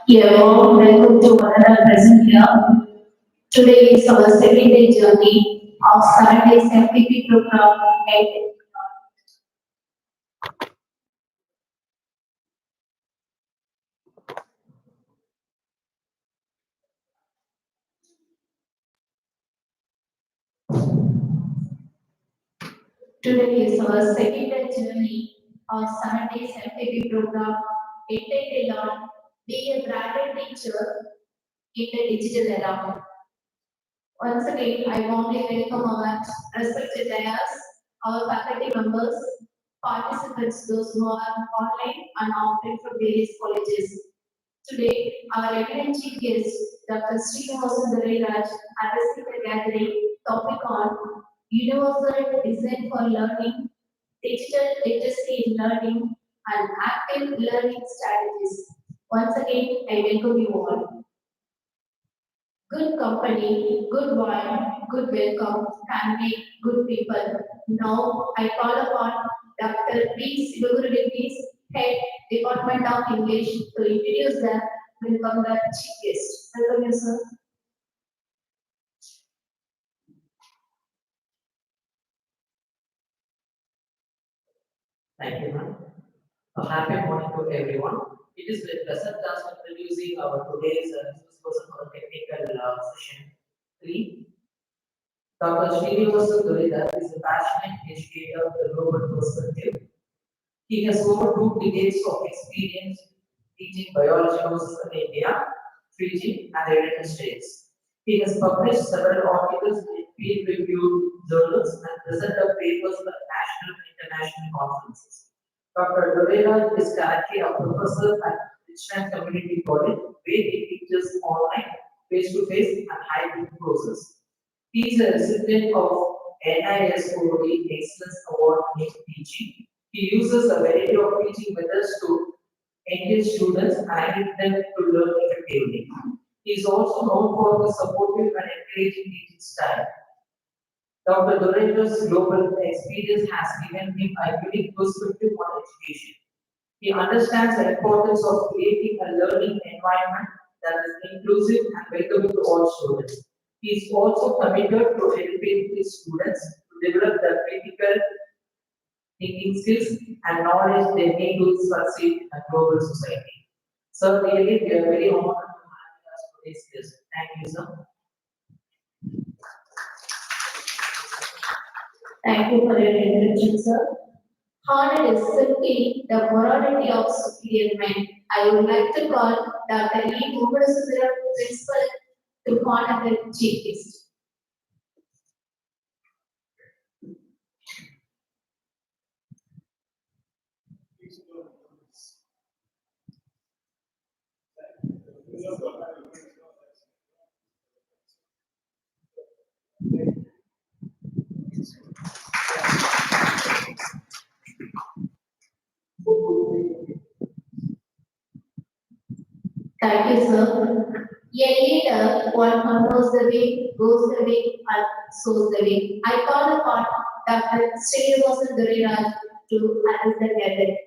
Hello, welcome to another present here. Today is our second day journey of 7 days FDP program at Today is our second day journey of 7 days FDP program entitled on Be a Branded Teacher in the Digital Era. Once again, I warmly welcome our respected leaders, our faculty members, participants, those who are online and offline from various colleges. Today, our eminent chief guest, Dr. Srinivasan Duraraj, addressing the gathering topic on universal design for learning, digital literacy in learning, and active learning strategies. Once again, I welcome you all. Good company, good wine, good welcome can make good people. Now I call upon Dr. P. Sivagurureddy, Head Department of English, to introduce them. Welcome the chief guest. Welcome you, sir. Thank you, ma'am. A happy morning to everyone. It is with pleasant task introducing our today's business person for technical session 3. Dr. Srinivasan Duraraj is a passionate educator with a global perspective. He has over 2 decades of experience teaching biology courses in India, Fiji, and the United States. He has published several articles in peer-reviewed journals and presented papers at national and international conferences. Dr. Duraraj is currently a professor at Richmond Community College, where he teaches online, face-to-face, and hybrid courses. He is a recipient of NISOD Excellence Award in Teaching. He uses a variety of teaching methods to engage students and help them to learn effectively. He is also known for his supportive and encouraging teaching style. Dr. Duraraj's global experience has given him a unique perspective on education. He understands the importance of creating a learning environment that is inclusive and welcoming to all students. He is also committed to helping his students to develop their critical thinking skills and knowledge they need to succeed in a global society. So really, we are very honored to have us is this. Thank you, sir. Thank you for your introduction, sir. Honor is simply the morality of superior men. I would like to call Dr. E. Muhammadasundara, Principal, to honor the chief guest. Thank you, sir. A leader, one knows the way, goes the way, and sows the way. I call upon Dr. Srinivasan Duriraj to address the gathering.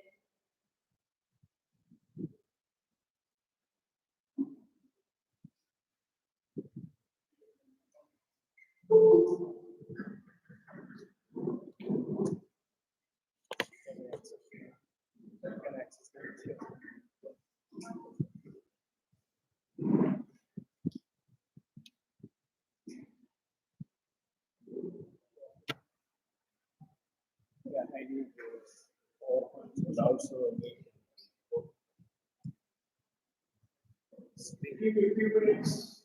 Yeah, I need and also speaking with people is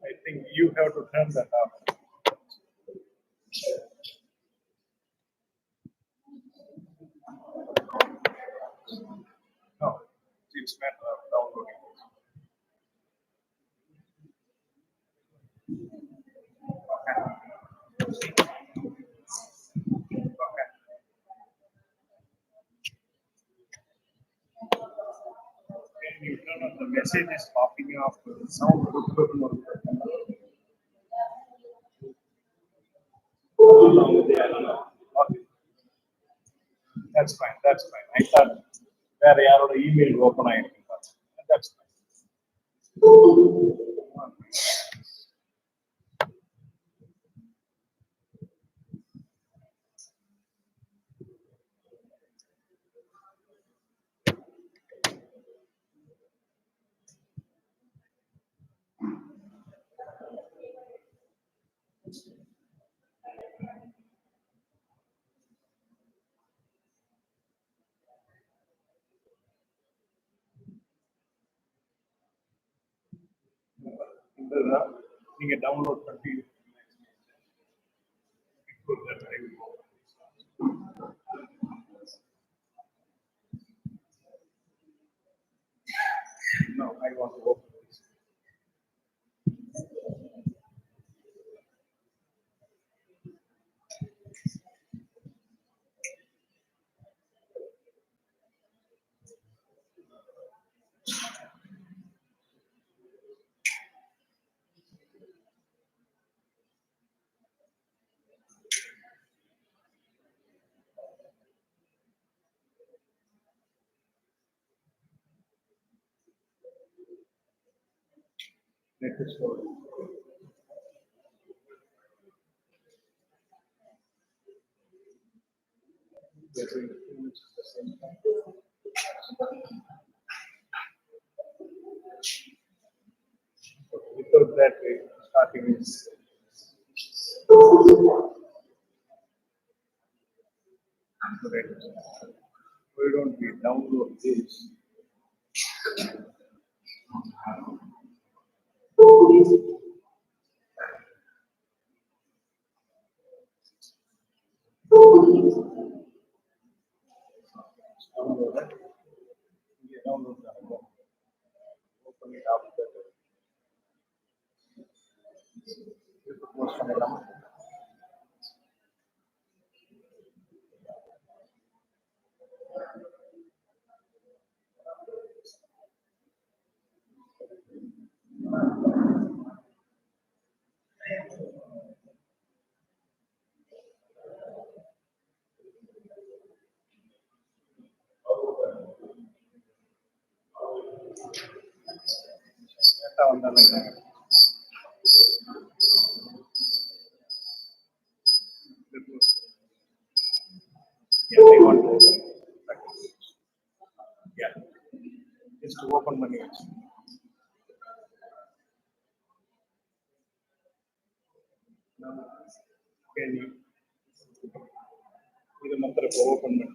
I think you have to turn that up. No, it's matter of downloading. Okay. When you turn on the message is popping up, sound good. Okay. That's fine. That's fine. I thought where ಯಾರೋ email open ಆಯ್ತು. That's fine. இந்த நீங்க download பண்ணி before that I will go. No, I want to open this. Let us go. Without that, starting is correct. Why don't we download this? Download it. Yeah, download that. Open it up. Post பண்ணலாம். Data வந்தாலே yeah, I want to open. Yeah, just to open money. Can you? இது மாத்திரம் open பண்ணி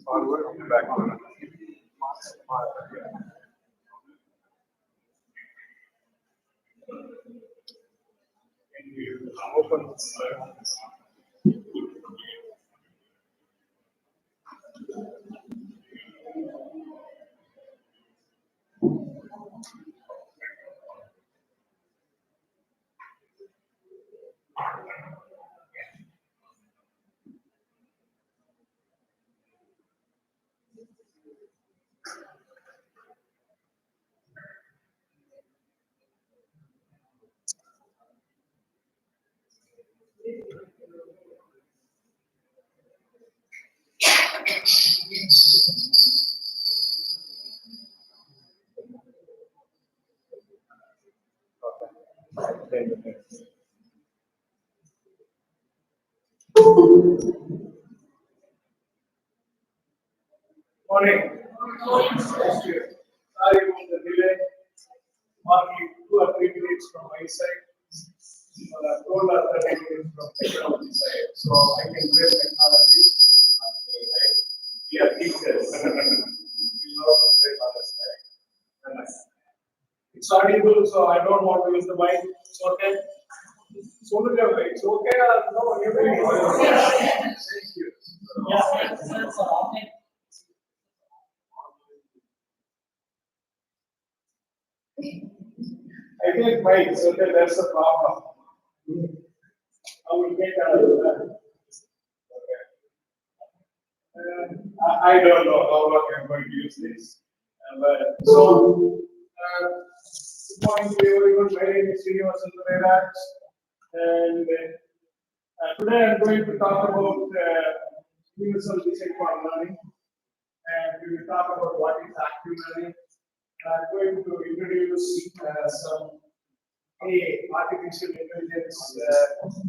forward and backward. Can you open this? Morning. Sorry for the delay. Hardly 2 or 3 minutes from my side. 12 or 30 minutes from technology side. So I can bring technology. We are teachers. We love to play on the side. It's audible, so I don't want to use the mic. It's okay. It's okay. No, thank you. Yeah, that's all. I think mics, okay, that's the problem. I will get out of that. Okay. I don't know how long I'm going to use this. But so, good morning to everyone. My name is Srinivasan Raj, and today I'm going to talk about universal design for learning, and we will talk about what is active learning. I'm going to introduce some artificial intelligence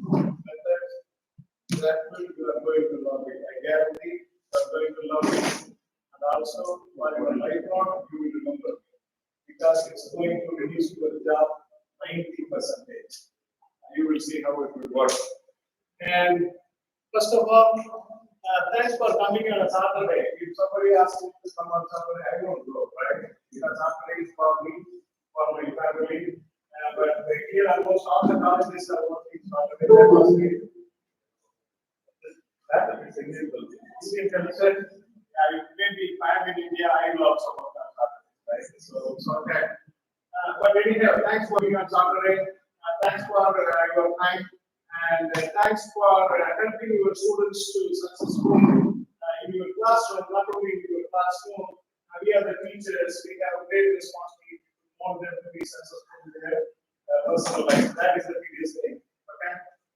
methods that you are going to love it. I guarantee you are going to love it. And also, while you are lifelong, you will remember it because it's going to reduce your job 90%. You will see how it will work. And first of all, thanks for coming on a Saturday. If somebody asks me to come on Saturday, I won't go, right? Because Saturday is for me, for my family. But here almost all the colleges are working Saturday. That was great. That is significant. Maybe if I'm in India, I will also work on Saturday, right? So it's okay. But anyhow, thanks for being on Saturday. Thanks for your time. And thanks for helping your students to successful in your classroom, not only in your classroom. We are the teachers, we have a great responsibility to want them to be successful in their personal life. That is the biggest thing. Okay?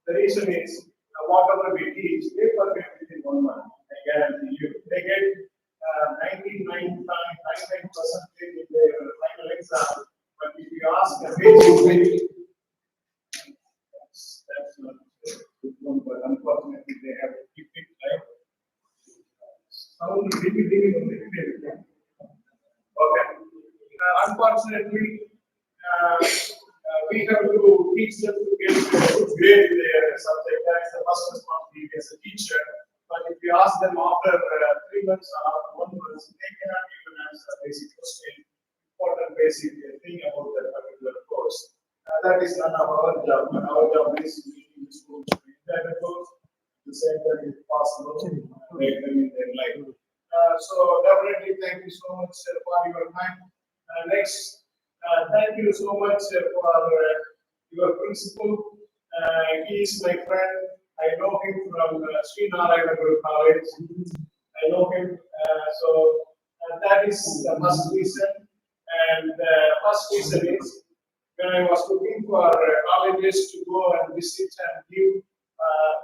The reason is whatever we teach, they forget within 1 month. I guarantee you. They get 99.99% in their final exam. But if you ask a basic, that's not a good one, but unfortunately they have to keep it right. Okay. Unfortunately, we have to teach them to get a good grade in their subject. That is the first responsibility as a teacher. But if you ask them after 3 months or after 1 month, they cannot even answer a basic question, important basic thing about that particular course. That is none of our job. Our job is making the schools better course. The same time if possible, make them in their life. So definitely thank you so much for your time. Next, thank you so much for your principal. He is my friend. I know him from Sri Narayana Guru College. I know him. So that is the first reason. And the first reason is when I was looking for colleges to go and visit and give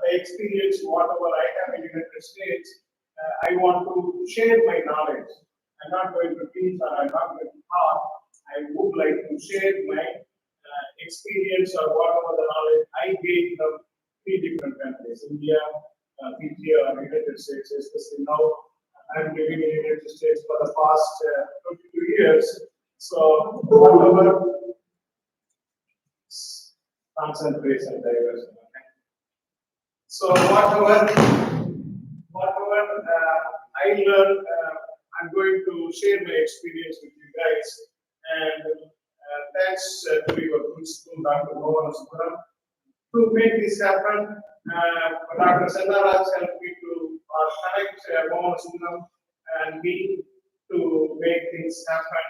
the experience, whatever I have in the United States, I want to share my knowledge. I'm not going to teach or I'm not going to talk. I would like to share my experience or whatever the knowledge I gained from 3 different countries, India, Fiji, or United States, especially now. I'm living in the United States for the past 22 years. So whatever concentration diversity. So whatever I learned, I'm going to share my experience with you guys. And thanks to your principal, Dr. Mohan Subaram, to make this happen. Dr. Sendaraj helped me to connect Mohan Subaram and me to make things happen.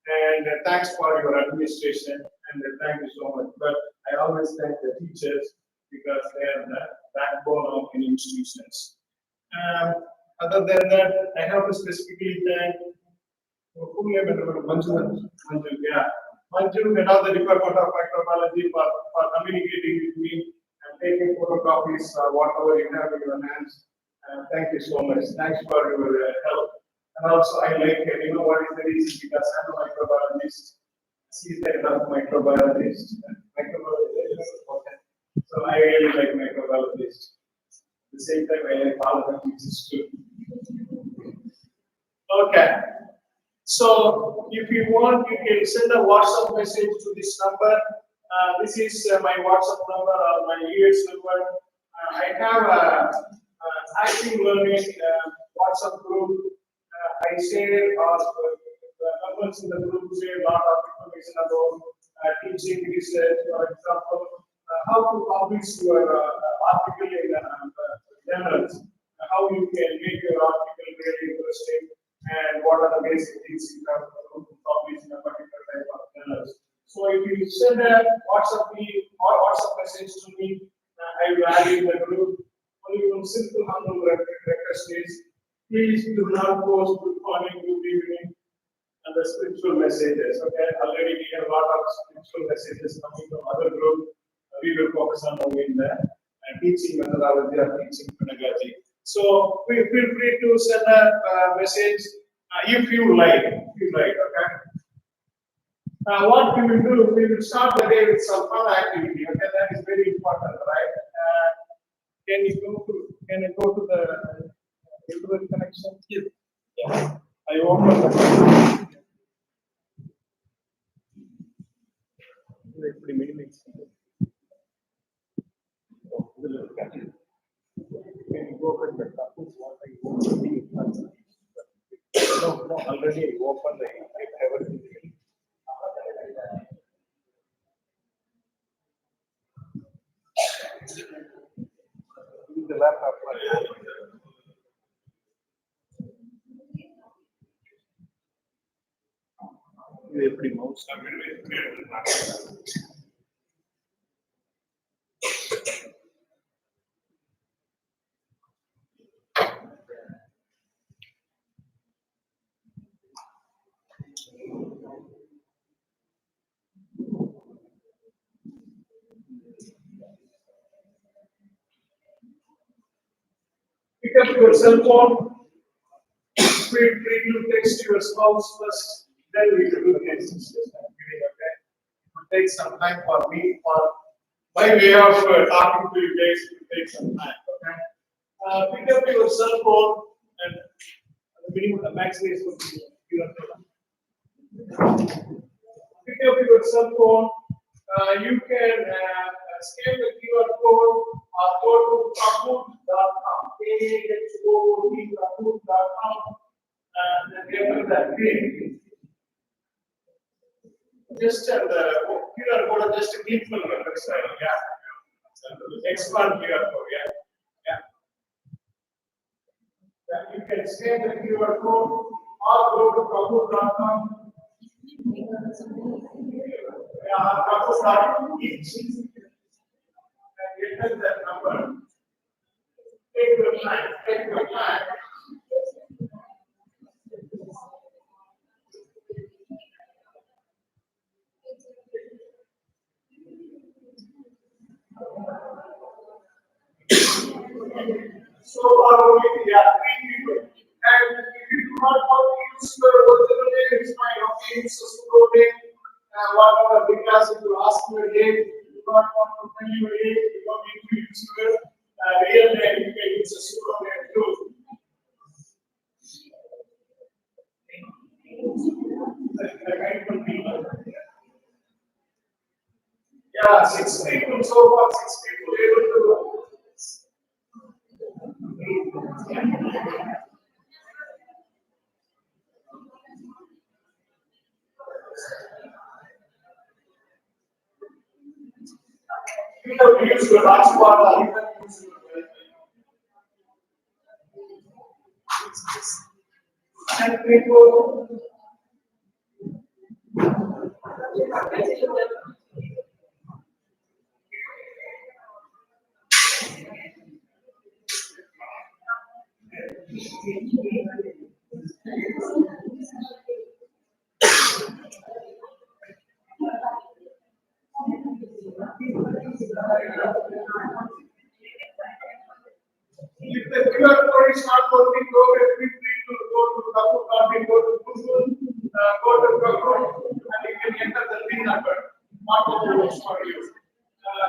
And thanks for your administration, and thank you so much. But I always thank the teachers because they are the backbone of any institutions. Other than that, I have to specifically thank who name it, Manju, yeah. Manju, head of the Department of Microbiology for communicating with me and taking photocopies or whatever you have in your hands. Thank you so much. Thanks for your help. And also, I like, what is the reason? Because I'm a microbiologist. She's the head of microbiologist. So I really like microbiologists. At the same time, I like all of the teachers too. Okay. So if you want, you can send a WhatsApp message to this number. This is my WhatsApp number or my US number. I have a active learning WhatsApp group. I share the numbers in the group share a lot of information about teaching research, for example, how to publish your article in journals, how you can make your article very interesting, and what are the basic things you have to publish in a particular type of journals. So if you send a WhatsApp message to me, I will add in the group. Only one simple humble request is, please do not post good morning, good evening, and the spiritual messages. Okay, already we have a lot of spiritual messages coming from other group. We will focus on moving the teaching methodology or teaching pedagogy. So feel free to send a message if you like. Okay. What we will do, we will start the day with some fun activity. Okay, that is very important, right? Can you go to the internet connection? Yes. Yeah. I open the. Can you go with the couples? No, already I opened everything. Use the laptop. எப்படி mouse Pick up your cell phone. Feel free to text your spouse first, then we will do the exercise. Okay? It will take some time for me, for my way of talking to you guys. It will take some time. Okay? Pick up your cell phone and the minimum, the maximum is going to be your phone. Pick up your cell phone. You can scan the QR code or go to kahoot.com. kahoot.com and enter that link. Just the QR code, just a click on the website. Yeah. Expand QR code. Yeah. You can scan the QR code or go to kahoot.com. And enter that number. Take your time. So only three people. And if you do not want to use your original name, it's fine. Okay, use a pseudo name. Whatever, because if you ask your name, you do not want to tell your name, you don't need to use your real name. You can use a pseudo name too. Yeah, 6 people so far. 6 people able to. You have to use your hotspot or you can use your Wi-Fi. And people. If the QR code is not working, go to Kahoot.com, go to Google, go to Kahoot, and you can enter the PIN number. Not what works for you.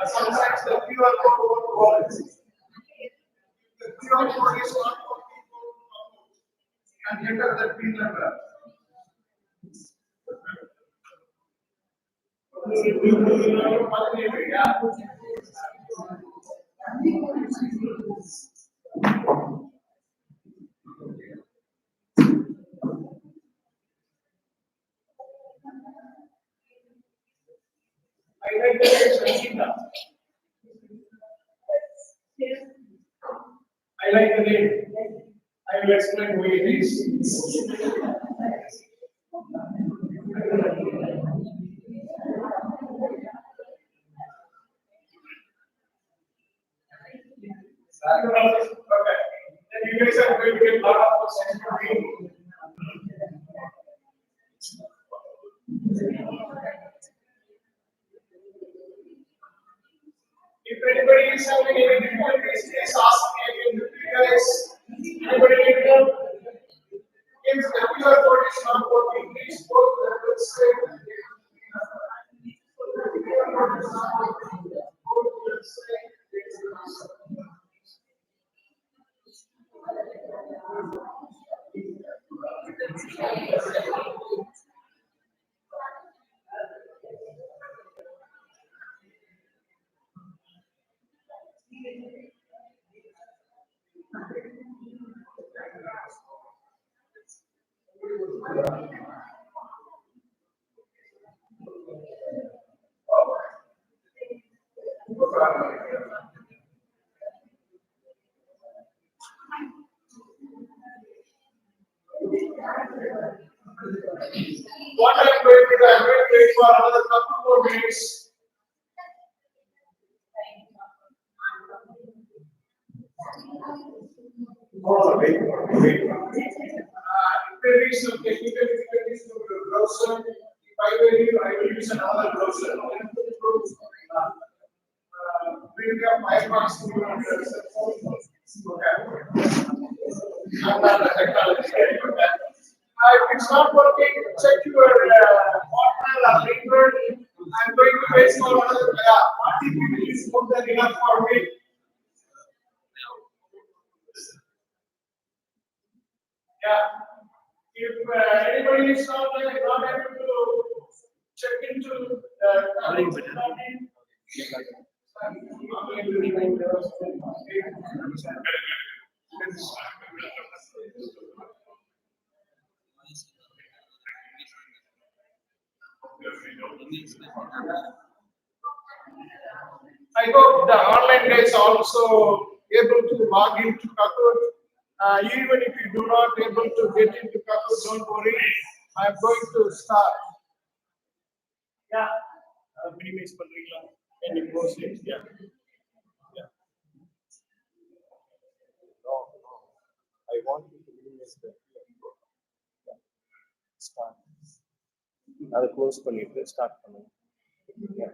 Sometimes the QR code won't work. If the QR code is not working, go to Kahoot and enter the PIN number. I like the name Sangeeta. I like the name. I will explain who it is. Okay. Then you guys are going to get a lot of questions from me. If anybody is having any difficulties, please ask me. I can help you guys. Anybody need help? If the QR code is not working, please go to the website. What I'm going to for another couple more minutes. Oh, wait. If there is some technical difficulties with the browser, if I were you, I will use another browser. Bring up Firefox to your cell phone. Okay. I'm not a technology guy, okay. If it's not working, check your partner or neighbor. I'm going to wait for another 40 people is more than enough for me. Yeah. If anybody is not able to check into I hope the online guys also able to log into Kahoot. Even if you do not able to get into Kahoot, don't worry. I'm going to start. Yeah. Minimize பண்றீங்களா? Can you close it? Yeah. Yeah. No. I want you to minimize the start. அதை close பண்ணிட்டு start பண்ணுங்க. Yeah.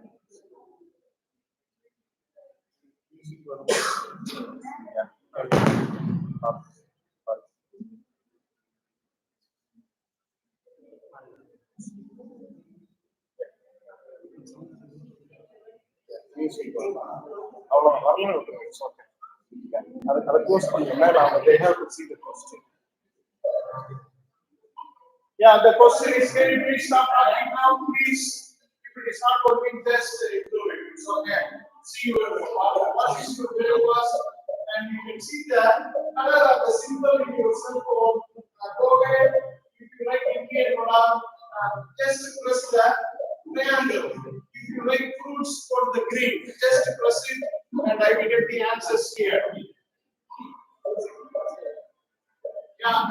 Yeah. Up. அவ்வளோ வரலாம் விட்டுருங்க. It's okay. அதை close பண்ணுங்க. They have to see the question. Yeah, the question is, can you please stop talking now, please? If it is not working, just improve it. It's okay. See what is your syllabus, and you can see that color of the symbol in your cell phone. Go ahead. If you like Indian product, just press that triangle. If you like fruits for the green, just press it, and I will get the answers here. Yeah.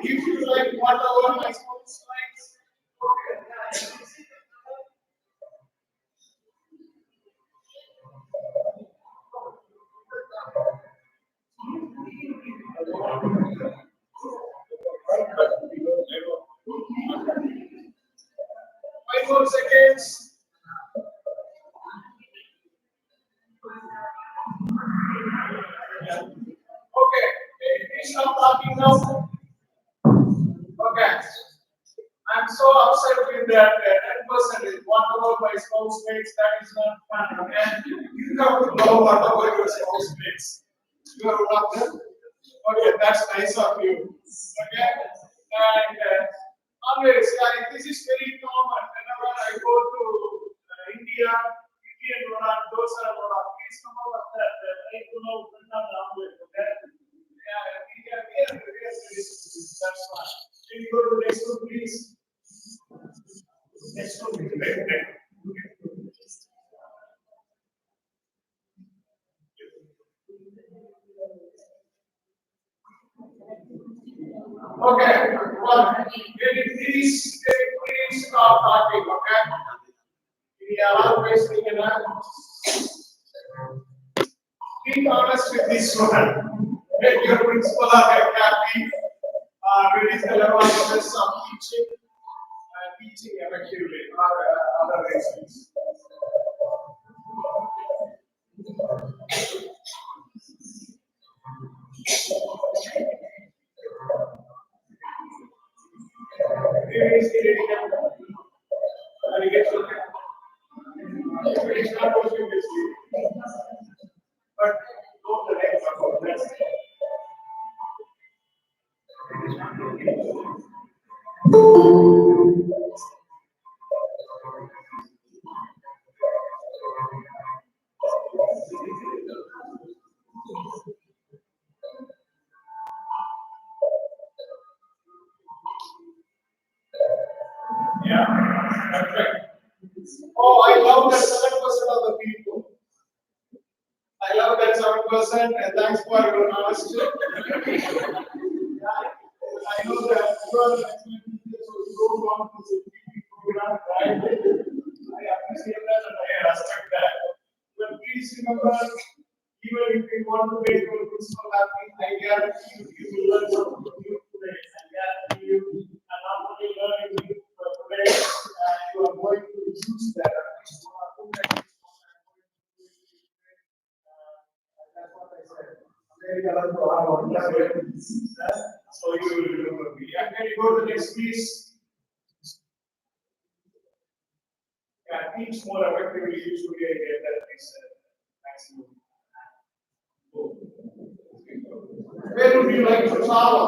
If you like whatever my small slides, okay. Five more seconds. Yeah. Okay. Please stop talking now. Okay. I'm so upset with that 10%. Whatever my spouse makes, that is not fun. Okay. You have to know whatever your spouse makes. You are one of them. Okay, that's nice of you. Okay. And always, this is very common. Whenever I go to India, Indian product, dosa product, please come out of that. I don't know when I'm down with. Okay. Yeah, that's fine. Can you go to the next one, please? Next one, please. Okay, well, can you please stop talking, okay? We are always thinking be honest with this student. Make your principal happy. Reduce the level of stress of teaching effectively or other reasons. But don't the next one. Yeah, that's right. Oh, I love that 7% of the people. I love that 7%, and thanks for your honesty. I know that you are an excellent teacher, so you don't want to say everyone, right? I appreciate that and I respect that. But please remember, even if you want to make your principal happy, I guarantee you will learn something new today. I guarantee you, and not only learning new today, you are going to use that. At least one or two times. That's what I said. So you will remember me. Yeah, can you go to the next piece? Yeah, teach more effectively. Usually I get that is maximum. Where would you like to travel?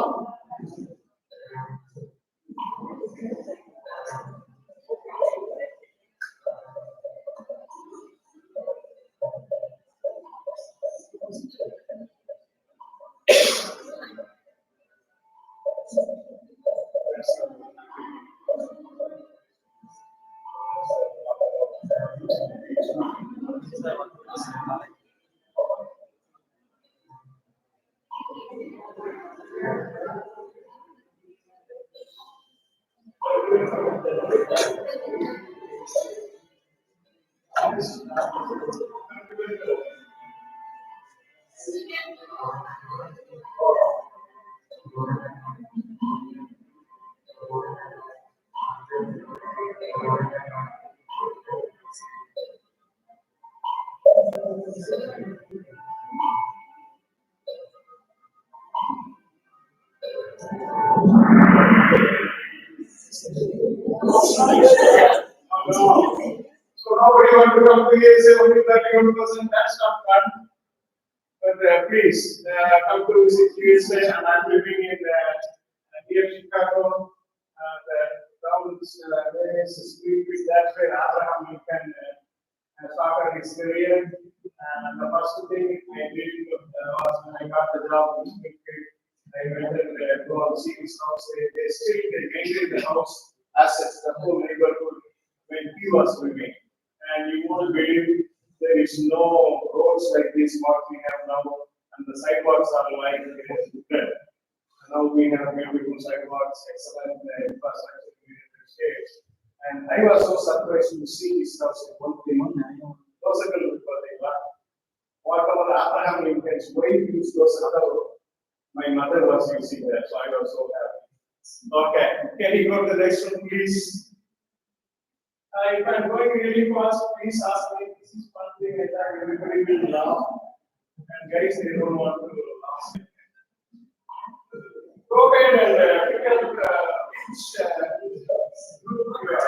So nobody want to come to here say only 31%, that's not fun. But please come to visit USA, and I'm living in near Chicago. Down this various street, that's where Abraham Lincoln started his career. And the first thing I did was when I got the job in Springfield, I went and go and see his house. They still maintain the house assets, the whole neighborhood when he was living. And you won't believe there is no roads like this what we have now, and the sidewalks are like different. Now we have beautiful sidewalks, excellent infrastructure in the United States. And I was so surprised to see his house in one thing. Those are good for the land. Whatever Abraham Lincoln's wife used those other, my mother was using that, so I was so happy. Okay, can you go to the next one, please? If I'm going really fast, please ask me. This is one thing I thought everybody will laugh. And guys, they don't want to laugh. Go ahead and pick up each group here.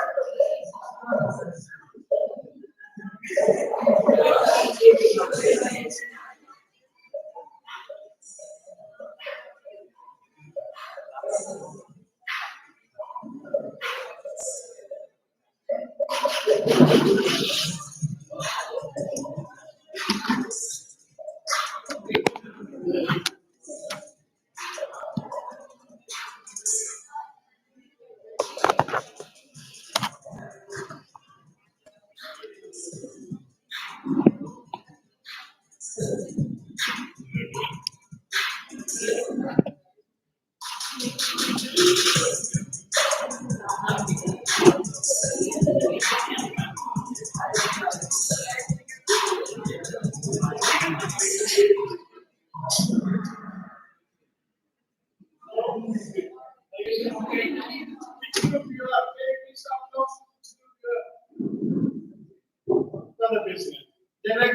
Another business. Gen X.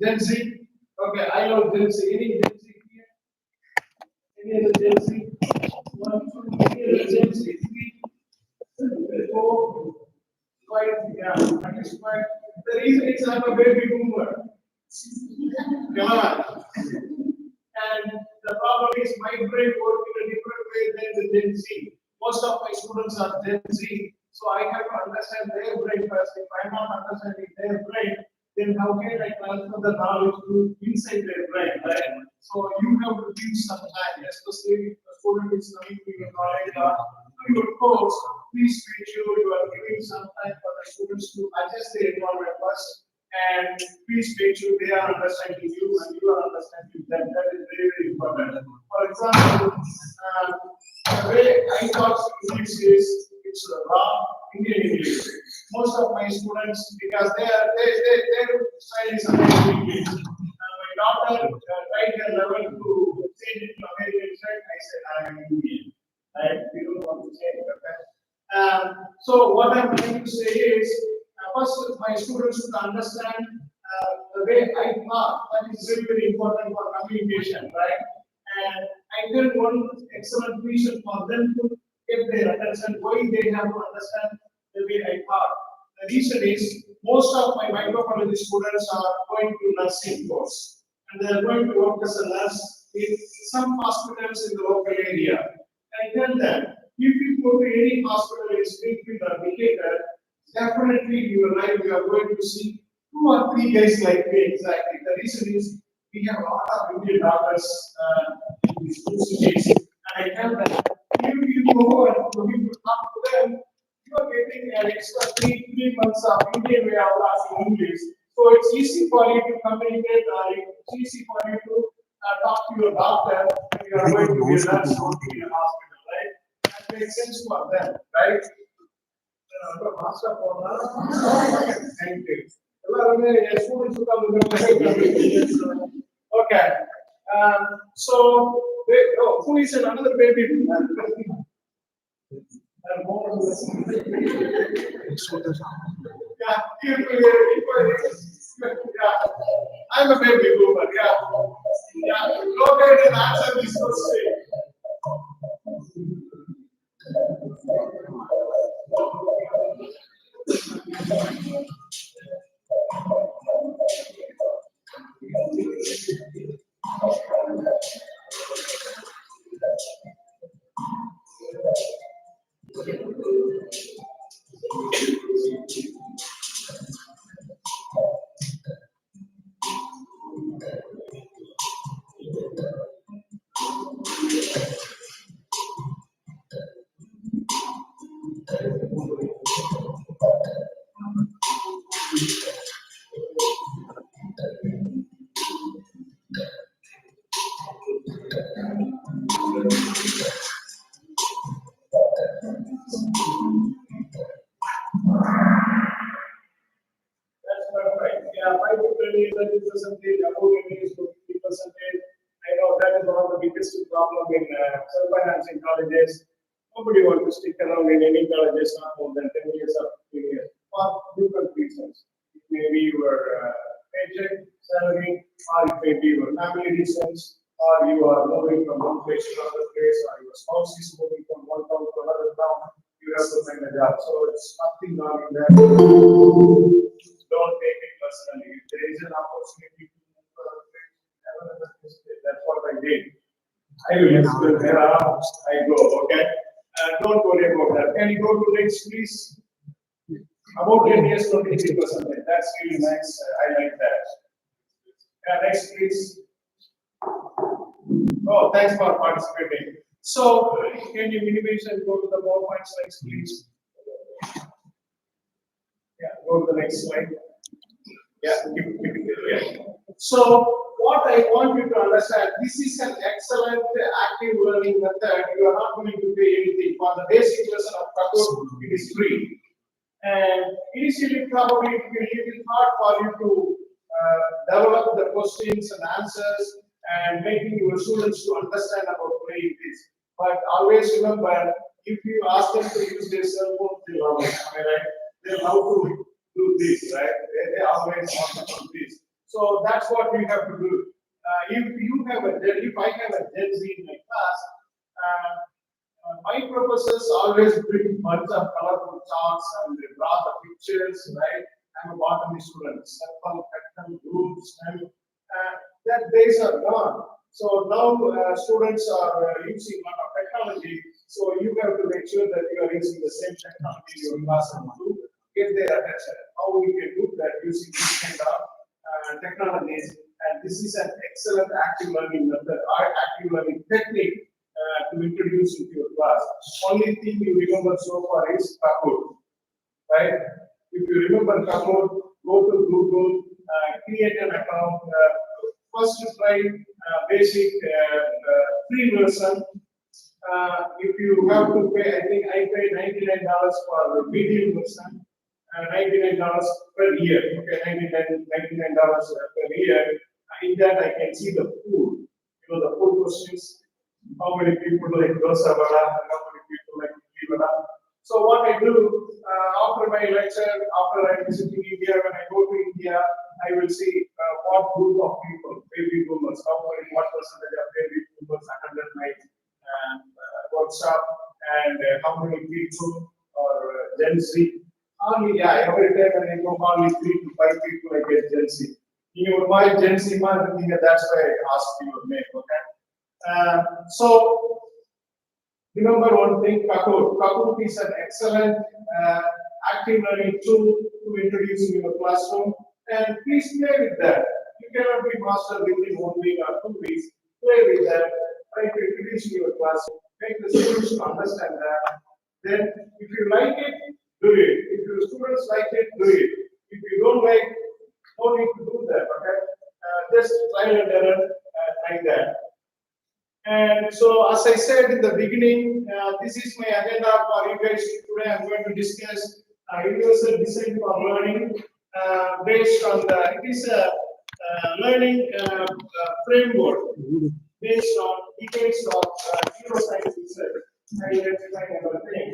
Gen Z. Okay, I know Gen Z. Any Gen Z here? Any other Gen Z? 1, 2, 3 other Gen Z. 3, 4, 5. Yeah, at least 5. The reason is I'm a baby boomer. Come on. And the problem is my brain works in a different way than the Gen Z. Most of my students are Gen Z, so I have to understand their brain first. If I'm not understanding their brain, then how can I transfer the knowledge to inside their brain, right? So you have to give some time, especially if the student is coming to your knowledge or to your course. Please make sure you are giving some time for the students to adjust their environment first and please make sure they are understanding you and you are understanding them. That is very, very important. For example, the way I talk English is it's raw Indian English. Most of my students, because their style is American English. My daughter tried her level to change it to American style. I said I'm Indian. Right? We don't want to change it. Okay? So what I'm trying to say is, first my students should understand the way I talk. That is very, very important for communication, right? And I did one excellent reason for them to get their attention, why they have to understand the way I talk. The reason is, most of my microbiology students are going to nursing course, and they are going to work as a nurse in some hospitals in the local area. I tell them, if you go to any hospital in Springfield or Decatur, definitely in your life you are going to see 2 or 3 guys like me exactly. The reason is we have a lot of Indian doctors in these two cities, and I tell them, if you go and you talk to them, you are getting an extra 3 months of Indian way of asking English. So it's easy for you to communicate, or it's easy for you to talk to your doctor when you are going to be a nurse working in a hospital, right? That makes sense for them, right? Master thank you. Okay. So, who is another baby? Yeah, I'm a baby boomer. Yeah. Go ahead and answer this question. That's perfect. Yeah, 5 to 10 years, 30%, above 10 years, 50%. I know that is one of the biggest problem in self-financing colleges. Nobody wants to stick around in any colleges not more than 10 years or 15 years for different reasons. It may be your paycheck, salary, or it may be your family reasons, or you are moving from one place to another place, or your spouse is moving from one town to another town. You have to find a job. So it's nothing wrong in that. Don't take it personally. If there is an opportunity to move to another place, that's what I did. I will explain where I go, okay? Don't worry about that. Can you go to next, please? About 10 years, 23%. That's really nice. I like that. Next, please. Oh, thanks for participating. So, can you minimize and go to the PowerPoint slides, please? Yeah, go to the next slide. Yeah, keep it there. So, what I want you to understand, this is an excellent active learning method. You are not going to pay anything. For the basic lesson of Kahoot, it is free. And initially, probably it will be a little hard for you to develop the questions and answers and making your students to understand about playing this. But always remember, if you ask them to use their cell phone, they love it. Right? They love to do this, right? They always want to do this. So that's what we have to do. If I have a Gen Z in my class, my professors always bring bunch of colorful charts and they draw the pictures, right? I'm a botany student, circle, rectangle, groups, and that days are gone. So now students are using a lot of technology. So you have to make sure that you are using the same technology in your classroom to get their attention. How we can do that using this kind of technologies, and this is an excellent active learning method or active learning technique to introduce into your class. Only thing you remember so far is Kahoot, right? If you remember Kahoot, go to Google, create an account, first try basic free version. If you have to pay, I think I paid $99 for the medium version, $99 per year. Okay, $99 per year. In that, I can see the pool. You know, the pool questions. How many people like dosa vada, and how many people like idli vada. So what I do after my lecture, after I visit India, when I go to India, I will see what group of people, baby boomers, what percentage of baby boomers attended my workshop, and how many people are Gen Z. Only, yeah, every time when I go, only 3 to 5 people I get Gen Z. In your mind, Gen Z, that's why I asked your name, okay? So, remember one thing, Kahoot. Kahoot is an excellent active learning tool to introduce in your classroom, and please play with that. You cannot be master within 1 week or 2 weeks. Play with that, try to introduce in your classroom, make the students understand that. Then, if you like it, do it. If your students like it, do it. If you don't like, no need to do that, okay? Just trial and error, like that. And so, as I said in the beginning, this is my agenda for you guys today. I'm going to discuss universal design for learning based on it is a learning framework based on decades of neuroscience research. I identify everything.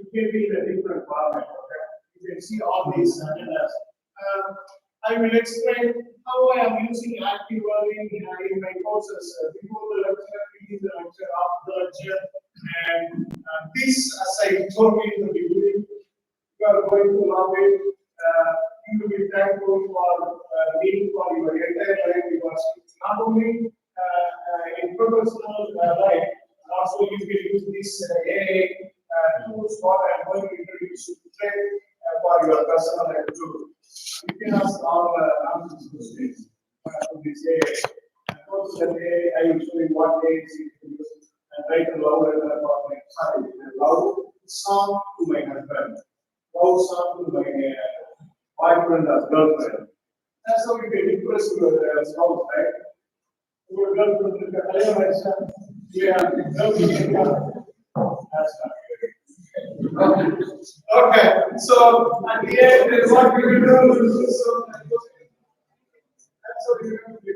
It can be in a different format. Okay? You can see all these agendas. I will explain how I am using active learning in my courses before the lecture, in the lecture, after the lecture, and this, as I told you in the beginning, you are going to love it. You will be thankful for being for your entire life because it's not only in professional life, also you can use this AI tools what I'm going to introduce you today for your personal life too. You can ask all answers to this AI. Also, I will show you what AI is used and write a love letter for my child. Love song to my husband. Love song to my boyfriend or girlfriend. That's how you can impress your spouse, right? Your girlfriend is a higher yeah, that's not good. Okay, so at the end, is what we will do. So, that's what we will do.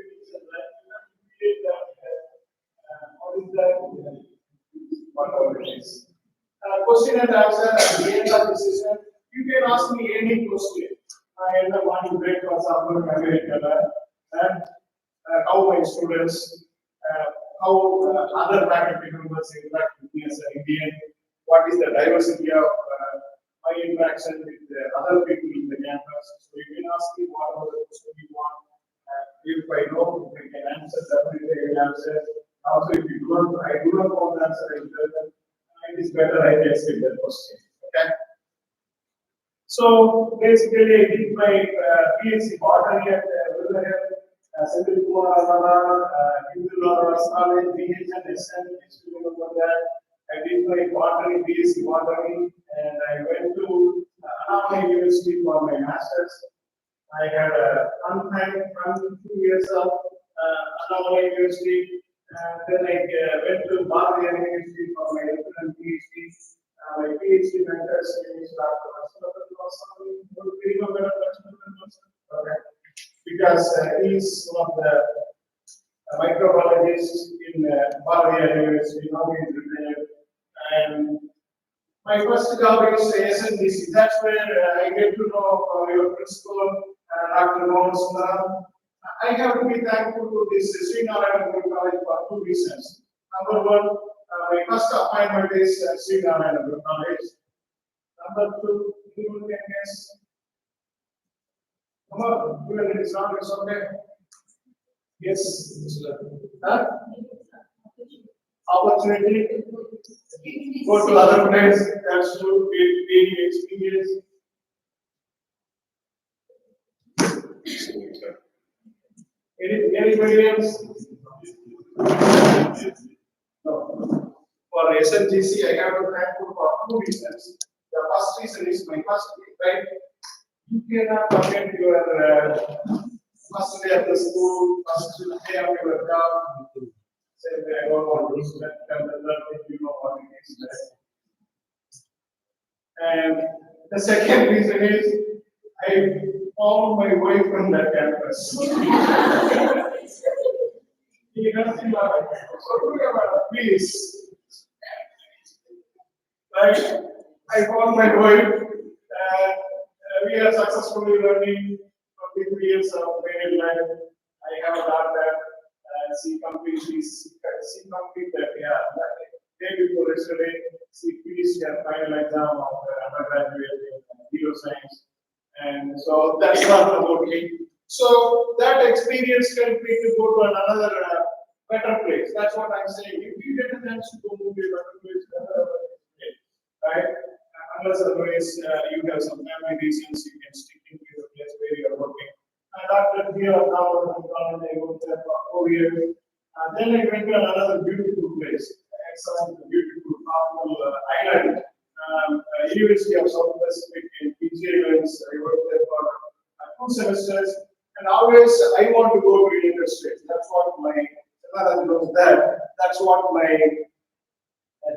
What is that? Whatever it is. Question and answer at the end of the session. You can ask me any question. I end up wanting breakfast after my and how my students, how other faculty members interact with me as an Indian. What is the diversity of my interaction with other people in the campus? So you can ask me whatever the question you want. If I know, I can answer definitely I will answer. Also, if you don't, I do not want to answer, I will tell them. It is better I can skip that question. Okay. So basically, I did my PhD botany at Central Kumar, College, BH and SN. Remember that. I did my botany, PhD botany, and I went to Anna University for my masters. I had a fun 2 years of Anna University, and then I went to Bharati University for my PhD. My PhD mentors is Dr. Okay. Because he is one of the microbiologists in Bharati University. Now he is retired. And my first job is SNDC. That's where I get to know your principal, Dr. Mohan Sundaram. I have to be thankful to this Srinarayan College for 2 reasons. Number one, my first appointment is Srinarayan College. Number two, you can guess. Come on, even it is not, it's okay. Yes. Huh? Opportunity. Go to other place, that's to gain experience. Anybody else? No. For SNGC, I have to thank you for 2 reasons. The first reason is my first week, right? You cannot forget your first day at the school, first day of your job. Say, I don't want to do that, and the thing you know what it is. And the second reason is I found my wife from that campus. You know, so please. Right? I found my wife. We are successfully running 23 years of married life. I have a daughter. She completed that year. Day before yesterday, she finished her final exam of undergraduate in neuroscience. And so that's not about me. So that experience helped me to go to another better place. That's what I'm saying. If you get a chance to go to a better place, right? Unless otherwise you have some family reasons, you can stick into the place where you are working. And after here, now I worked there for 4 years. And then I went to another beautiful place, excellent, beautiful, powerful island, University of South Pacific in Fiji Islands. I worked there for 2 semesters. And always I want to go to United States. That's what my knows that. That's what my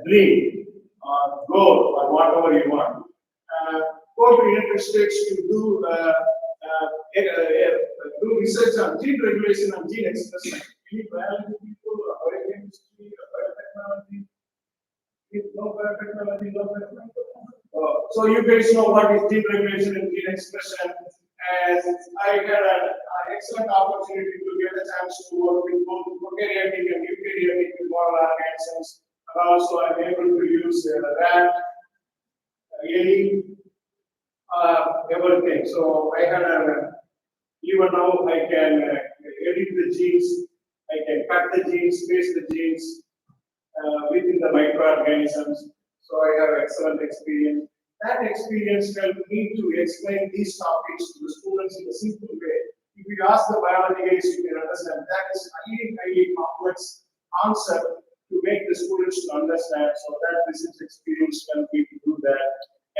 dream or goal or whatever you want. Go to United States to do research on gene regulation and gene expression. Any biology people, biochemistry, biotechnology, no biotechnology, no biotechnology. So you guys know what is gene regulation and gene expression. And I had an excellent opportunity to get a chance to work with both prokaryotic and eukaryotic model organisms. And also I'm able to use rat, any, everything. So I had even now I can edit the genes, I can cut the genes, space the genes within the microorganisms. So I have excellent experience. That experience helped me to explain these topics to the students in a simple way. If you ask the biology guys, you can understand that is highly complex concept to make the students to understand. So that research experience helped me to do that.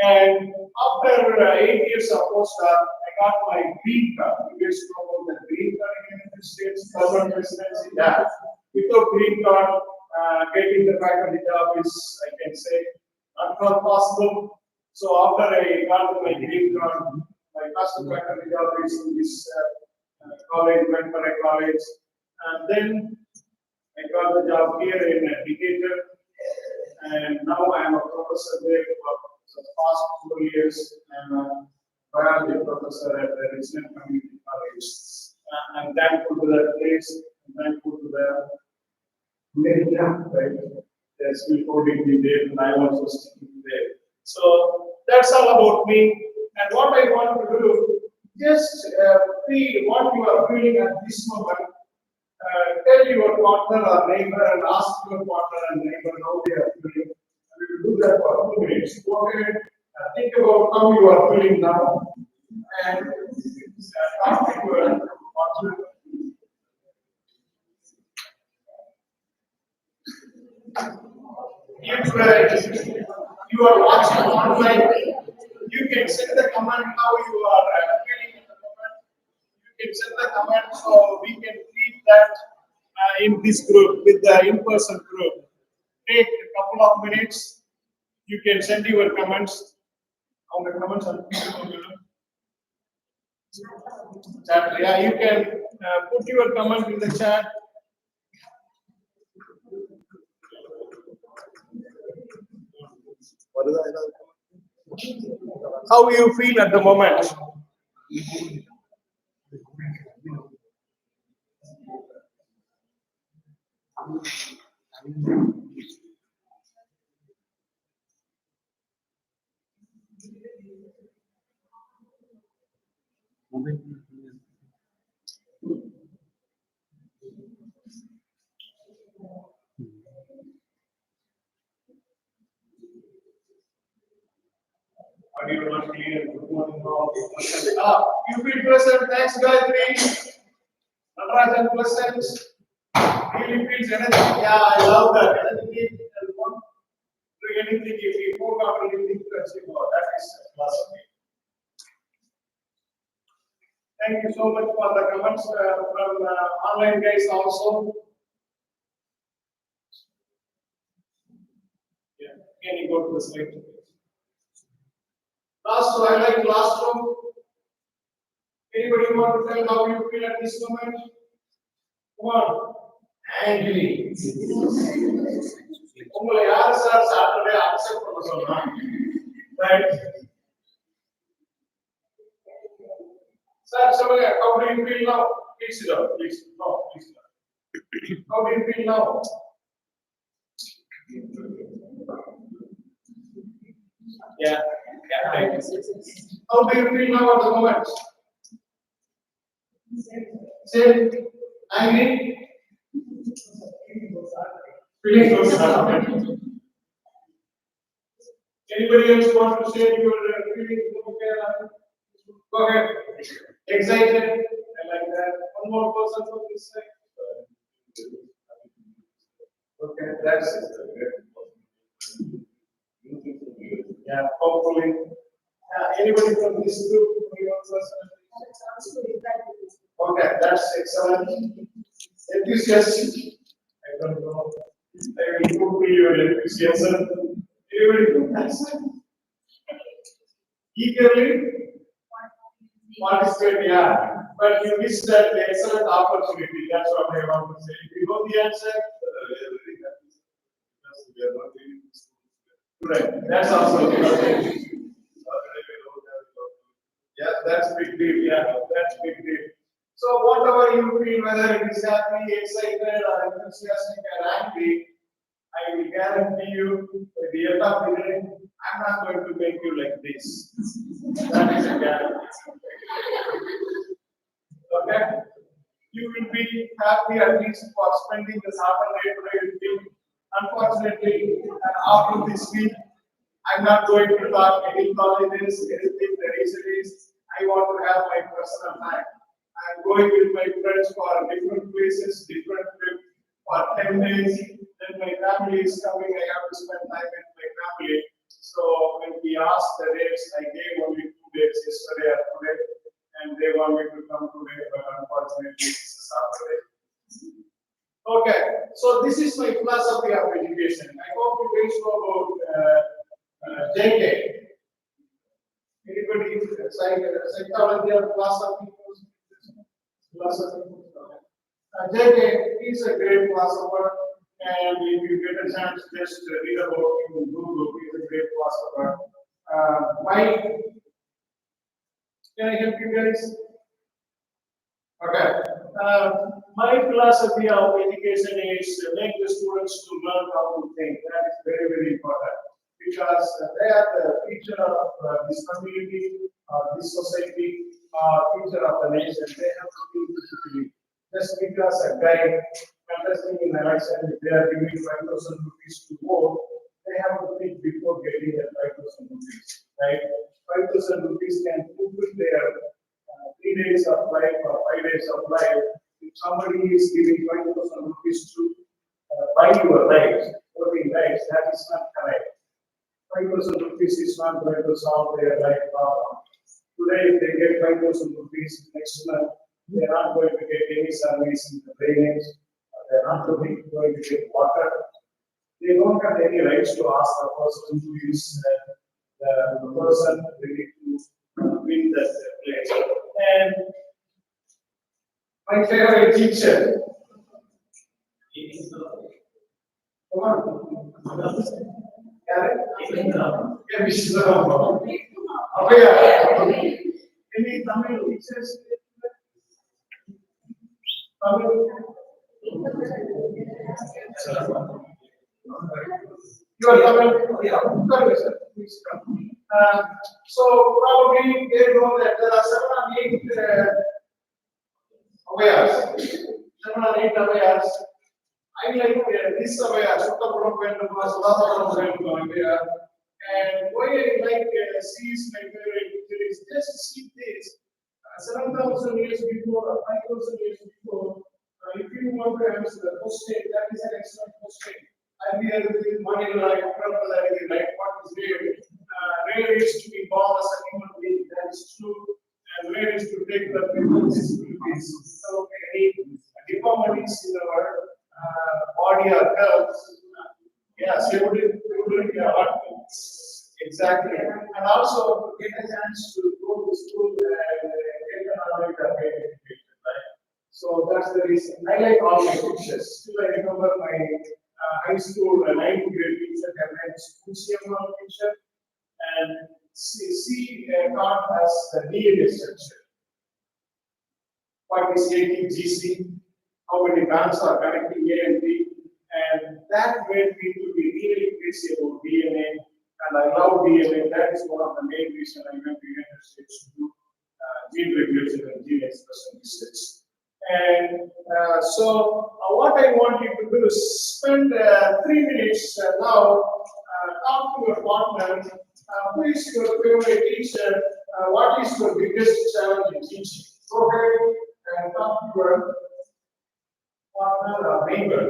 And after 8 years of postdoc, I got my green card. You guys know about the green card in the United States, permanent residency. Yeah. Without green card, getting the faculty job is, I can say, not possible. So after I got my green card, my first faculty job is in this college, Ventura College, and then I got the job here in Decatur, and now I am a professor there for the past 4 years. I'm a biology professor at the Richmond Community College. I'm thankful to that place. I'm thankful to the media, right? They're still holding me there, and I also sticking there. So that's all about me. And what I want to do, just feel what you are feeling at this moment. Tell your partner or neighbor and ask your partner and neighbor how they are feeling. We will do that for 2 minutes. Go ahead, think about how you are feeling now, and talk to your partner. If you are watching online, you can send the comment how you are feeling in the moment. You can send the comment so we can feed that in this group with the in-person group. Take a couple of minutes. You can send your comments. On the comments are chat. Yeah, you can put your comment in the chat. How you feel at the moment? You feel pleasant. Thanks, Gayatri. Natarajan pleasant. Really feels energy. Yeah, I love that. Energy and want to do anything if you forgot anything to achieve. That is philosophy. Thank you so much for the comments from online guys also. Yeah, can you go to the slide? Last one. Anybody want to tell how you feel at this moment? Come on. Angry. உங்களை யார் sir Saturday accept பண்ண சொல்றாங்க? Right? Sir, சொல்லுங்க. How do you feel now? Please sit down. Please. No, please sit down. How do you feel now? Yeah. Right. How do you feel now at the moment? Say, angry. Feeling goes hard. Anybody else want to say your feeling? Okay, go ahead. Excited. I like that. One more person from this side. Okay, that's it. Yeah, hopefully. Anybody from this group? Okay, that's excellent. Enthusiastic. I don't know. I will feel your enthusiasm. Everybody eagerly participate, yeah. But you missed that excellent opportunity. That's what I want to say. If you know the answer, we are not doing this. Right. That's also yeah, that's big deal. Yeah, that's big deal. So whatever you feel, whether it is happy, excited, or enthusiastic, or angry, I will guarantee you, by the end of the day, I'm not going to make you like this. That is a guarantee. Okay? You will be happy at least for spending the Saturday with me. Unfortunately, after this week, I'm not going to talk any colleges, anything. The reason is I want to have my personal time. I'm going with my friends for different places, different trips for 10 days. Then my family is coming, I have to spend time with my family. So when we asked the dates, I gave only 2 days, yesterday or today, and they want me to come today, but unfortunately it's a Saturday. Okay, so this is my philosophy of education. I hope you guys know about JK. Anybody psychology or philosophy? JK is a great philosopher, and if you get a chance, just read about him in Google. He's a great philosopher. Mike, can I help you guys? Okay. My philosophy of education is to make the students to learn how to think. That is very, very important because they are the future of this community, this society, future of the nation. They have to think critically. Just because a guy contesting in an election, if they are giving 5,000 rupees to vote, they have to think before getting that 5,000 rupees, right? 5,000 rupees can fulfill their 3 days of life or 5 days of life. If somebody is giving 5,000 rupees to buy your rights, voting rights, that is not correct. 5,000 rupees is not going to solve their life problem. Today, if they get 5,000 rupees next month, they are not going to get any service in the drainage, they are not going to get water. They don't have any rights to ask the person who is the person ready to win that place. And my favorite teacher. Come on. Any Tamil teachers? Tamil? You are Tamil? Yeah. Sorry, sir. Please come. So probably they know that there are 7 or 8 awares. 7 or 8 awares. I like this aware, and why I like C is my favorite teacher is just see this. 7,000 years before, 5,000 years before, if you want to answer the question, that is an excellent question. And the other thing, money like, what is rare? Rare is to be born as a human being, that is true. and where is to take the people's disabilities. So any deformities in our body or health, yes, you would yeah, exactly. And also get a chance to go to school and get an education, right? So that's the reason. I like all my teachers. Still, I remember my high school 9th grade teacher, her name is Kusiamma teacher, and she taught us the DNA structure. What is ATGC? How many bands are connecting A and B? And that made me to be really crazy about DNA. And I love DNA. That is one of the main reasons I went to United States to do gene regulation and gene expression research. And what I want you to do is spend 3 minutes now, talk to your partner. Who is your favorite teacher? What is your biggest challenge in teaching? Go ahead and talk to your partner or neighbor.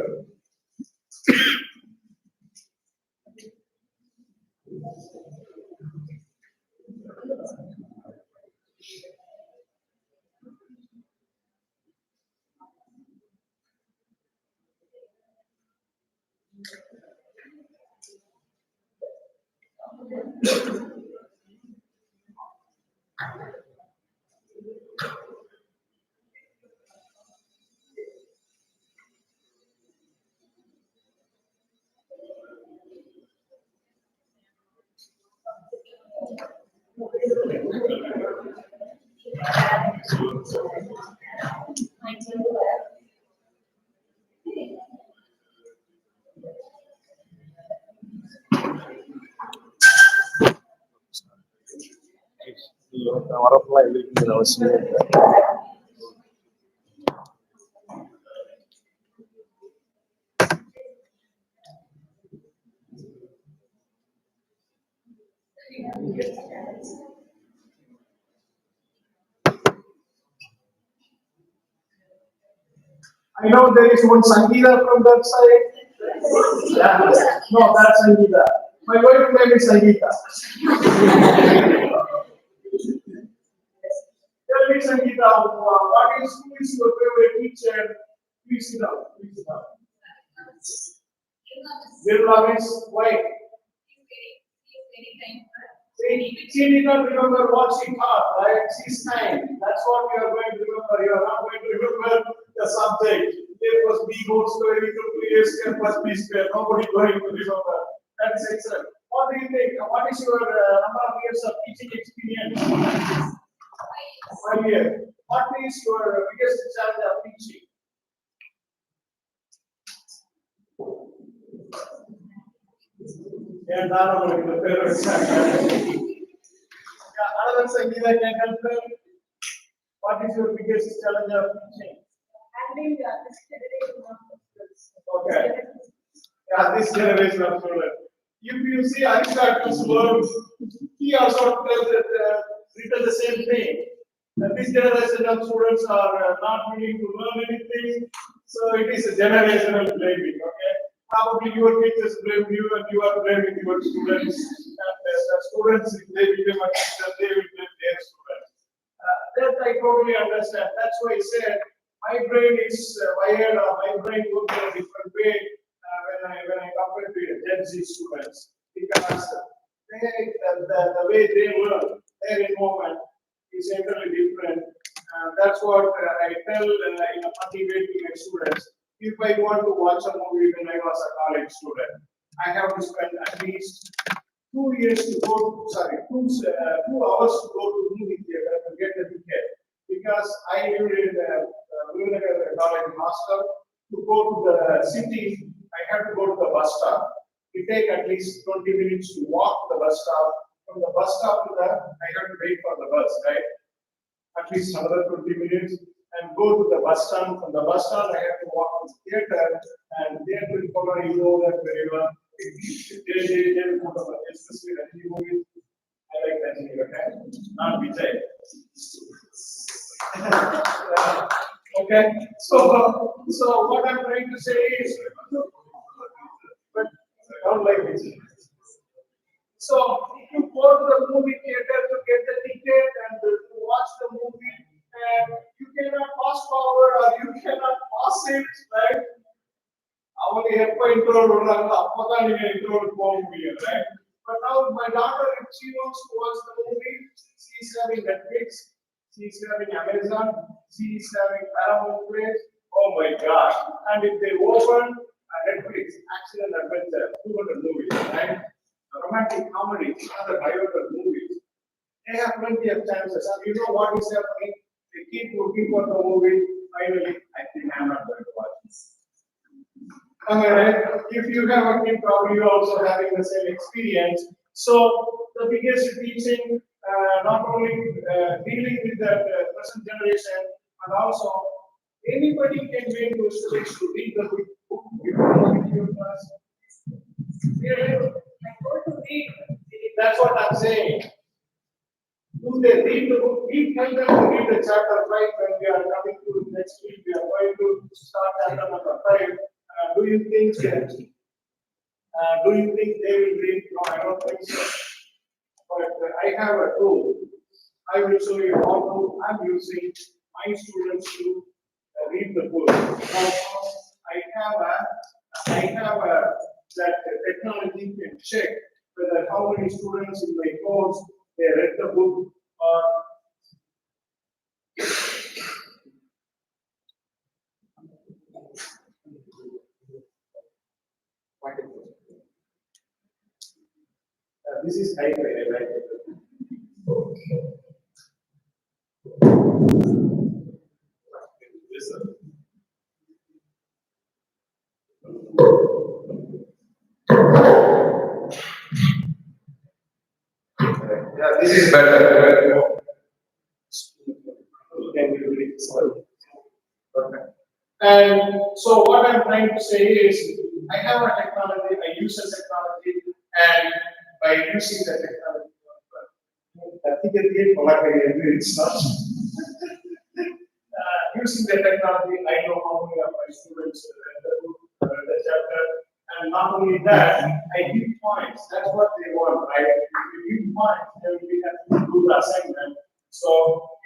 I know there is one Sangeeta from that side. Yeah. No, that's Sangeeta. My wife name is Sangeeta. Tell me, Sangeeta, who is your favorite teacher? Please sit down. Please sit down. Virla means why? She did not remember what she taught, right? She's kind. That's what you are going to remember. You are not going to remember the subject. A plus B whole square equal to A square plus B square. Nobody going to remember. That is excellent. What do you think? What is your number of years of teaching experience? 1 year. What is your biggest challenge of teaching? Yeah, not only the parents. Yeah, another Sangeeta can help them. What is your biggest challenge of teaching? Handling this generation of students. Okay. Yeah, this generation of students. If you see Aristotle's work, he also tells that written the same thing. That this generation of students are not willing to learn anything, so it is a generational blaming. Okay. Probably your teachers blame you and you are blaming your students. And the students, if they become a teacher, they will blame their students. That I totally understand. That's why I said my brain is wired or my brain works in a different way when I compare to Gen Z students. Because the way they learn, their involvement is entirely different. That's what I tell in a funny way to my students. If I want to watch a movie when I was a college student, I have to spend at least 2 years to go, 2 hours to go to movie theater to get the ticket. Because I lived in a college hostel. To go to the city, I have to go to the bus stop. It takes at least 20 minutes to walk to the bus stop. From the bus stop to that, I have to wait for the bus, right? At least another 20 minutes. And go to the bus stand. From the bus stand, I have to walk to the theater, and theater in Kolkata, you know that very well. Especially Rajini movies. I like Rajini, okay? Not Vijay. Okay, so what I'm trying to say is, but I don't like Vijay. So if you go to the movie theater to get the ticket and to watch the movie, and you cannot fast forward or you cannot pause it, right? அவங்க எப்ப இன்ட்ரோல் விடுறாங்களோ அப்பதான் நீங்க இன்ட்ரோல் போக முடியும், right? But now my daughter, if she wants to watch the movie, she is having Netflix, she is having Amazon, she is having Paramount Plus. Oh my gosh! And if they open Netflix, action and adventure, 200 movies, right? Romantic comedy, another 500 movies. They have plenty of chances. And you know what is happening? They keep looking for the movie. Finally, I think I'm not going to watch this. Right? If you have a kid, probably you're also having the same experience. So the biggest teaching, not only dealing with the present generation, and also anybody can make those students to read the book before your class. Really? I go to read. That's what I'm saying. Do they read the book? We tell them to read the chapter 5 when we are coming to next week. We are going to start chapter number 5. Do you think they will read? No, I don't think so. But I have a tool. I will show you how I'm using my students to read the book. Also, I have that technology can check whether how many students in my course they read the book or this is high grade, right? Listen. Yeah, this is better. Okay. And so what I'm trying to say is, I have a technology, I use a technology, and by using the technology, I think it's not. Using the technology, I know how many of my students read the book, read the chapter, and not only that, I give points. That's what they want, right? If you give points, they will be happy to do the assignment. So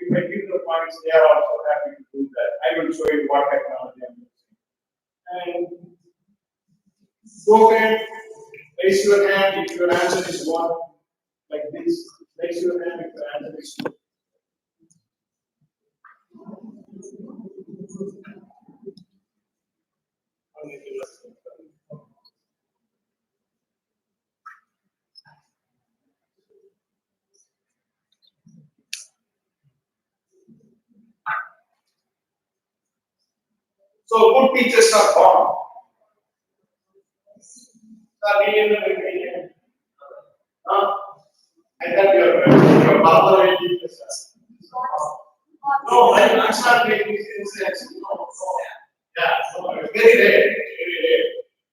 if I give the points, they are also happy to do that. I will show you what technology I'm using. And go ahead, raise your hand if your answer is one, like this. Raise your hand if your answer is two. So good teachers are born. I thought your father will teach us. No, I'm not making sense. No. Yeah, so it's very rare, very rare.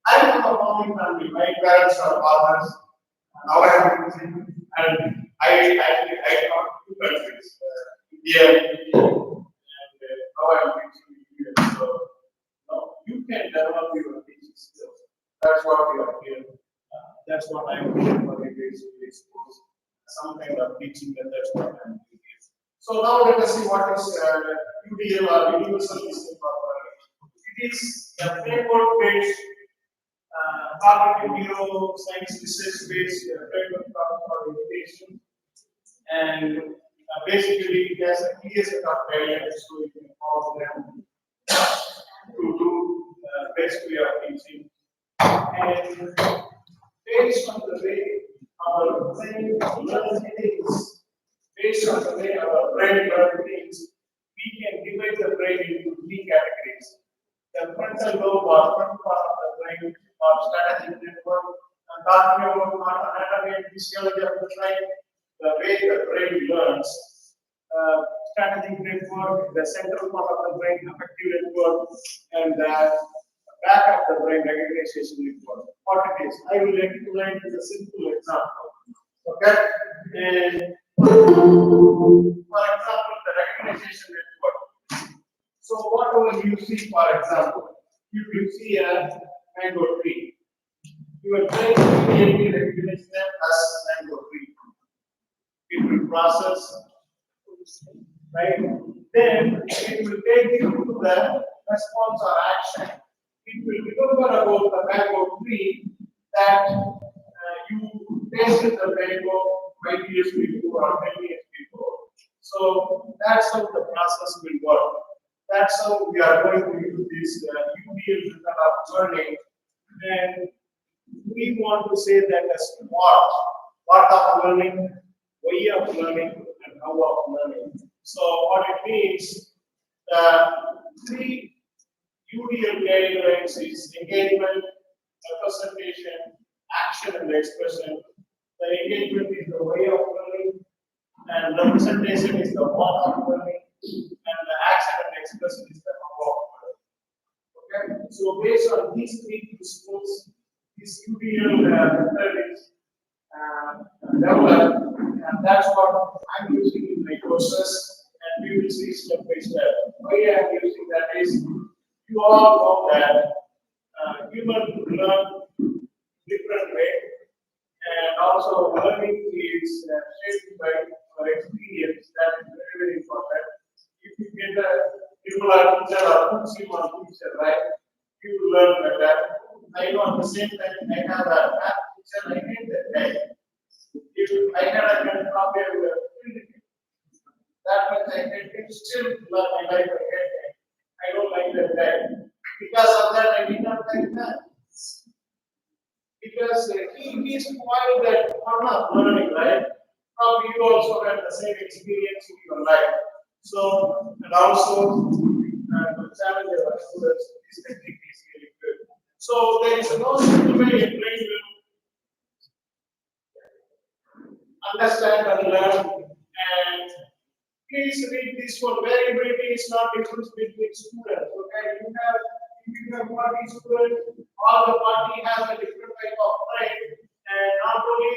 I'm from a farming family. My parents are farmers. Now I am teaching, and I taught two countries, India and now I am teaching India. So no, you can develop your teaching skills. That's what we are here. That's what I'm doing for the basically schools. Some kind of teaching, and that's what I'm doing. So now let us see what is UDL or Universal Listening Comprehension. It is a framework-based, cognitive neuroscience research-based framework for education, and basically it has a clear set of guidelines so you can follow them to do basically our teaching. And based on the way our brain learns things, based on the way our brain learns things, we can divide the brain into three categories. The frontal lobe or front part of the brain or strategic network, and talking about anatomy and physiology of the brain, the way the brain learns. Strategic network, the central part of the brain, affective network, and the back of the brain, recognition network. What it is, I will explain with a simple example. Okay, and for example, the recognition network. So whatever you see, for example, if you see a mango tree, your brain immediately recognizes them as mango tree. It will process, right? Then it will take you to the response or action. It will remember about the mango tree that you tasted the mango 5 years before or 10 years before. So that's how the process will work. That's how we are going to use this UDL method of learning. And we want to say that as what of learning, way of learning, and how of learning. So what it means, the three UDL guidelines is engagement, representation, action, and expression. The engagement is the way of learning, and representation is the what of learning, and the action and expression is the how of learning. Okay, so based on these three principles, this UDL method is developed, and that's what I'm using in my courses, and we will see step by step. Why I'm using that is, you all know that humans learn different way, and also learning is shaped by our experience. That is very, very important. If you get a similar teacher or good similar teacher, right, you learn better. I know at the same time I have a math teacher, I hate that guy. If I had a kind of copy of that much I hate him, still learn my life I hate him. I don't like that guy. Because of that, I did not like that. Because he spoiled that fun of learning, right? Probably you also had the same experience in your life. So, and also, the challenge of our students, this technique is really good. So, there is no simple way in which you understand and learn. And please read this one. Variability is not difference between students. Okay, if you have 40 students, all the 40 has a different type of brain, and not only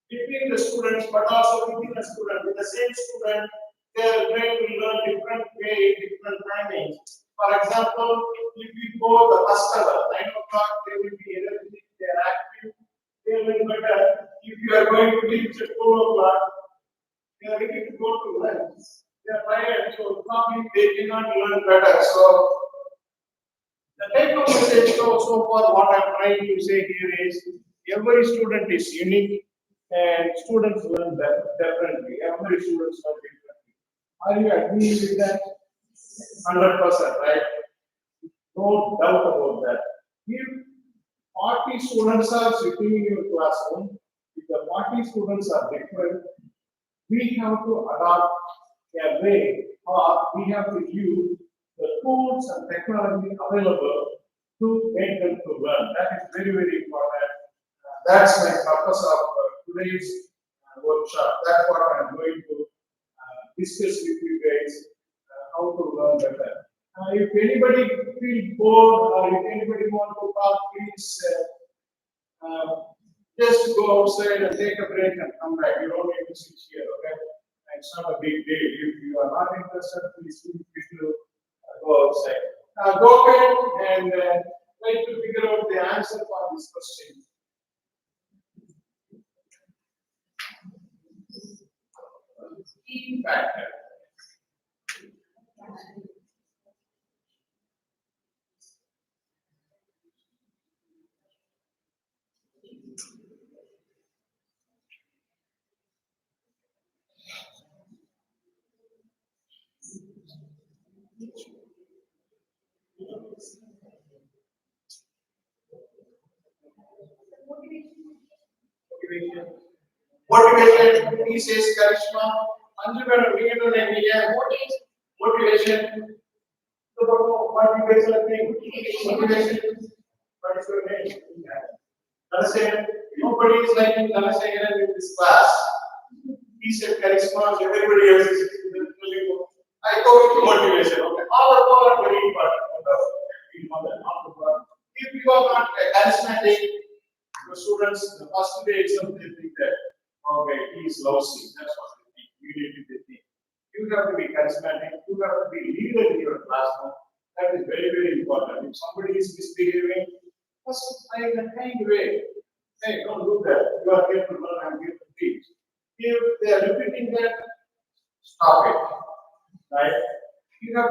between the students, but also within the student. With the same student, their brain will learn different way, different timings. For example, if you go the first hour, 9 o'clock, they will be energetic, they are active, they will better. If you are going to teach at 4 o'clock, they are ready to go to lunch. They are tired, so probably they cannot learn better. So the take home message so far what I'm trying to say here is every student is unique and students learn differently. Every student learn differently. Are you agreeing with that? 100%, right? No doubt about that. If 40 students are sitting in your classroom, if the 40 students are different, we have to adopt a way, or we have to use the tools and technology available to make them to learn. That is very, very important. That's my purpose of today's workshop. That's what I'm going to discuss with you guys, how to learn better. If anybody feel bored or if anybody want to talk, please just go outside and take a break and come back. You don't need to sit here, okay? It's not a big deal. If you are not interested, please feel free to go outside. Go ahead and try to figure out the answer for this question. Key factor. Motivation, he says charisma. Anjumana, we can do that. Motivation. So, what you guys are saying? Motivation. What is your name? Understand? Nobody is liking Nalasayan in this class. He said charisma, everybody else is. I go with motivation. Okay, all are very important. If you are not charismatic, your students, the first day itself, they think that, okay, he is lousy. That's what they think. Immediately they think. You have to be charismatic. You have to be leader in your classroom. That is very, very important. If somebody is misbehaving, first try and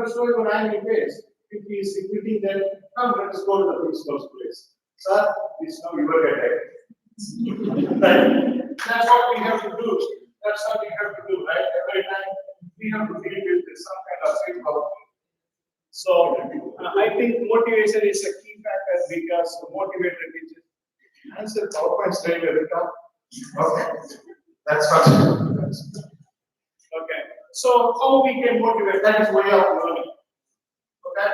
are showing an angry face. If he is repeating that, come, let us go to the principal's place. Sir, this now your headache. Right? That's what we have to do. That's what we have to do, right? Every time we have to deal with some kind of straightforward. So I think motivation is a key factor because motivated teachers answer PowerPoint slide every time. Okay. That's fine. Okay. So how we can motivate? That is way of learning. Okay.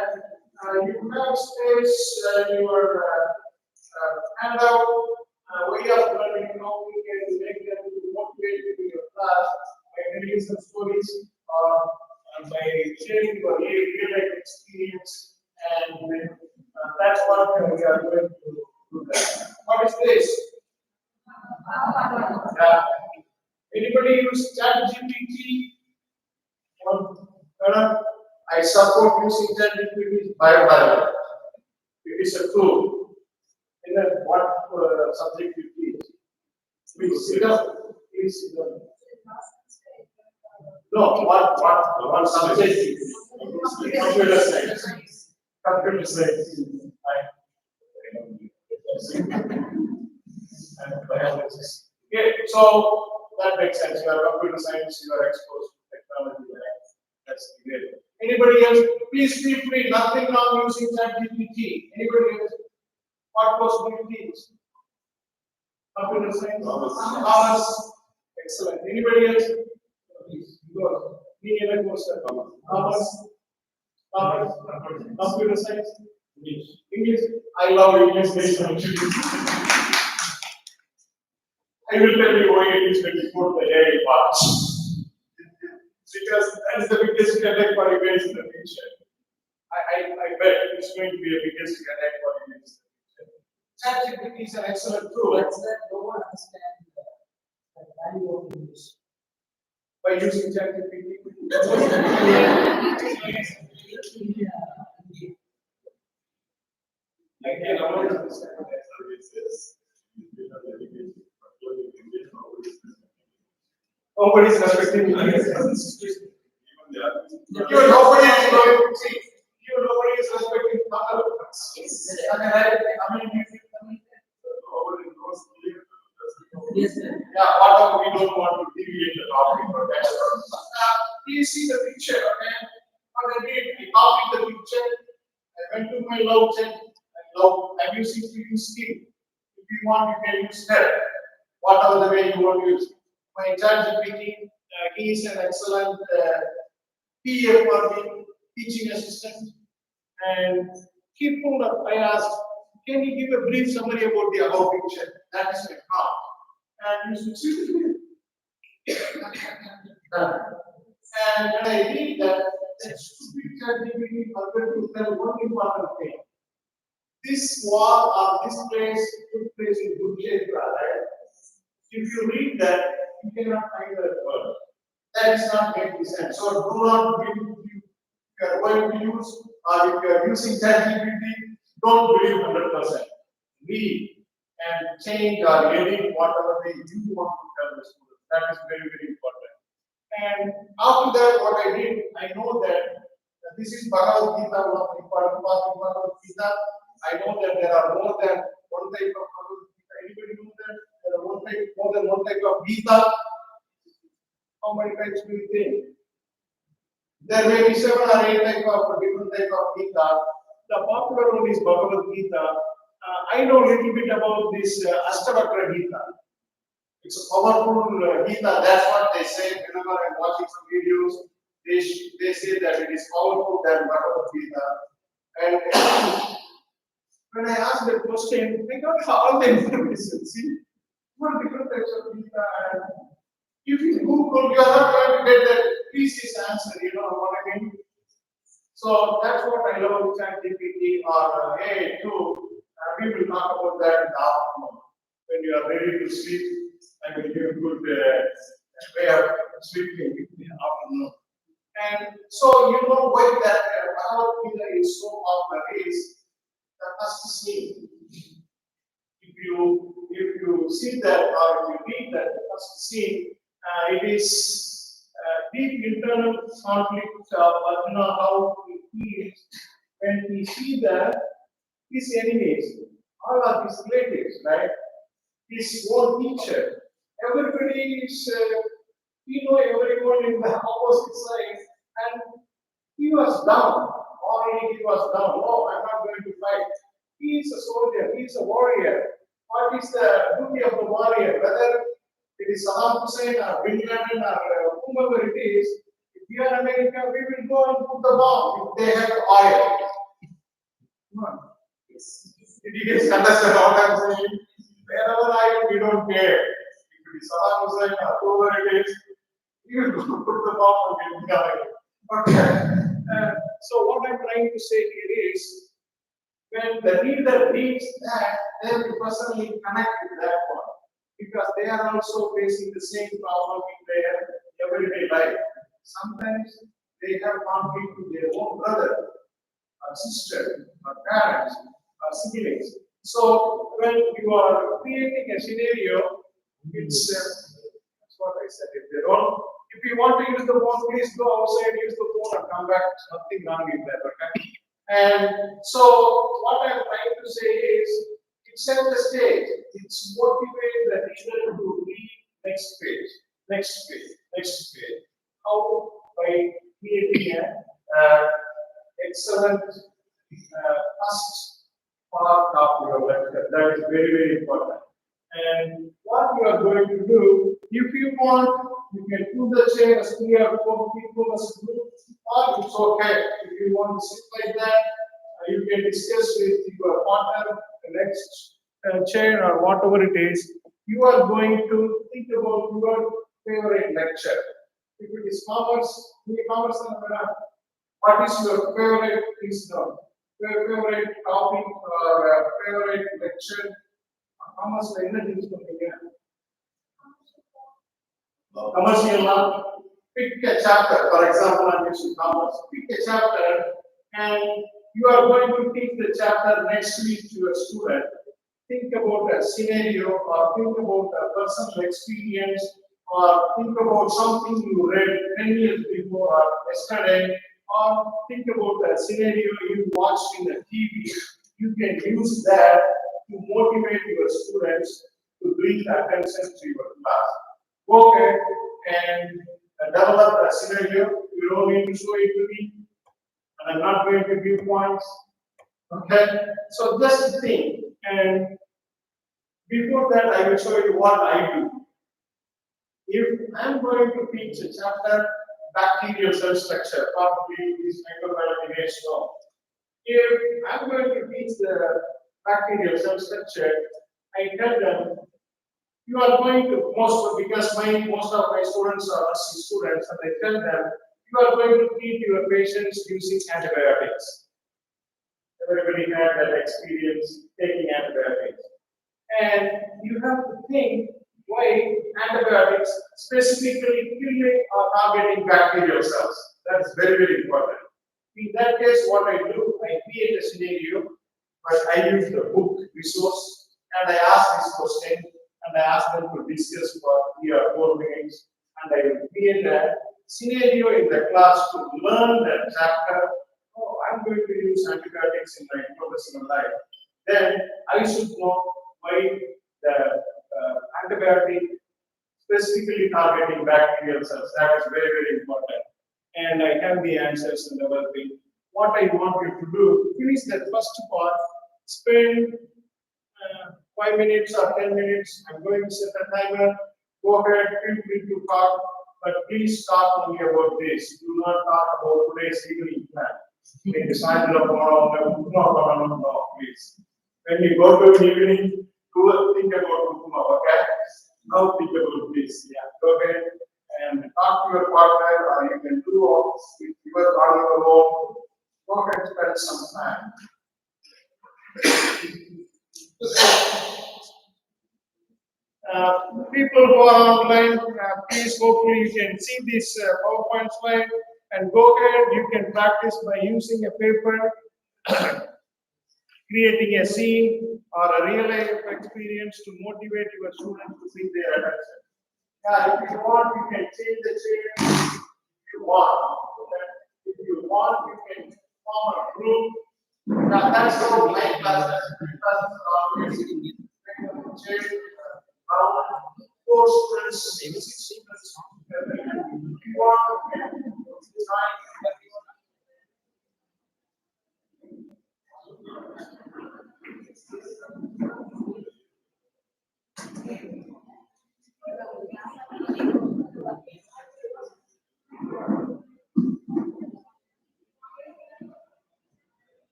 You have space your handout. Way of learning. How we can make them motivated in your class by telling some stories or by sharing your real life experience, and that's what we are going to do. That. What is this? Anybody use ChatGPT? I support using ChatGPT by bio. It is a tool. In what subject you teach? Please sit up. Please sit up. No, what subject you teach? Computer science. Computer science. And biology. Okay, so that makes sense. You are computer science, you are exposed to technology. That's great. Anybody else? Please feel free. Nothing wrong using ChatGPT. Anybody else? What course do you teach? Computer science. Commerce. Excellent. Anybody else? Please. Go. Any other course? Commerce. Computer science. English. I love English. I will tell you why it is before the AI part. Because that is the biggest headache for you guys in the future. I bet it's going to be a biggest headache for you guys in the future. ChatGPT is an excellent tool. That's that no one understands the value of English. By using ChatGPT. Again, I want to understand that services. Nobody is respecting you. Even nobody is going to see. Even nobody is respecting other. I mean, nobody knows. Yes, sir. Yeah, whatever we don't want to deviate the topic or that. Please see the picture, okay? What I did, I copied the picture. I went to my love chat. I'm using to use skill. If you want, you can use that. Whatever the way you want to use. My ChatGPT, he is an excellent PA for me, teaching assistant. And he pulled up, I asked, can you give a brief summary about the above picture? That is my prompt. And you should see and when I read that stupid ChatGPT forgot to tell one important thing. This wall or this place took place in Kurukshetra, right? If you read that, you cannot find that word. That is not making sense. So do not believe if you are going to use or if you are using ChatGPT, don't believe 100%. Read and change or edit whatever way you want to tell the student. That is very, very important. And after that, what I did, I know that this is Bhagavad Gita, one of the important parts of Bhagavad Gita. I know that there are more than one type of Bhagavad Gita. Anybody know that? There are more than one type of Gita. How many types do you think? There may be 7 or 8 type of different type of Gita. The popular one is Bhagavad Gita. I know a little bit about this Ashtavakra Gita. It's a powerful Gita. That's what they say. Whenever I'm watching some videos, they say that it is powerful than Bhagavad Gita. And when I asked the question, I got all the information. See, what different types of Gita. And if you Google, you are not going to get that precise answer. You know what I mean? So that's what I love with ChatGPT or AI too. We will talk about that in the afternoon. When you are ready to sleep, I will give you a good way of sleeping in the afternoon. And so you know why that Bhagavad Gita is so popular is the first scene. If you see that or if you read that first scene, it is deep internal conflicts of how he feels when he sees his enemies, all of his relatives, right? His own teacher. Everybody is, he know everyone in the opposite side, and he was down. Already he was down. No, I'm not going to fight. He is a soldier. He is a warrior. What is the duty of the warrior? Whether it is Saddam Hussein or Bin Laden or whomever it is, if we are America, we will go and put the bomb if they have oil. Come on. Did you guys understand what I'm saying? Wherever I am, we don't care. If it is Saddam Hussein or whoever it is, we will go put the bomb and get it. Okay. So what I'm trying to say here is, when the reader reads that, they will personally connect with that one, because they are also facing the same problem in their everyday life. Sometimes they have conflict with their own brother, or sister, or parents, or siblings. So when you are creating a scenario, it's that's what I said. If you want to use the phone, please go outside, use the phone, and come back. There's nothing wrong with that, okay? And so what I'm trying to say is, it sets the stage. It's motivate the reader to read next page, next page, next page. How? By creating an excellent first part of your lecture. That is very, very important. And what you are going to do, if you want, you can do the chair as 3 or 4 people as a group, or it's okay. If you want to sit like that, you can discuss with your partner the next chair or whatever it is. You are going to think about your favorite lecture. If it is commerce, what is your favorite favorite topic or favorite lecture? Commerce என்ன use பண்றீங்க? Commercial law. Pick a chapter. For example, I'm using commerce. Pick a chapter, and you are going to teach the chapter next week to your student. Think about a scenario, or think about a personal experience, or think about something you read 10 years before or yesterday, or think about a scenario you watched in the TV. You can use that to motivate your students to bring attention to your class. Okay, and develop a scenario. You don't need to show it to me, and I'm not going to give points. Okay, so just think. And before that, I will show you what I do. If I'm going to teach a chapter, bacterial cell structure, probably is microbiology now. If I'm going to teach the bacterial cell structure, I tell them, you are going to because most of my students are nursing students, and I tell them, you are going to treat your patients using antibiotics. Everybody had that experience taking antibiotics. And you have to think why antibiotics specifically killing or targeting bacterial cells. That's very, very important. In that case, what I do, I create a scenario, but I use the book resource, and I ask this question, and I ask them to discuss for 3 or 4 minutes, and I will create a scenario in the class to learn that chapter. Oh, I'm going to use antibiotics in my professional life. Then I should know why the antibiotic specifically targeting bacterial cells. That is very, very important. And I have the answers in the working. What I want you to do, finish that first part, spend 5 minutes or 10 minutes. I'm going to set a timer. Go ahead, feel free to talk, but please talk only about this. Do not talk about today's evening plan. No, please. When you go to an evening, think about Ukuma, okay? Now think about this. Yeah, go ahead and talk to your partner, or you can do all this if you are on your own. Go ahead and spend some time. People who are online, please, hopefully you can see this PowerPoint slide, and go ahead, you can practice by using a paper, creating a scene or a real life experience to motivate your students to bring their attention. Yeah, if you want, you can change the chair. If you want, if you want, you can form a group. Now that's how my classes are always change around 4 students, 6 students. If you want, you can try.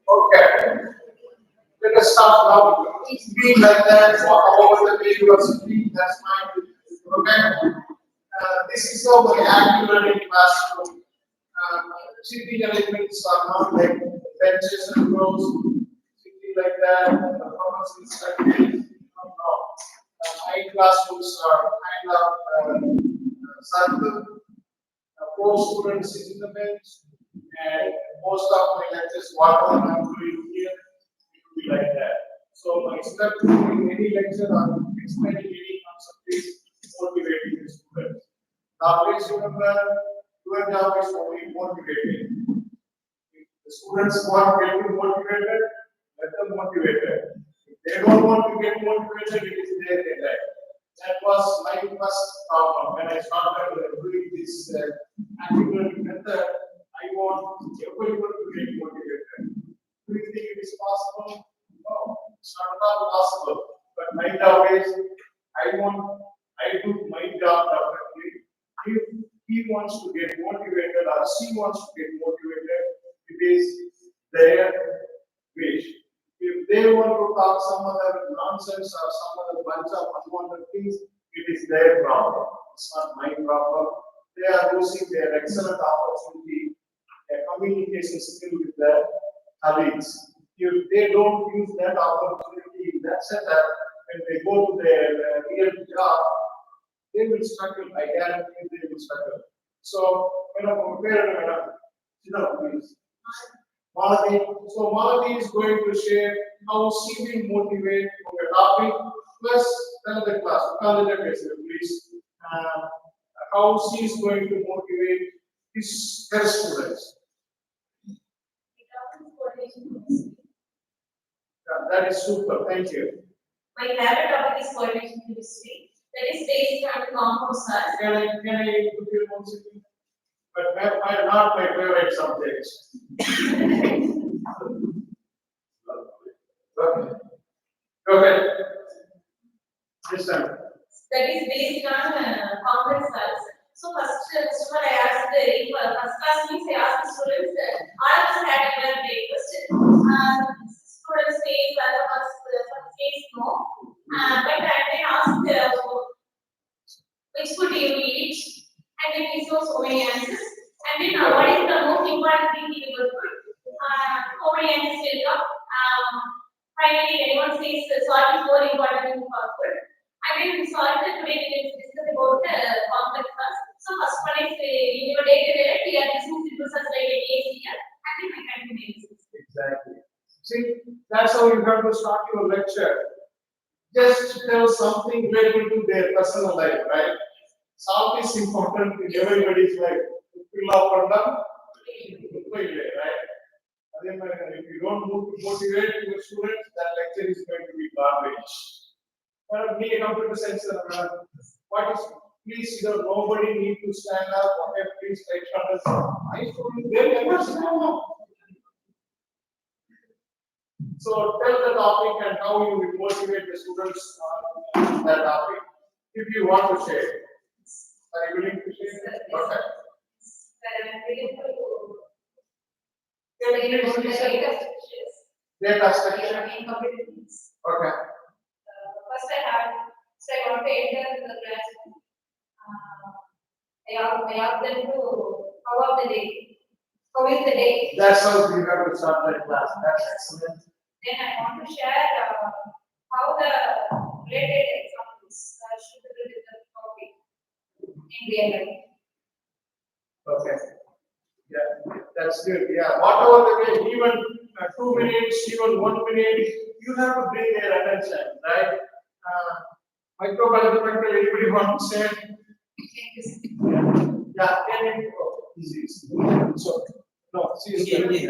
Okay. Let us start now. Be like that, however the way you are sitting, that's fine. Okay? This is how my active learning classroom. Sitting arrangements are not like benches and rows, sitting like that, performance instructed. No. My classrooms are kind of circle. Four students sit in the bench, and most of my lectures, whatever I'm doing here, it will be like that. So my instructor in any lecture or explaining any concept is motivating the students. Now, please remember, your job is only motivating. If the students want to get motivated, let them motivated. If they don't want to get motivated, it is their right. That was my first problem when I started doing this active method. I want everyone to get motivated. Do you think it is possible? No, it's not at all possible. But my job is, I do my job perfectly. If he wants to get motivated or she wants to get motivated, it is their wish. If they want to talk some other nonsense or some other bunch of unwanted things, it is their problem. It's not my problem. They are losing their excellent opportunity, a communication skill with their colleagues. If they don't use that opportunity in that setup, when they go to their real job, they will struggle. I guarantee they will struggle. So, prepare, please. Malati. So Malati is going to share how she will motivate for the topic plus another class. Please. How she is going to motivate her students. That is super. Thank you. My favorite topic is coordination chemistry. That is based on compound salts. Can I put you one second? But not my favorite subjects. Okay. This time. That is based on complex salts. So first one I asked the first class means I asked the students. All of us had a breakfast. Students say some says no. But I then asked which food do you eat, and then we saw so many answers. And then what is the most important thing in your food? So many answers will come. Finally, anyone says salt is more important in food. And then we saw that today we will discuss about complex salts. So first one is in your day-to-day life, we are using simple salts like ACL, and then we continue. Exactly. See, that's how you have to start your lecture. Just tell something related to their personal life, right? Salt is important in everybody's life. Fill up and down, right? If you don't motivate your students, that lecture is going to be garbage. But me, a computer science, what is, please, nobody need to stand up, okay, please try to understand. My students, they never stand up. So tell the topic and how you will motivate the students on that topic. If you want to share. Are you willing to share? Okay. Data structure. Okay. First I want to enter the classroom. I ask them to how of the day. How is the day? That's how you have to start that class. That's excellent. Then I want to share how the related examples should be with the topic in real life. Okay. Yeah, that's good. Yeah, whatever the way, even 2 minutes, even 1 minute, you have to bring their attention, right? Microbiological, anybody want to say? Yeah, can you go? Easy. So, no, seriously.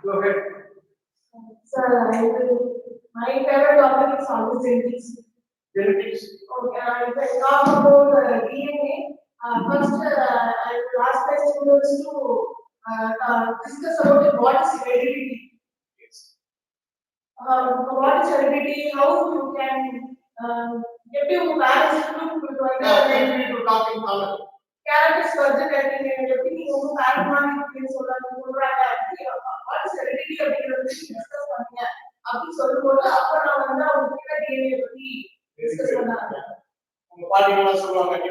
Go ahead. Sir, my favorite topic is always genetics. Genetics. Okay, if I talk about DNA, first I will ask my students to discuss about what is heredity. What is heredity? How you can get your parents to talk in color. characters further getting everything over parent சொல்றாங்க what what is heredity அப்படிங்கறது discuss பண்ணுங்க அப்படி சொல்லும்போது அப்ப நான் வந்து அவங்க கிட்ட DNA பத்தி டிஸ்கஸ் பண்ணாங்க. உங்க பாட்டிகள்லாம் சொல்லுவாங்க நீ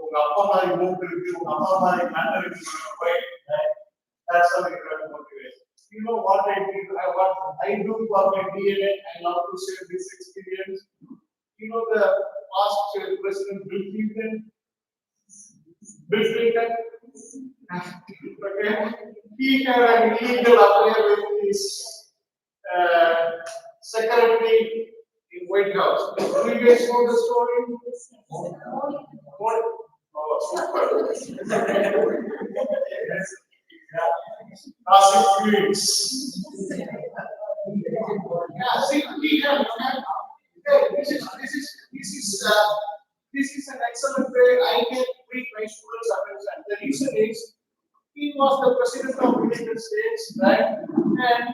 உங்க அப்பா மாதிரி மூக்கு இருக்கு உங்க அம்மா மாதிரி கண்ணு இருக்கு that's how you can motivate. You know what I do? What I do for my DNA, I love to share this experience. You know the past President Bill Clinton. Okay, he had an illegal affair with his secretary in White House. Do you guys know the story? What? Oh, super. Classic feelings. Yeah, see, we have. This is an excellent way I can treat my students attention. The reason is he was the president of the United States, right? And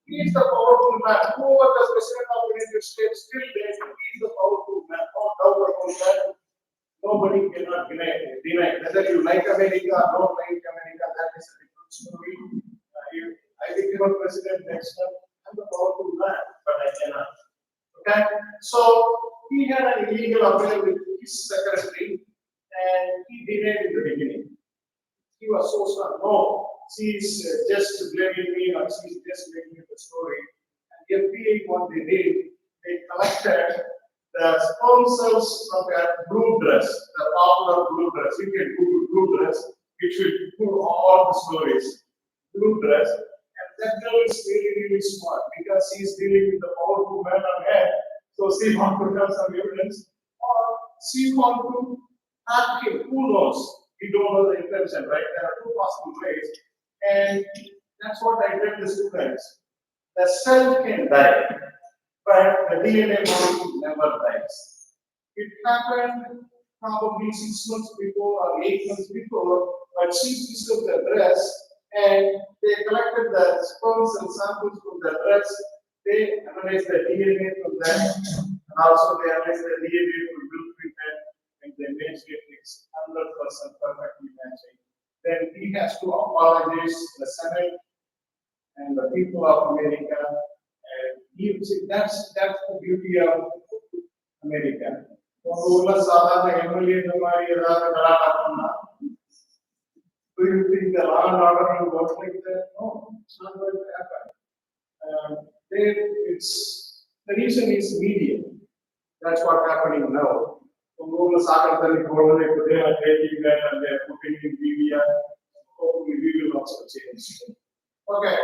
he is the powerful man. Whoever the president of the United States still there, he is the powerful man. No doubt about that. Nobody cannot deny. Whether you like America or don't like America, that is a different story. I became a president next time. I'm the powerful man, but I cannot. Okay, so he had an illegal affair with his secretary, and he denied in the beginning. He was so strong. No, she is just blaming me, or she is just making the story. And the FDP, what they did, they collected the sperm cells from a blue dress, the popular blue dress. You can Google blue dress, it will pull all the stories. Blue dress, and that girl is really, really smart because she is dealing with the powerful man on head. So she wants to have some evidence, or she wants to have him. Who knows? We don't know the intention, right? There are two possible ways, and that's what I tell the students. The cell can die, but the DNA molecule never dies. It happened probably 6 months before or 8 months before, but she took the dress and they collected the sperms and samples from the dress. They analyzed the DNA from that, and also they analyzed the DNA from Bill Clinton, and they made it it's 100% perfectly matching. Then he has to apologize to the Senate and the people of America. That's the beauty of America. Do you think the law and order will work like that? No, it's not going to happen. The reason is media. That's what's happening now. They are taking that and they are putting in media. Hopefully, we will also change. Okay,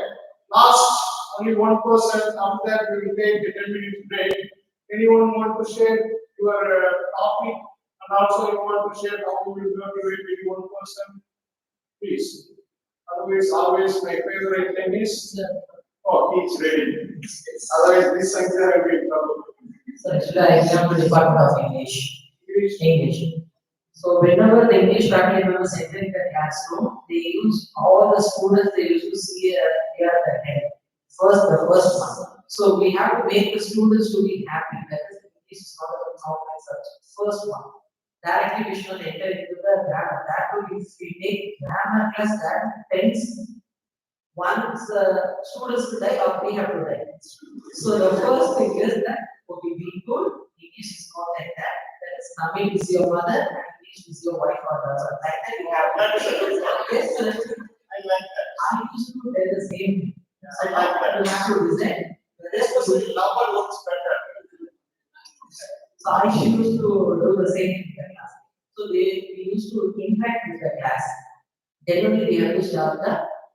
last only one person. After that, we will take a 10-minute break. Anyone want to share your topic, and also you want to share how you will motivate with one person? Please. Otherwise, always my favorite thing is. Oh, he's ready. Otherwise, this center will be trouble. So actually, I am the Department of English. English. So whenever the English faculty members enter the classroom, they use all the students. They used to see they are the head. The first one. So we have to make the students to be happy. That is, English is not a complex subject. First one. Directly we should enter into the grammar. That will if we take grammar class that tense. Once students to die or we have to die. So the first thing is that okay, be good. English is not like that. That is Tamil is your mother and English is your wife or husband. Like that you have. Yes, I like that. I used to tell the same thing. So I like that. you have to listen. The rest This will person number works better. So I used to do the same thing in the class. So we used to interact with the class. Generally, we have to start the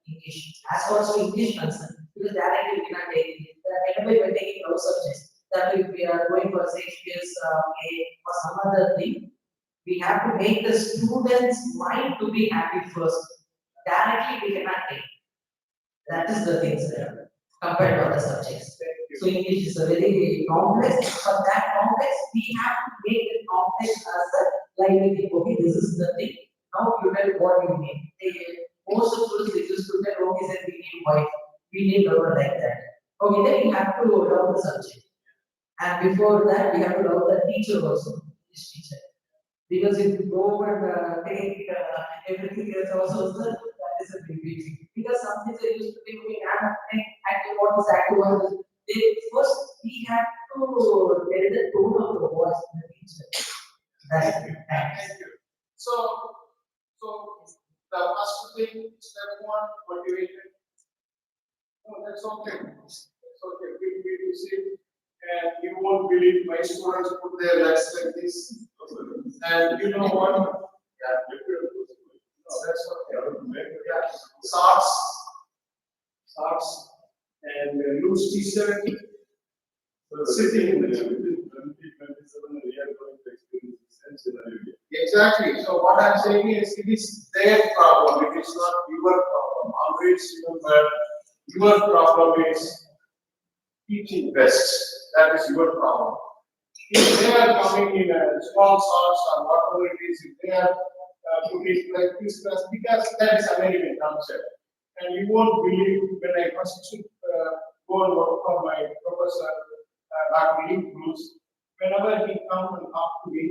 English. As far as English concerned, because directly we cannot take it. Whenever we are taking our subjects, that if we are going for Shakespeare's play or some other thing, we have to make the students' mind to be happy first. Directly, we cannot take. That is the things there compared to other subjects. So English is a very complex. For that complex, we have to make it complex as a like we think, okay, this is the thing. Now you tell what you mean. Most of students they used to tell, okay, then we need wife, we need lover like that. Okay, then you have to love the subject. And before that, we have to love the teacher also, this teacher. Because if you go and take everything else also, that is is a big deal. Because some things they used to be looking at active, what is active, what is they first we have to tell the tone of the voice in the teacher. Thank you. So the first thing, step one, motivation. No, that's okay. That's okay. We see, and you won't believe my students put their legs like this. And you know what? Yeah, no, that's okay. Yeah, socks, and loose t-shirt, sitting in the chair. Exactly. So what I'm saying is, it is their problem. It is not your problem. Always remember, your problem is teaching best. That is your problem. If they are coming in a small socks or whatever it is, if they are putting like this class, because that is American culture. And you won't believe when I first go and work for my professor, Dr. Bruce, whenever he comes and talk to me,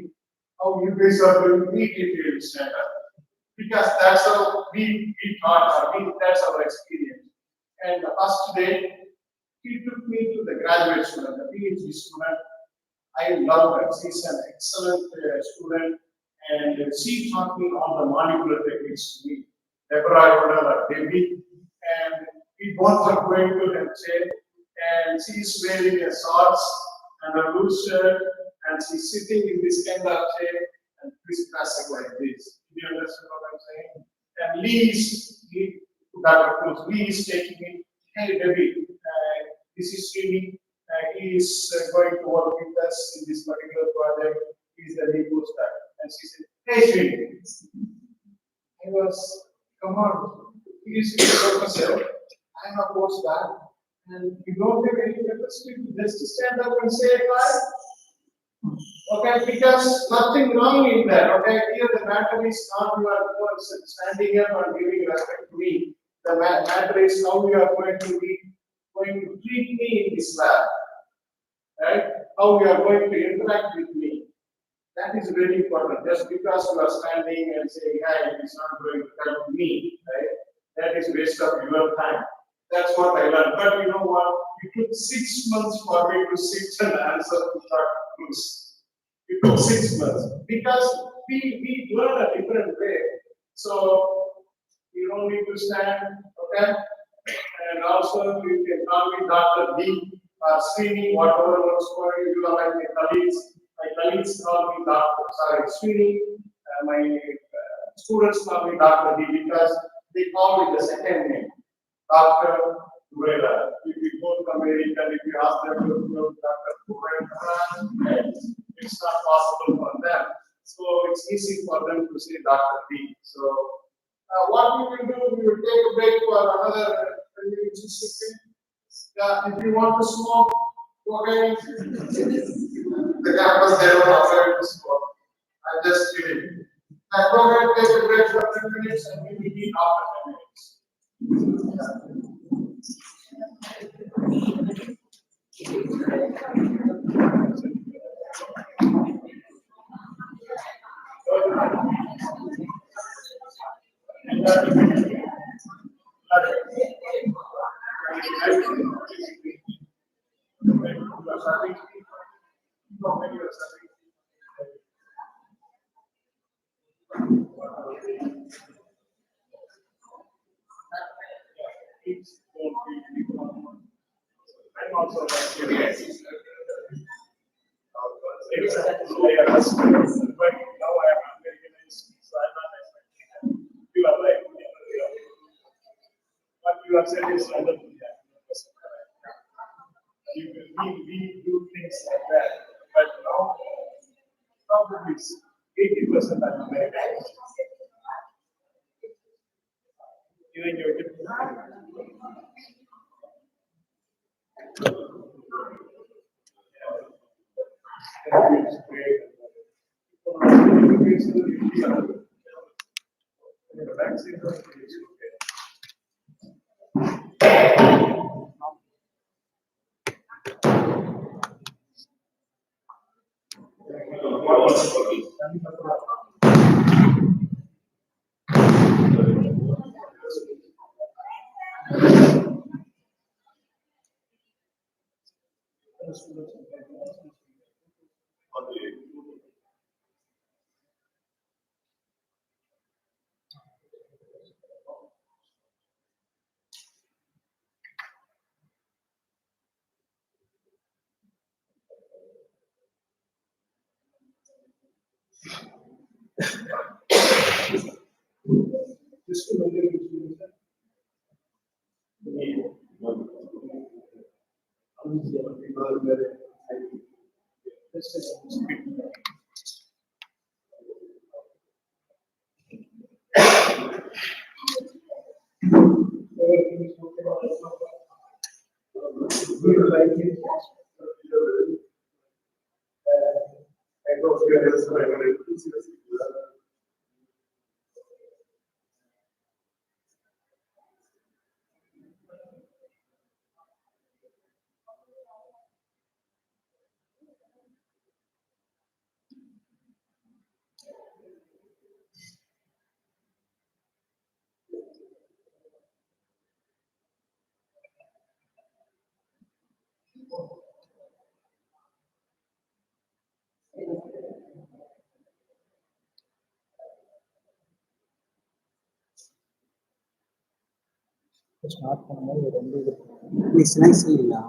how you guys are doing, immediately stand up. Because that's how we taught, that's our experience. And the first day, he took me to the graduate student, the PhD student. I love her. She's an excellent student, and she taught me all the molecular techniques to me. Deborah, I told her, Debbie, and we both are going to her chair, and she's wearing a shorts and a loose shirt, and she's sitting in this kind of chair and crisscrossing like this. Do you understand what I'm saying? And Dr. Cruz, Lee is taking me, hey, Debbie, this is Srini. He is going to work with us in this particular project. He is the lead postdoc. And she said, hey, Srini. I was, come on, he is a professor. I'm a postdoc. And you don't have any capacity to just stand up and say hi. Okay, because nothing wrong in that. Okay, here the matter is not you are standing up and giving respect to me. The matter is how you are going to treat me in this lab. Right? How you are going to interact with me. That is very important. Just because you are standing and saying, hi, it is not going to help me, right? That is waste of your time. That's what I learned. But you know what? It took 6 months for me to sit and answer to Dr. Cruz. It took 6 months because we learn a different way. So you don't need to stand, okay? And also you can call me Dr. D or Srini, whatever works for you. You are like my colleagues. My colleagues call me Srini. My students call me Dr. D because they call me the second name, Dr. Durela. If you go to America, if you ask them to go to Dr. Durela, it's not possible for them. So it's easy for them to say Dr. D. So what we will do, we will take a break for another 10 minutes. If you want to smoke, go ahead. The campus they don't offer to smoke. I'm just kidding. Go ahead, take a break for 10 minutes, and we will meet after 10 minutes. I'm also curious. But now I am Americanized, so I'm not expecting that. You are right. What you have said is wonderful. We do things like that, but now probably 80% are Americanized. Even your different. Just to measure the students. Start பண்ணும்போது ஒரு 2 இது நீ snacks இல்லையா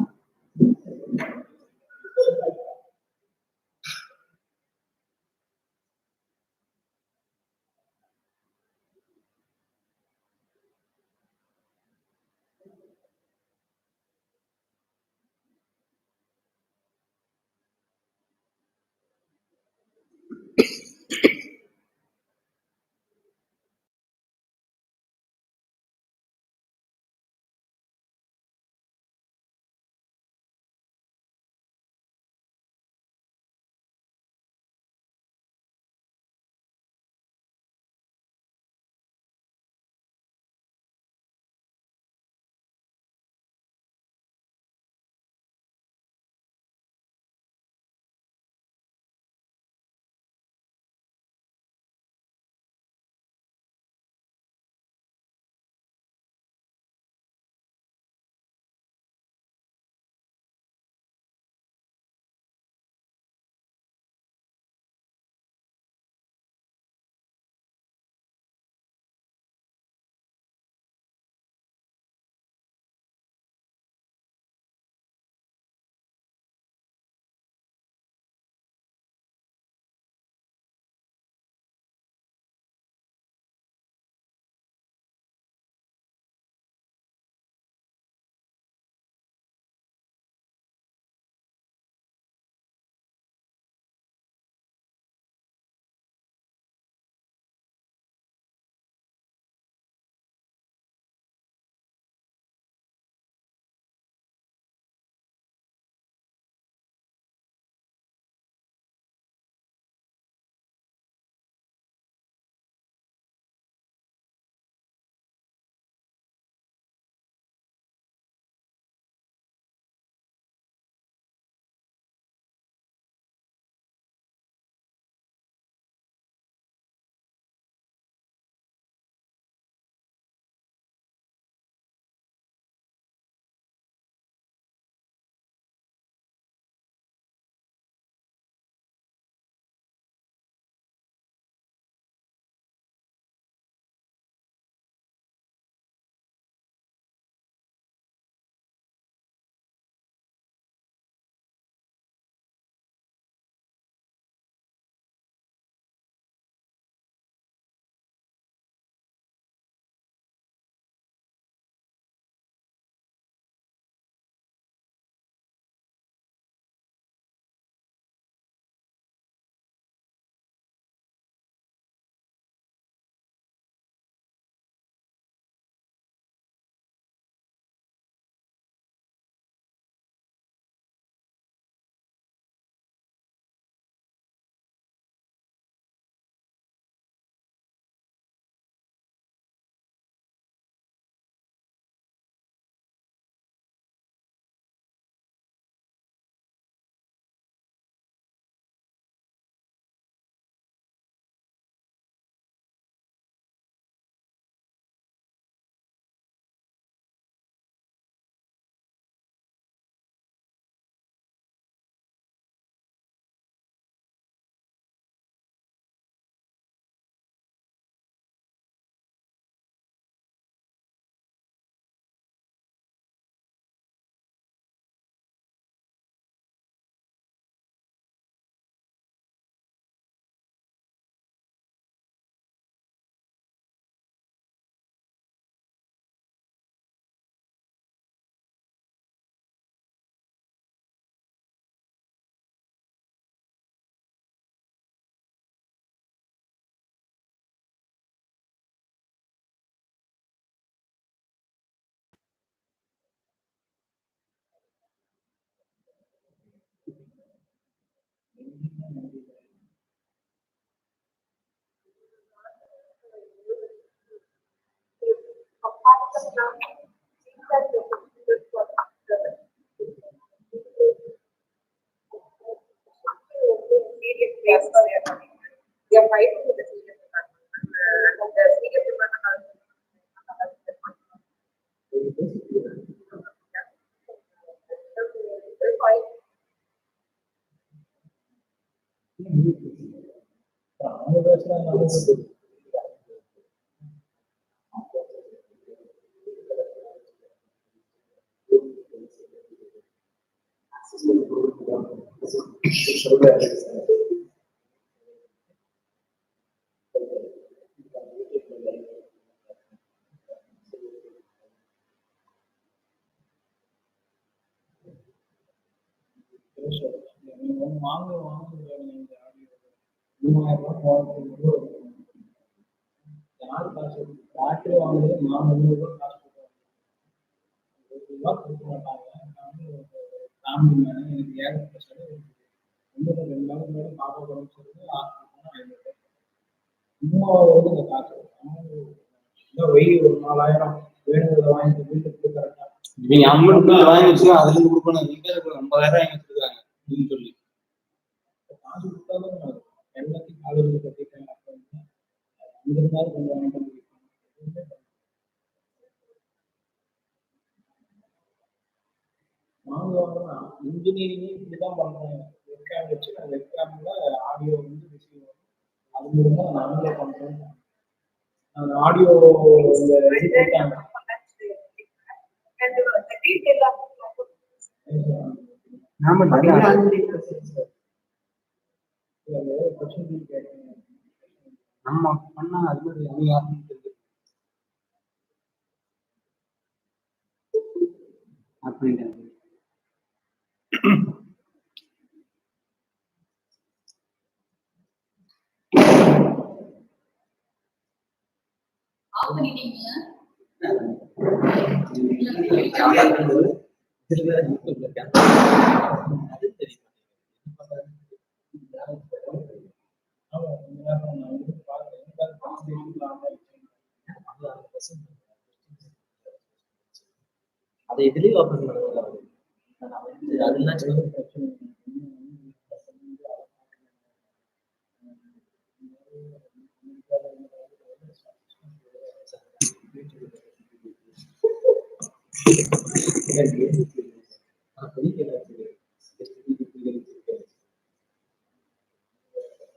They are fighting with the senior department. The senior department யார் காசு battery வாங்குறது நான் 300 காசு கொடுக்க மாட்டாங்க. நான் வந்து ஃபேமிலி மேனு எனக்கு ஏகப்பட்ட செலவு இருக்குது. 2 நாளுக்கு முன்னாடி பாப்பா உடம்பு சரியில்லை, ஹாஸ்பிட்டல் போனால் 500. சும்மா வந்து இந்த காசு வெயில் ஒரு 4000 வேணுங்கிறத வாங்கிட்டு வீட்டுக்கு கரெக்டாக நீங்க அம்மனுக்கு வாங்கி வச்சு அதுல இருந்து கொடுக்கணும். நீங்க 50,000 வாங்கி வச்சிருக்காங்க அப்படின்னு சொல்லி காசு கொடுத்தாலும் எல்லாத்தையும் காலேஜில் கட்டிட்டாங்க. இந்த மாதிரி கொஞ்சம் வாங்குவாங்கன்னா இன்ஜினியரிங்கே இப்படிதான் பண்றாங்க. வெப்கேம் வச்சு நான் வெப்கேம்ல ஆடியோ வந்து ரிசீவ் ஆகும். அது மூலமா நாங்களே பண்றோம். அந்த ஆடியோ இந்த இது கொடுத்தாங்க. நாம நம்ம பண்ணா அது மாதிரி யாருன்னு தெரியும் அப்படின்ட்டு அதை எதிலே வாபஸ் பண்ணுவாங்க. அதெல்லாம் பிரச்சனை.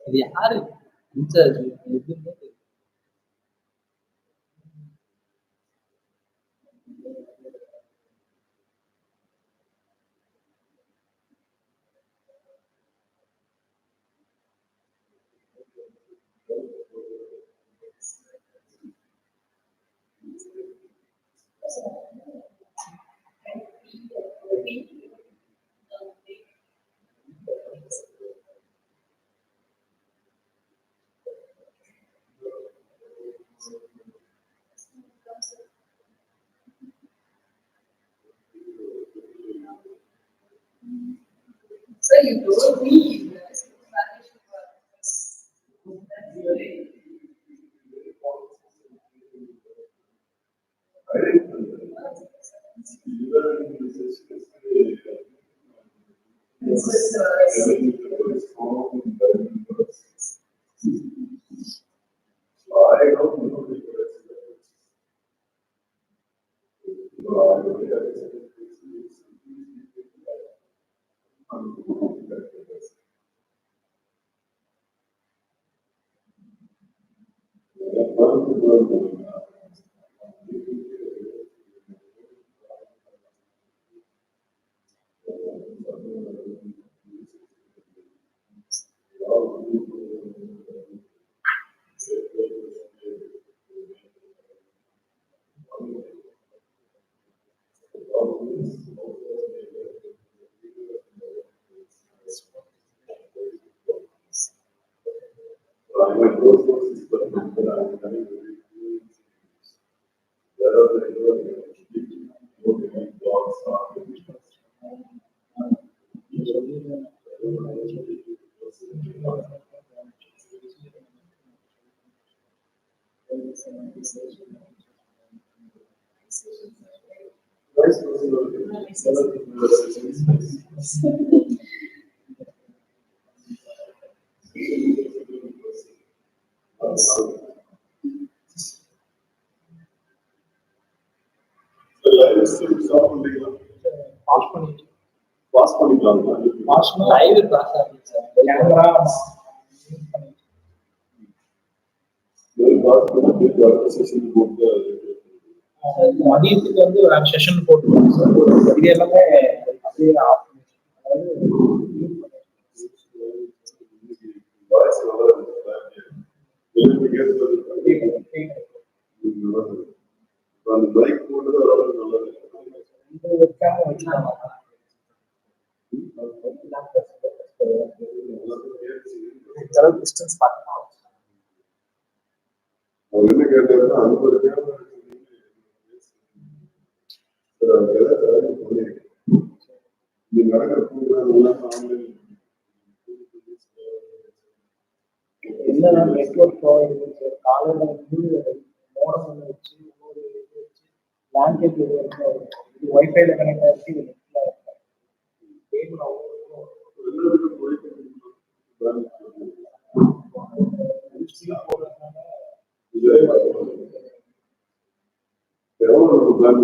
இது யாரு So you told me pass பண்ணிக்கலாம். லைவ் கிளாஸ் ஆகிடுச்சு கேமரா மதியத்துக்கு வந்து ஒரு செஷன் போட்டுருவோம் சார். இது எல்லாமே அப்படியே ஆஃப் டிஸ்டன்ஸ் பார்க்கணும். என்ன கேட்டாருன்னா அனுபவம் நீ நடக்கிற என்னன்னா நெட்வொர்க் ப்ராப்ளம் சார். காலையில வந்து மோடம் ஒன்று வச்சு இன்னொரு இது வச்சு லேண்ட்லைன் இது வரைக்கும் இது ஒய்ஃபைல கனெக்ட் ஆகிடுச்சு. இது நெட்ல கேபிள் எவ்வளவு பிளான்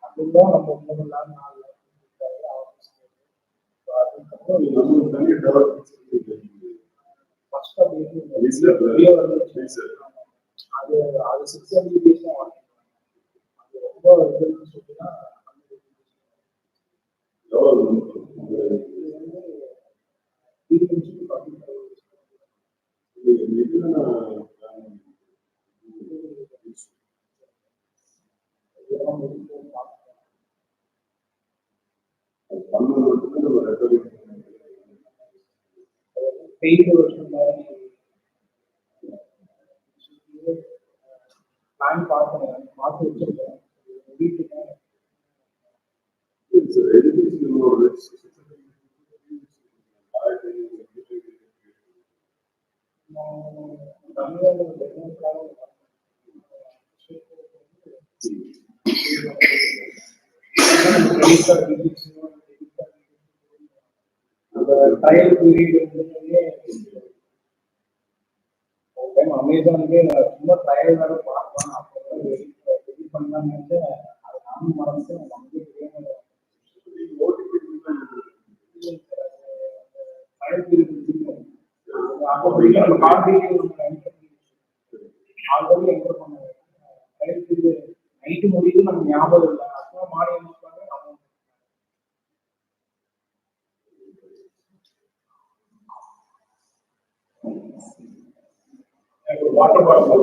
அதுதான் நம்ம 3 நாள் 4 அதுக்கப்புறம் ஃபர்ஸ்ட் அது அது 6 MBPS தான் அது ரொம்ப இதுன்னு சொல்லினா பெய்டு வருஷன் பிளான் பார்க்கணும் பார்த்து வச்சிருக்கேன் வீட்டுக்கு ட்ரையல் பீரியட் அமேசானுக்கு சும்மா ட்ரையல் வேற பார்க்கலாம். அப்போ ரெடி பண்ணலாம்னு அது நானும் மறந்து நமக்கு தெரியாம ட்ரையல் பீரியட் அப்போ நம்ம கார்டு ஆல்ரெடி என்டர் பண்ண ட்ரையல் பீரியட் நைட்டு முடியுது நமக்கு ஞாபகம் இல்லை. அப்போ மார்னிங் வாட்டர் பாட்டில்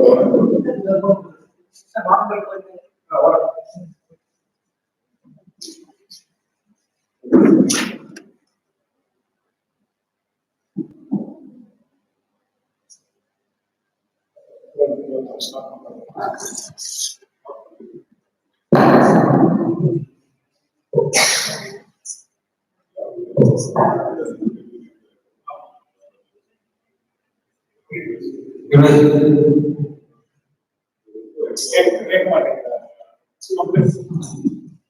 கேட்க மாட்டேங்கிறாங்க.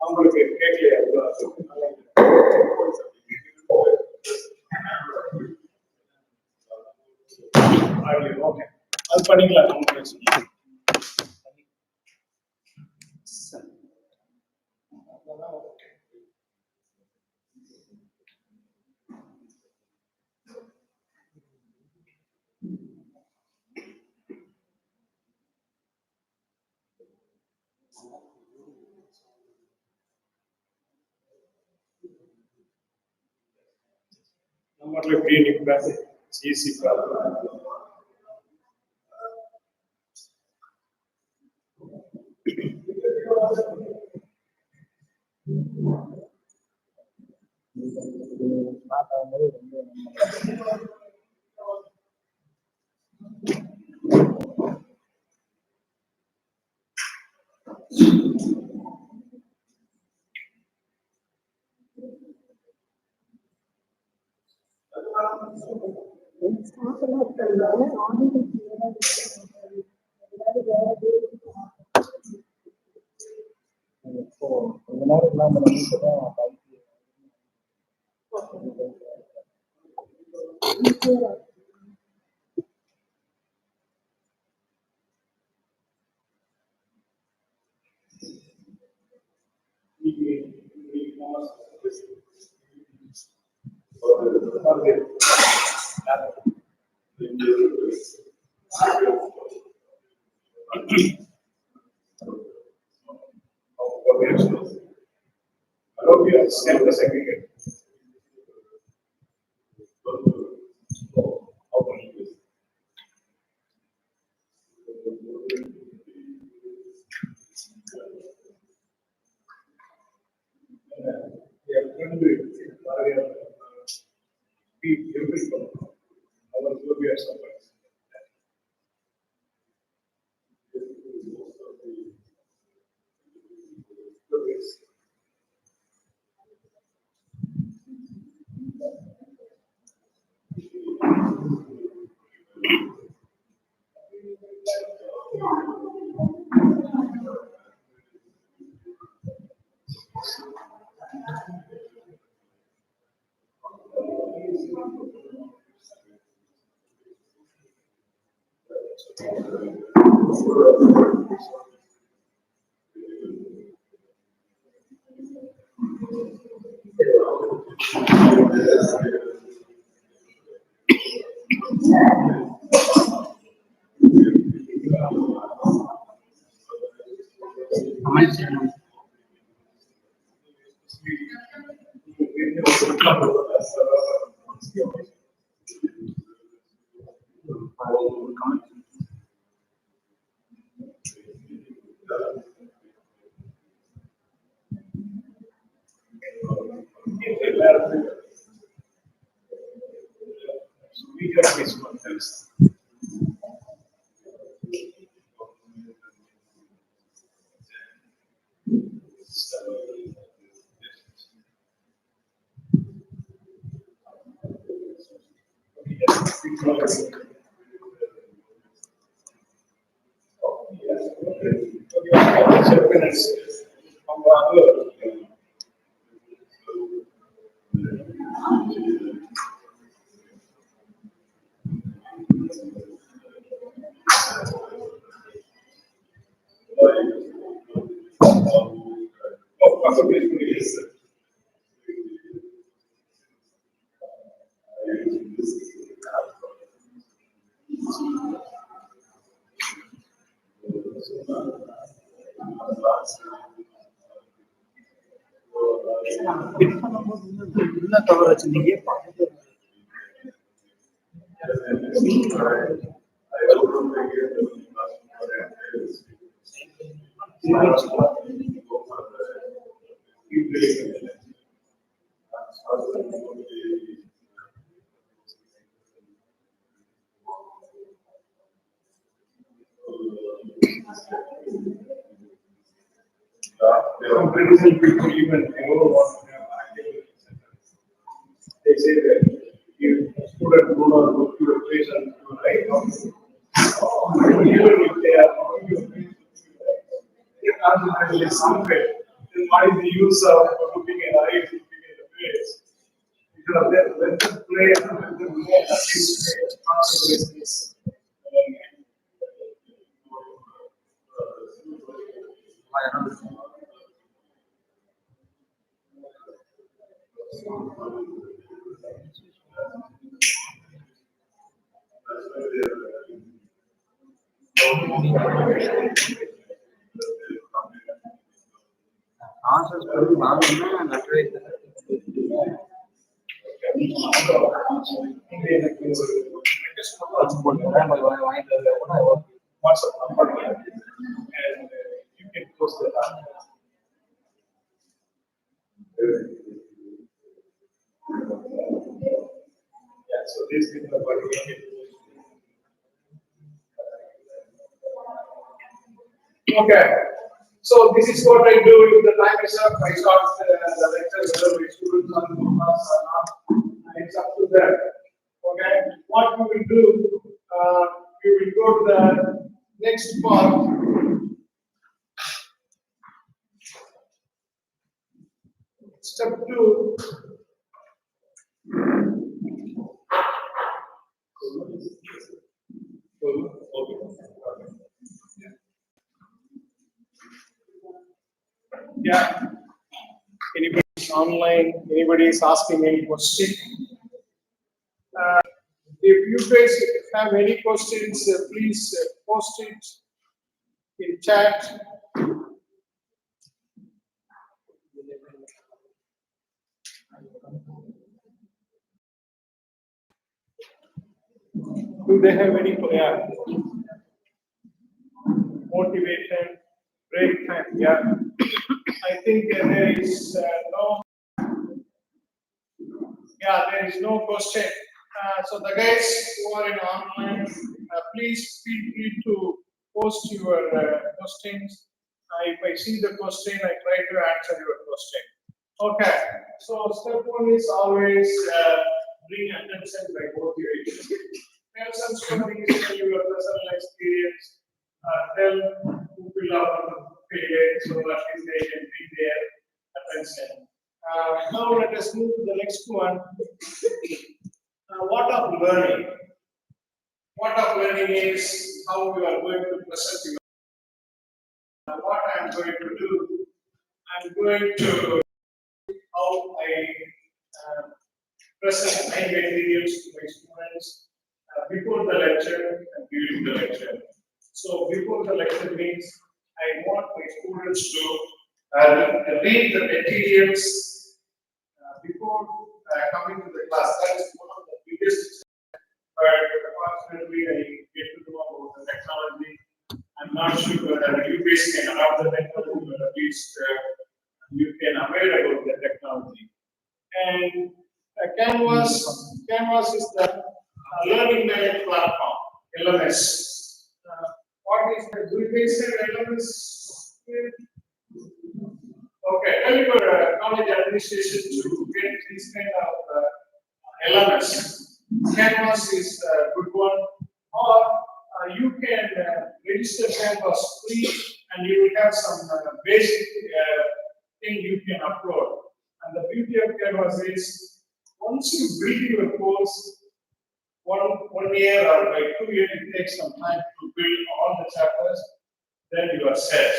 அவங்களுக்கு கேட்கலையா? ஓகே அது பண்ணிக்கலாம். நம்மள எப்படி நிற்காது சிசி இப்போ கொஞ்ச நேரம் இல்லாம தான் cover வச்சிருந்தீங்க There are very few people even ever want to have academic centers. They say that if a student do not go to a place and to write down, even if they are going to a place, they can't actually somewhere. Then what is the use of looking at eyes, looking at the face? Because of that, let them play, let them play, at least play, concentrate this. Answers வந்து வாங்கணும்னா நட்டவே WhatsApp number and you can post it on. Yeah, so these people are working. Okay, so this is what I do if the time is up. I start the lecture whether my students are in class or not. It's up to them. Okay, what we will next part. Step 2. Yeah. Anybody is online? Anybody is asking any question? If you guys have any questions, please post it in chat. Do they have any motivation, break time? Yeah. I think there is there is no question. So the guys who are in online, please feel free to post your questions. If I see the question, I try to answer your question. Okay. So step 1 is always bring attention by motivation. Tell some stories, tell your personal experience, tell people about the failure so at least they can bring their attention. Now let us move to the next one. What of learning? What of learning is how you are going to present your. What I am going to do, I am going to how I present my materials to my students before the lecture and during the lecture. So before the lecture means I want my students to read the materials before coming to the class. That is one of the biggest. But unfortunately, I get to know about the technology. I'm not sure whether you guys can adopt the technology, but at least you can aware about the technology. And Canvas is the learning management platform, LMS. What is the, do you guys have LMS? Okay, tell your college administration to get this kind of LMS. Canvas is a good one, or you can register Canvas free, and you will have some basic thing you can upload. And the beauty of Canvas is once you build your course, one year or by 2 years, it takes some time to build all the chapters, then you are set.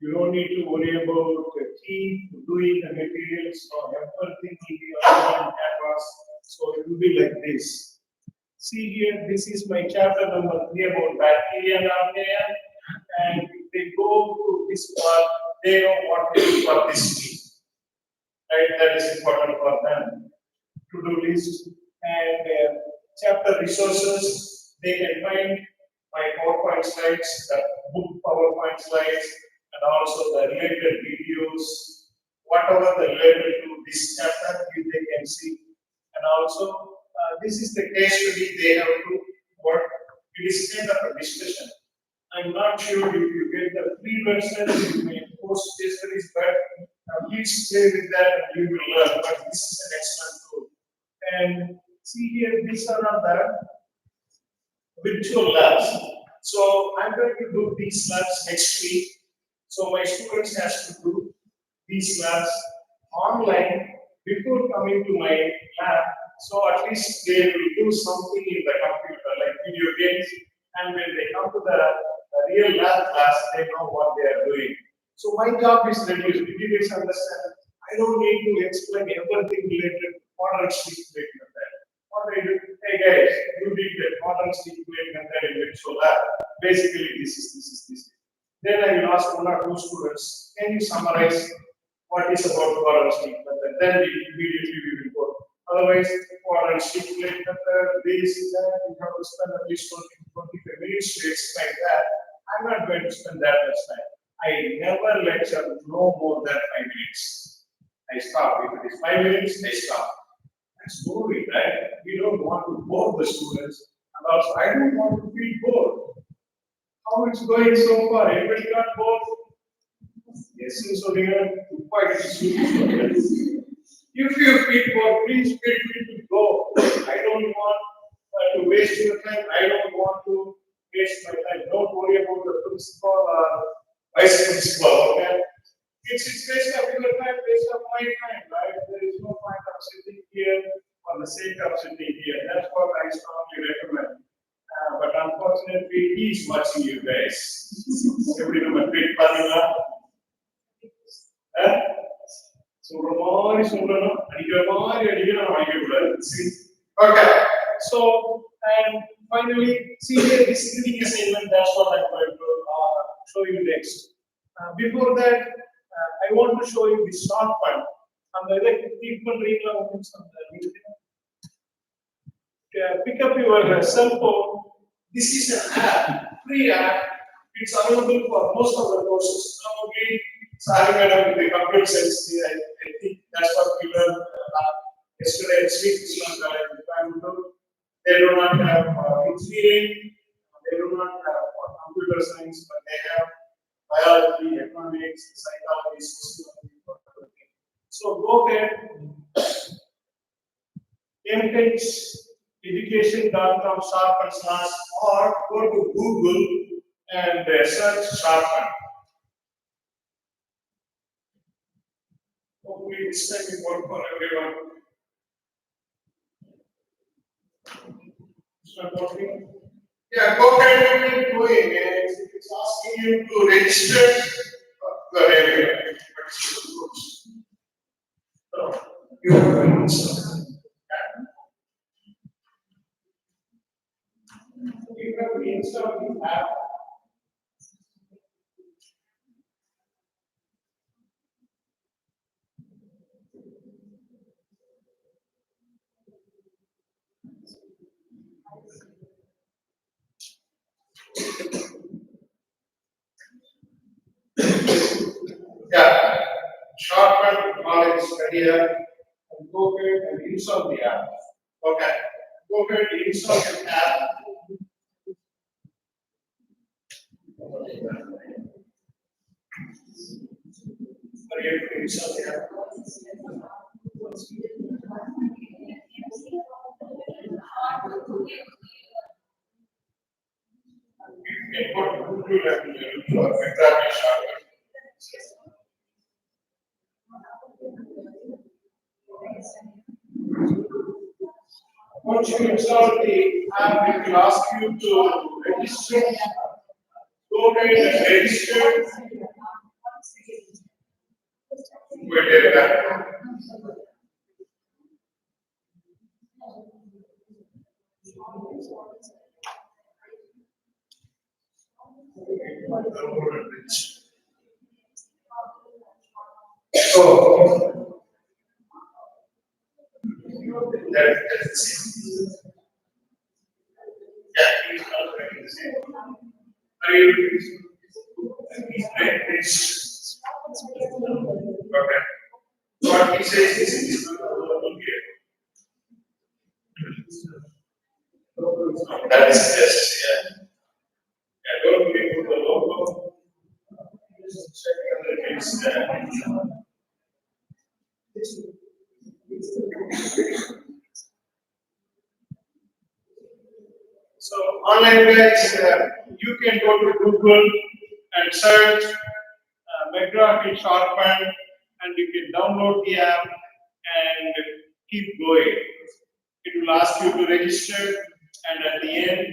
You don't need to worry about keep doing the materials or everything will be on Canvas. So it will be like this. See here, this is my chapter number 3 about bacteria and archaea. And if they go to this part, they know what to do for this week. Right? That is important for them. To-do list and chapter resources, they can find my PowerPoint slides, the book PowerPoint slides, and also the related videos, whatever the related to this chapter, they can see. And also, this is the case study they have to work. It is kind of a discussion. I'm not sure if you get the free version, you may post case studies, but please stay with that and you will learn. But this is an excellent tool. And see here, these are the virtual labs. So I'm going to do these labs next week. So my students has to do these labs online before coming to my lab. So at least they will do something in the computer, like video games. And when they come to the real lab class, they know what they are doing. So my job is reduced. Did you guys understand? I don't need to explain everything related to modern street plate method. What I do, hey guys, you did the modern street plate method in virtual lab. Basically, this is. Then I will ask one or two students, can you summarize what is about modern street method? Then we immediately will go. Otherwise, modern street plate method, this, that, you have to spend at least 20-25 minutes to explain that. I'm not going to spend that much time. I never lecture no more than 5 minutes. I stop. If it is 5 minutes, I stop. That's boring, right? We don't want to bore the students. And also, I don't want to feel bored. How it's going so far? Everybody got bored? Yes, so they are quite students. If you feel bored, please feel free to go. I don't want to waste your time. I don't want to waste my time. Don't worry quite fine, right? There is no point of sitting here for the sake of sitting here. That's what I strongly recommend. But unfortunately, he's watching you guys. Every number, big Padilla. Okay, so and finally, see here, this reading assignment, that's what I'm going to show you next. Before that, I want to show you the shortcut. And the other people read pick up your cell phone. This is an app, free app. It's available for most of the courses. Probably, Sari Madam with the computer science, I think that's what we learned yesterday at Sri Krishna College in Coimbatore. They do not have engineering, they do not have computer science, but they have biology, economics, psychology, sociology. So go ahead, mtecheducation.com// or go to Google and search Sharpen. Hopefully this time it work for everyone. It's not working. Yeah, go ahead and do it. It's asking you to register. Go ahead. So, you have to install. You have to install the app. Yeah, shortcut knowledge here and go ahead and install the app. Okay, go ahead and install the app. Are you able to install the app? You can go to Google and exactly shortcut. Once you install the app, it will ask you to register. Go ahead and register. Wait a minute. So, that's it. Yeah, he's not very the same. Are you able to see? He's very rich. Okay. What he says is not available here. That is yes, yeah. Yeah, don't remove the logo. Just check whether it's there. So online guys, you can go to Google and search McGraw-Hill Sharpen, and you can download the app and keep going. It will ask you to register, and at the end,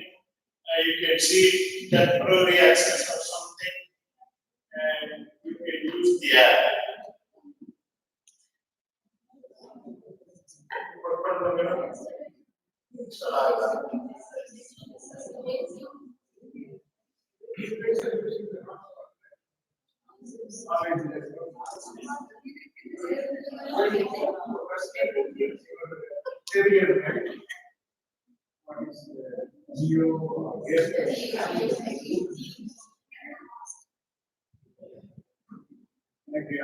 you can see temporary access or something, and you can use the app.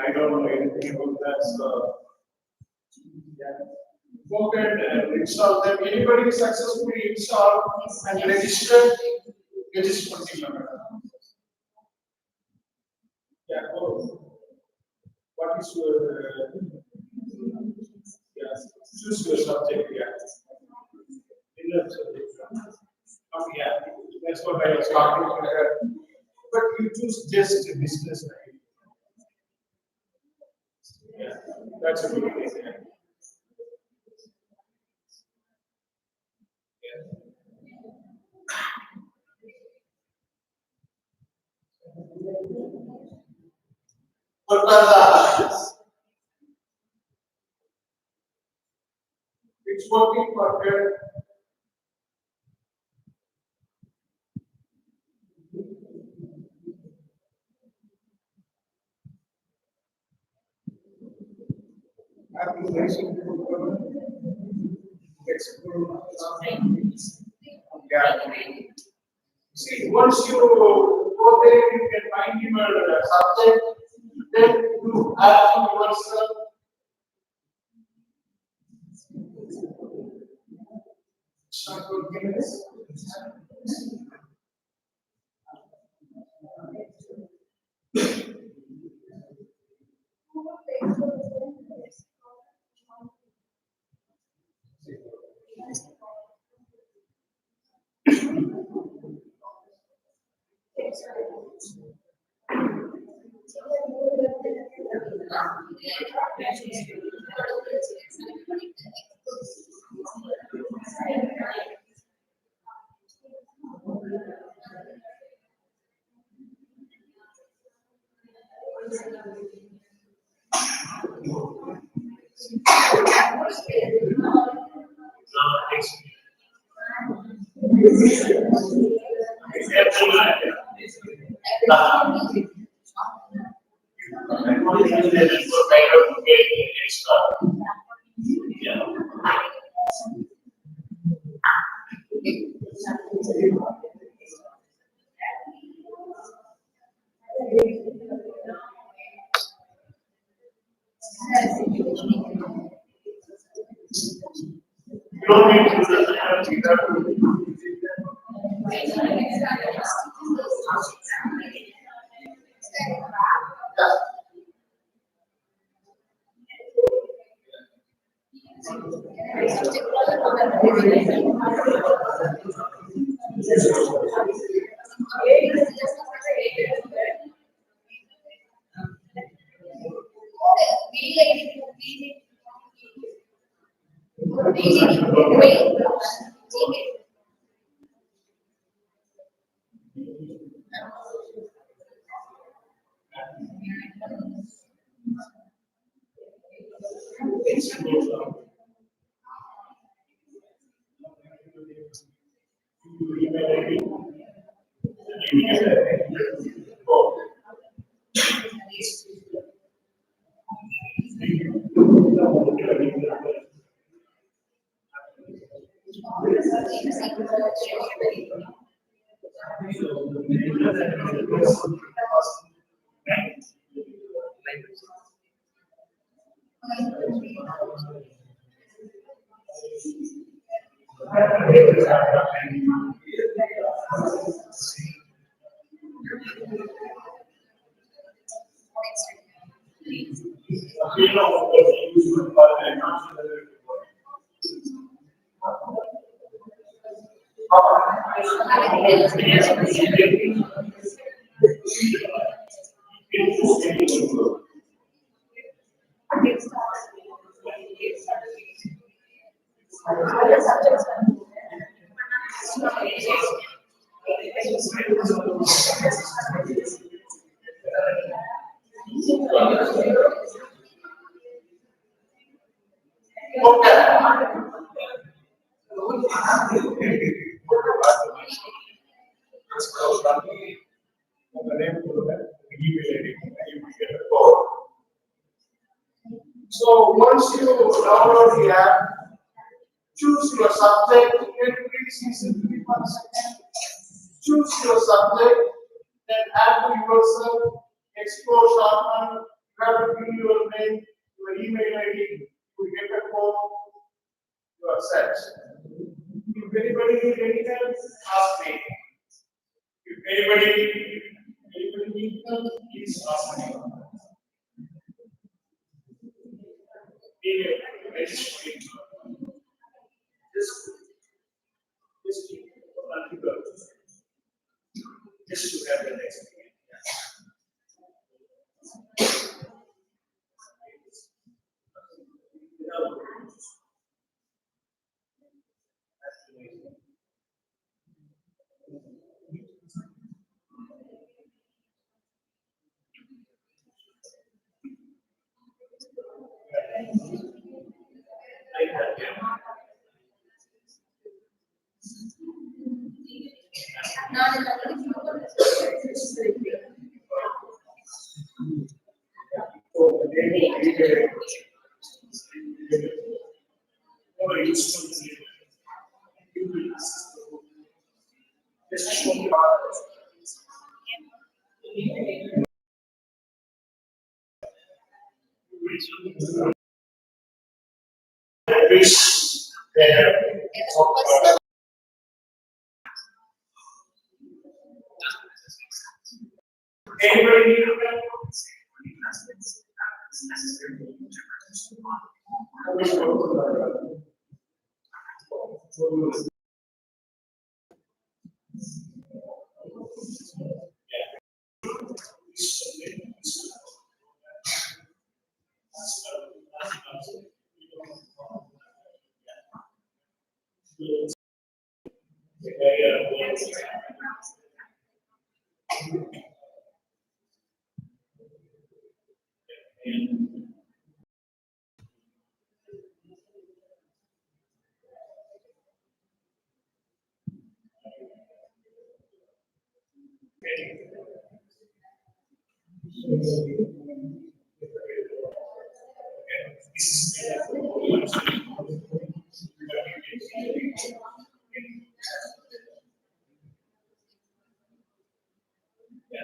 I don't know anything about that, so go ahead and install them. Anybody successfully installed and registered? Register. Yeah, go. What is your choose your subject, yeah. Inner subject. Yeah, that's what I was talking about. But you choose just a business, right? Yeah. That's a good idea. What are the options? It's working for her. Application. Yeah. See, once you go there, you can find your subject, then you add to yourself. Start working this. You don't need to do So once you download the app, choose your subject. Can you please listen to me 1 second? Choose your subject, then add to yourself, explore shortcut, you have to fill your name, your email ID, you get a code, you are set. If anybody needs any help, ask me. If anybody needs help, please ask me. Email, message me. Just keep just to have an experience. more useful to you. You will just show me how. I wish there anybody need to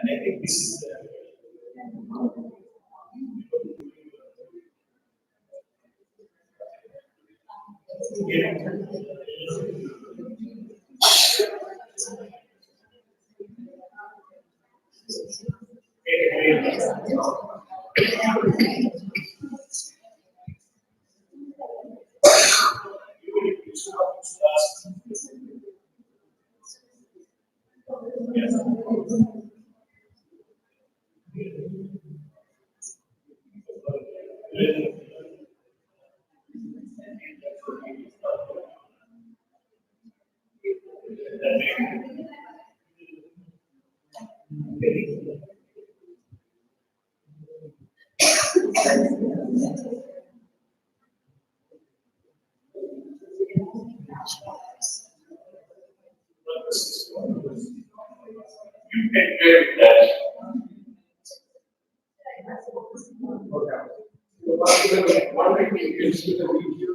I think this is you can get that. One thing you can see the video.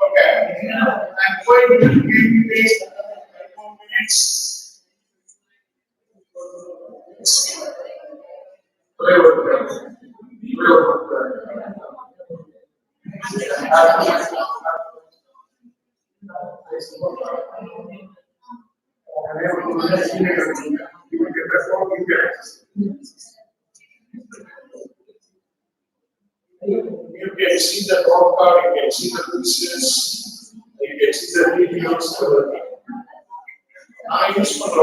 Okay, I'm going to give you 4 minutes. You can see the broadcast, you can see the pieces, you can see the videos. I just want to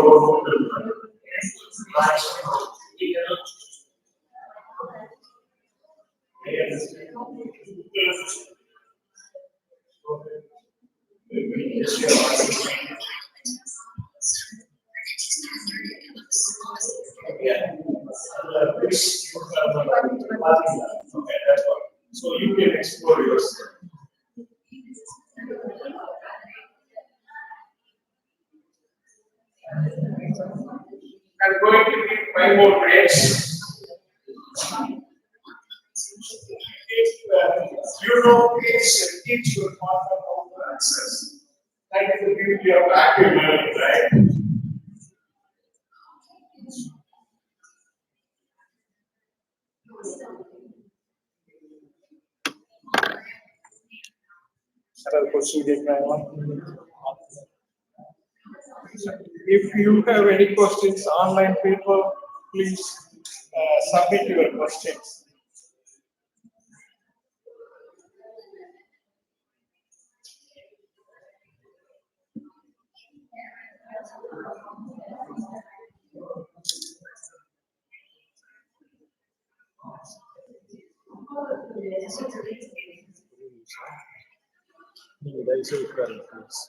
so you can explore yourself. I'm going to give 5 more minutes. If you know, please teach your partner how to access. That is the beauty of active learning, right? If you have any questions, online people, please submit your questions. దయచేసి ఉత్తరాలు please.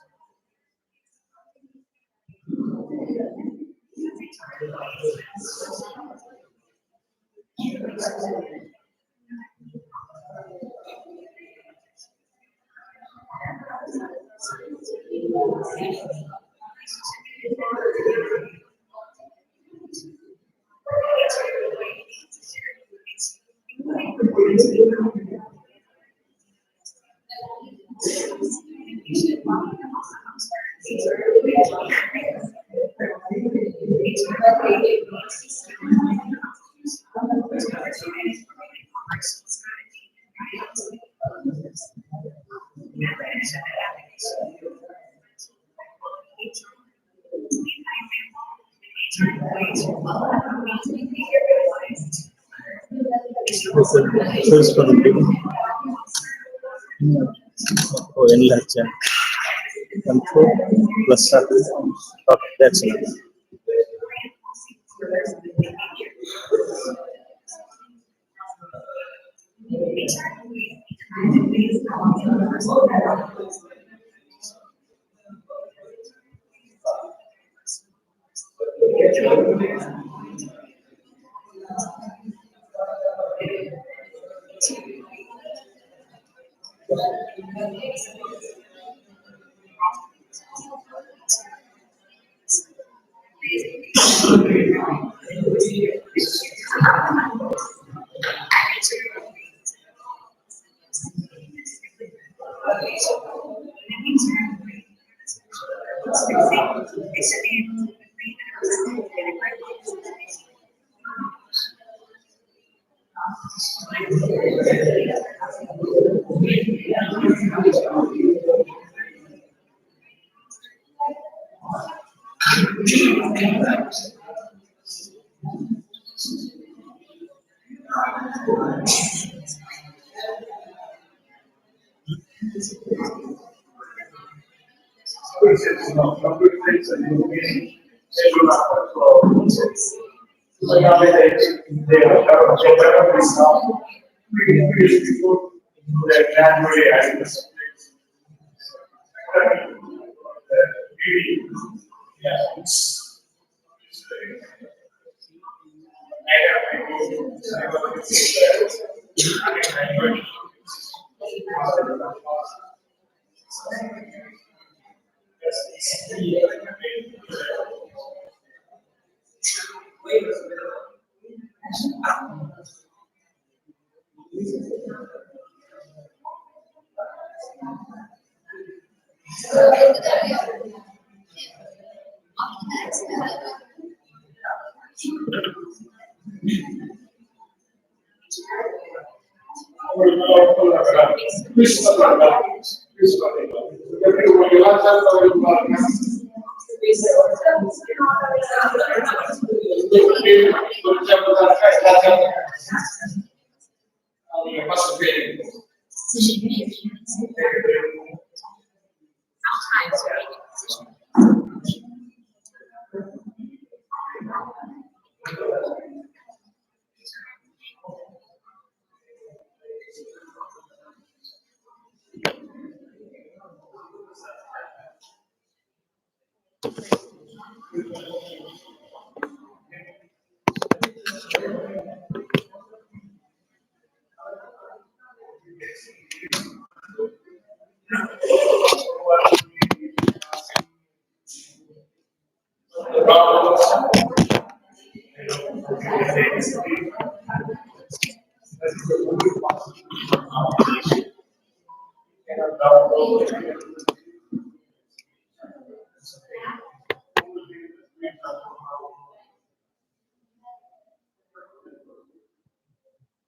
తెలుసుకోండి. వెళ్ళొచ్చా control plus okay, that's it.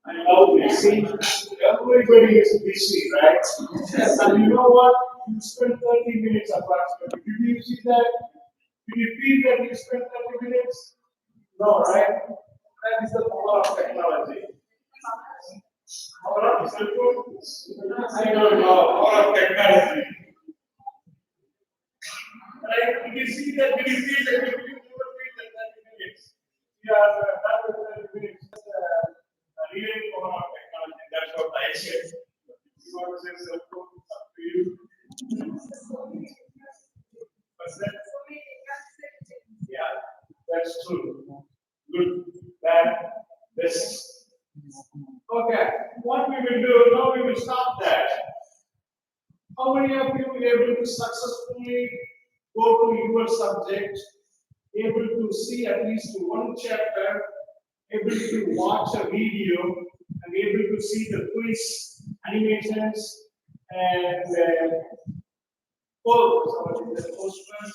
And now we see everybody is busy, right? And you know what? You spend 30 minutes approximately. Did you see that? Did you feel that you spent 30 minutes? No, right? That is the power of technology. Power of cell phone? I don't know. Power of technology. Right? Did you see that? Did you feel that? Did you never feel that 30 minutes? We are done with 30 minutes. Really power of technology. That's what I said. You want to say cell phone? It's up to you. understand? Yeah, that's true. Good, bad, best. Okay, what we will do now, we will stop that. How many of you will be able to successfully go to your subject, able to see at least one chapter, able to watch a video, and able to see the quiz, animations, and posters?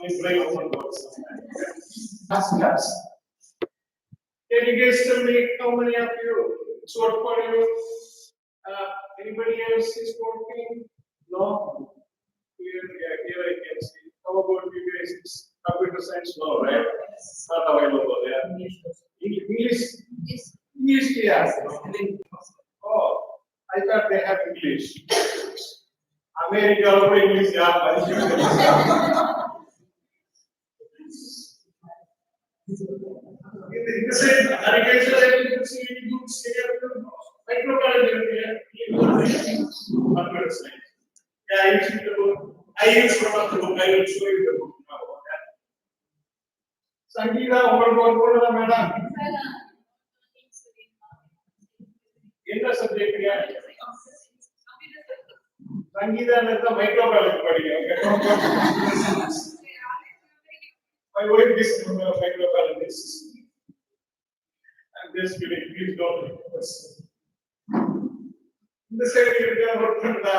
My brain won't work sometimes. Ask us. Can you guys tell me how many of you it's work for you? Anybody else is working? No? Here I can see. How about you guys? It's computer science? No, right? Not available, yeah. English? English, yeah. Oh, I thought they have English. America over English, yeah. In the same agriculture, you can see good scale. Microbiology, computer science. Yeah, I use one of the book. I will show you the book now. Sangeeta, over madam. என்ன subject சங்கீதம் இருந்தா microbiology படிங்க. My wife is a microbiologist. I'm just kidding. Please don't. இந்த side இருக்க work பண்ணா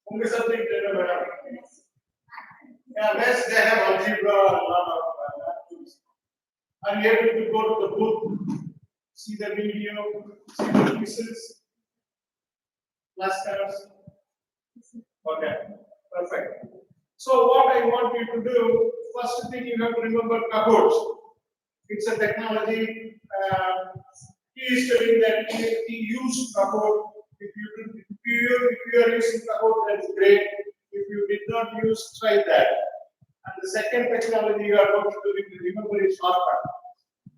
உங்க subject என்ன madam? Yeah, yes, they have algebra, a lot of tools. I'm able to go to the book, see the video, see the quizzes, flashcards. Okay, perfect. So what I want you to do, first thing you have to remember Kahoot. It's a technology. He is telling that he used Kahoot. If you are using Kahoot, that's great. If you did not use, try that. And the second technology you are going to do, remember is shortcut.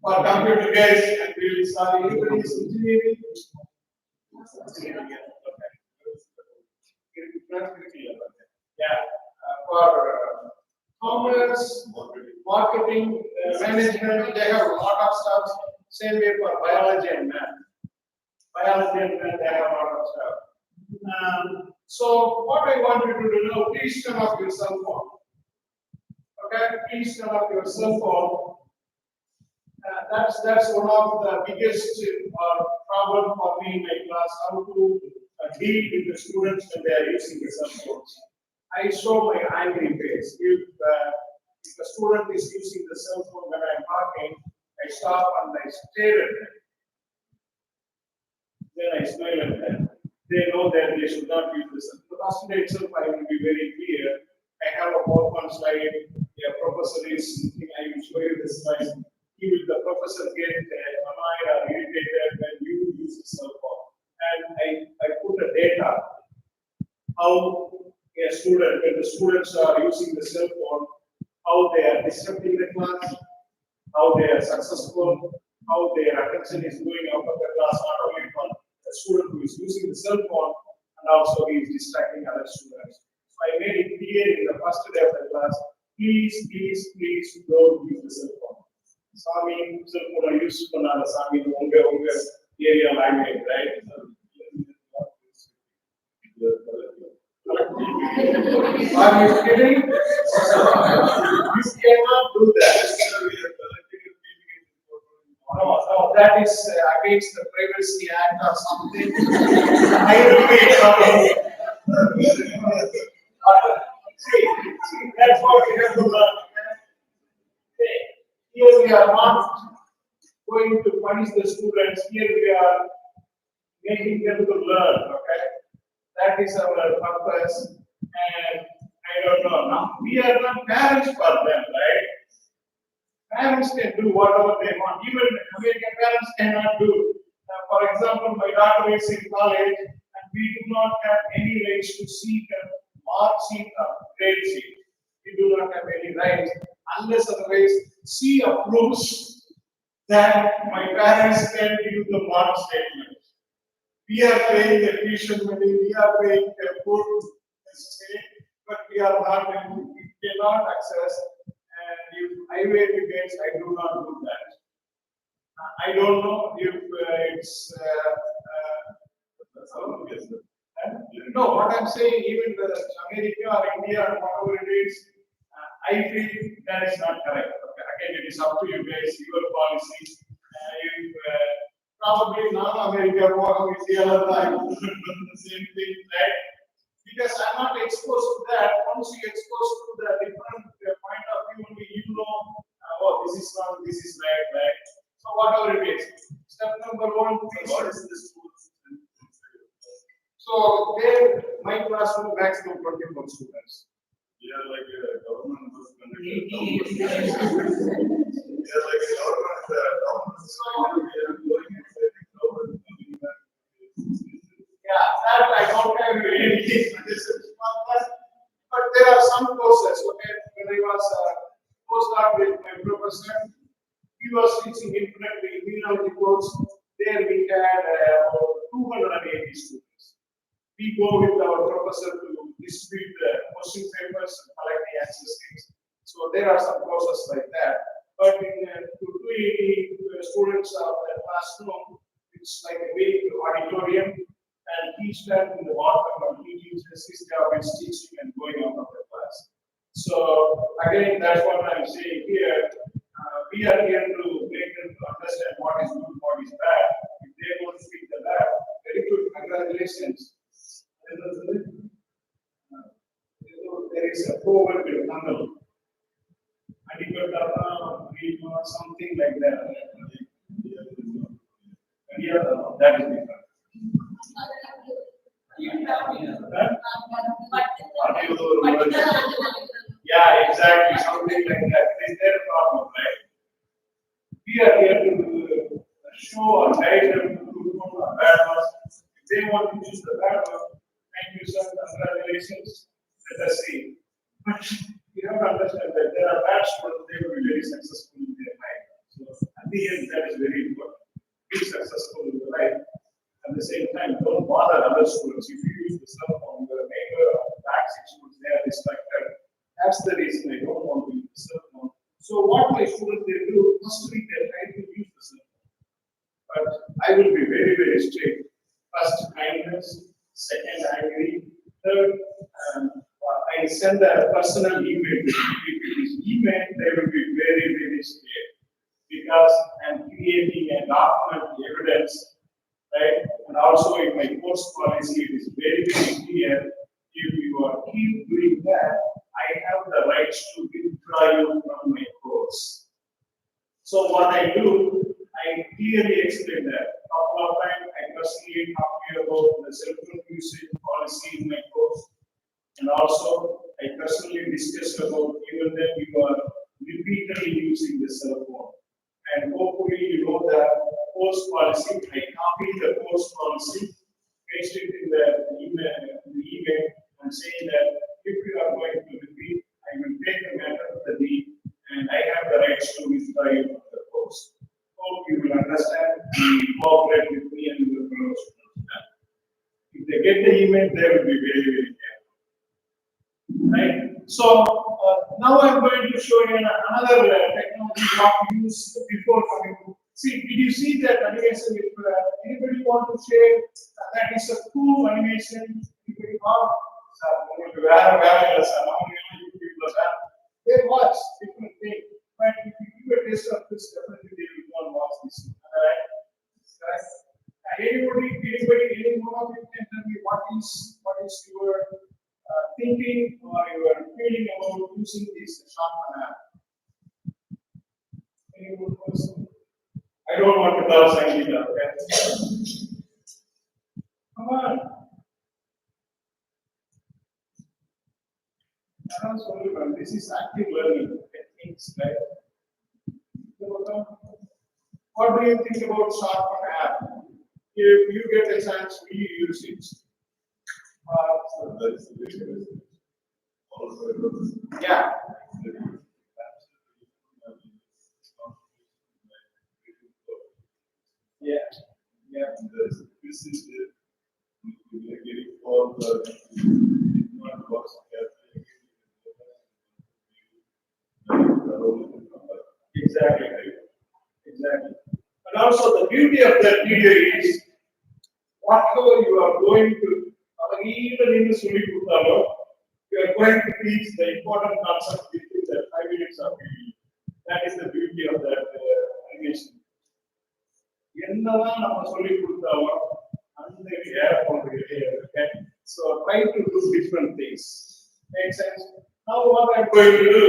For computer guys, and we will start anybody is engineering. Yeah, for commerce, marketing, management, they have a lot of stuff. Same way for biology and math. Biology and math, they have a lot of stuff. So what I want you to do now, please turn off your cell phone. Okay, please turn off your cell phone. That's one of the biggest problem for me in my class, how to deal with the students when they are using the cell phones. I show my angry face. If the student is using the cell phone when I am talking, I stop and I stare at them. Then I smile at them. They know that they should not use the cell phone. The last day itself, I will be very clear. I have a PowerPoint slide. A professor is, I will show you this slide. The professor get annoyed or irritated when you use the cell phone. And I put the data, how a student, when the students are using the cell phone, how they are disrupting the class, how they are successful, how their attention is going out of the class, not only for the student who is using the cell phone, and also he is distracting other students. So I made it clear in the first day of the class, please don't use the cell phone. Sami, cell phone I use for Sami, unga area language, right? Are you kidding? You cannot do that. No, that is against the Privacy Act or something. I will be see, that's what we have to learn. Here we are not going to punish the students. Here we are making them to learn. Okay, that is our purpose. And I don't know. Now we are not parents for them, right? Parents can do whatever they want. Even American parents cannot do. For example, my daughter is in college, and we do not have any rights to seek a mark sheet or grade sheet. We do not have any rights unless otherwise she approves that my parents can give the mark statement. We are paying the tuition money, we are paying the food, the we are not, we cannot access, and if highway tickets, I do not do that. I don't know if it's, no, what I'm saying, even the America or India or whatever it is, I feel that is not correct. Okay, again, it is up to you guys, your policy. If probably non-America or India, I would do the same thing, right? Because I'm not exposed to that. Once you exposed to the different point of view, only you know, oh, this is wrong, this is right, right? So whatever it is. Step number one, what is the school? So there, my classroom maximum 24 students. We are like a government bus conductor. We are like a government. Yeah, that I don't have any case. But there are some courses. Okay, when I was postdoc with my professor, he was teaching introductory immunology course. There we had about 280 students. We go with our professor to distribute the question papers and collect the answer sheets. So there are some courses like that. But in 280 students of the classroom, it's like a big auditorium, and he stands in the bottom and he teaches his job is teaching and going out of the class. So again, that's what I'm saying here. We are here to make them to understand what is good, what is bad. If they want to speak the bad, very good, congratulations. There is a forward tunnel. Something like that. Yeah, that is different. Yeah, exactly. Something like that. Is there a problem, right? We are here to show or guide them to good one or bad one. If they want to choose the bad one, thank you, sir. Congratulations. Let us see. But you have to understand that there are bad students, they will be very successful in their life. So at the end, that is very important. Be successful in your life. At the same time, don't bother other students. If you use the cell phone, your neighbor or the back students, they are distracted. That's the reason I don't want to use the cell phone. So what my students they do, firstly they try to use the cell phone. But I will be very, very strict. First, kindness. Second, angry. Third, I send a personal email. If it is email, they will be very, very scared. Because I'm creating a document evidence, right? And also in my course policy, it is very, very clear. If you are keep doing that, I have the rights to withdraw you from my course. So what I do, I clearly explain that. Couple of times, I personally talk to you about the cell phone usage policy in my course. And also, I personally discussed about even that you are repeatedly using the cell phone. And hopefully you know the course policy. I copied the course policy, pasted it in the email and saying that if you are going to repeat, I will take the matter to the dean and I have the rights to withdraw you from the course. Hope you will understand and cooperate with me and your fellow students. If they get the email, they will be very, very careful. Right? So now I'm going to show you another technology what we use before coming to. See, did you see that animation? If anybody want to share, that is a cool animation. They watch different things, but if you give a taste of this, definitely they will go and watch this. Right? Anybody, any one of you can tell me what is your thinking or your feeling about using this Sharpen app? Any one person? I don't want to tell Sangeeta, okay? Come on. This is active learning techniques, right? What do you think about Sharpen app? If you get a chance, will you use it? Yeah. Yeah. Yeah. This is it. We are getting all the works also the beauty of that video is whatever you are going to, even in the Suli Putalo, you are going to teach the important concept within the 5 minutes of video. That is the beauty of that animation. என்னதான் நம்ம சொல்லி கொடுத்தாலும் அந்த okay. So try to do different things. Make sense? Now what I'm going to do,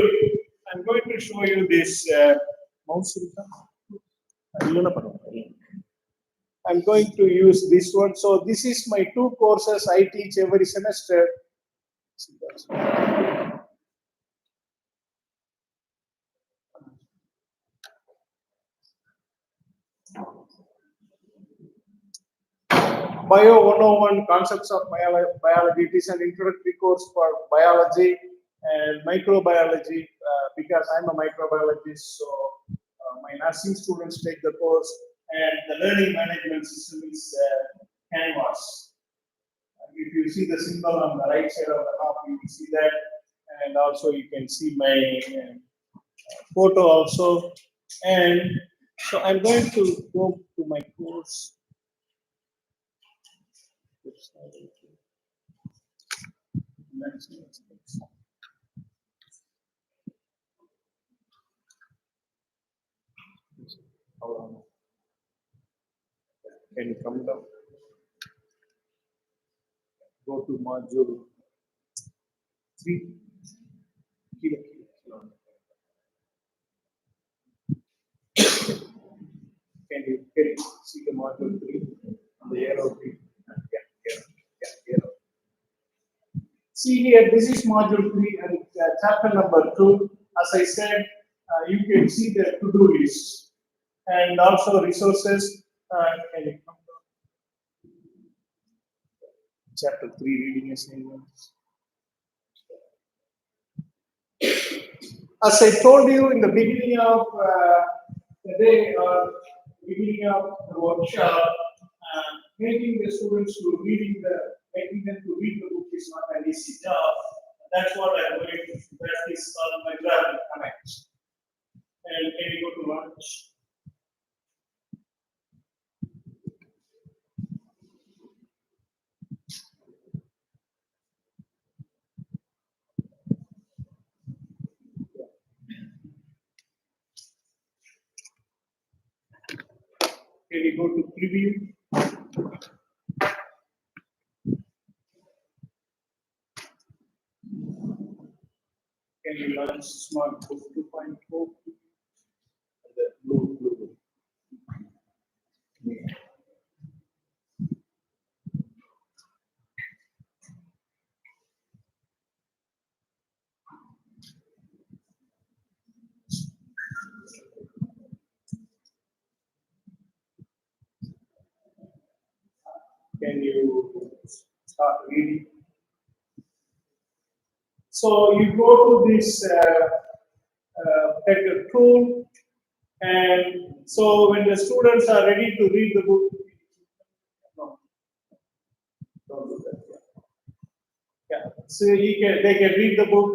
I'm going to show you this mouse. I'm going to use this one. So this is my 2 courses I teach every semester. Bio 101 Concepts of Biology. It is an introductory course for biology and microbiology because I'm a microbiologist. So my nursing students take the course, and the learning management system is Canvas. If you see the symbol on the right side of the top, you will see that, and also you can see my photo also. And so I'm going to go to my course. Can you come down? Go to module 3. Can you see the module 3 on the arrow 3? Yeah. See here, this is module 3 and chapter number 2. As I said, you can see the to-do list and also resources. Can you come down? Chapter 3 reading assignments. As I told you in the beginning of the day or beginning of the workshop, making the students to making them to read the book is not an easy job. That's what I'm going to practice on my graphic connect. And can you go to lunch? Can you go to preview? Can you launch Smart Book 2.4? The blue. Can you start reading? So you go to this tool, and so when the students are ready to read the book, don't do that. Yeah. So they can read the book,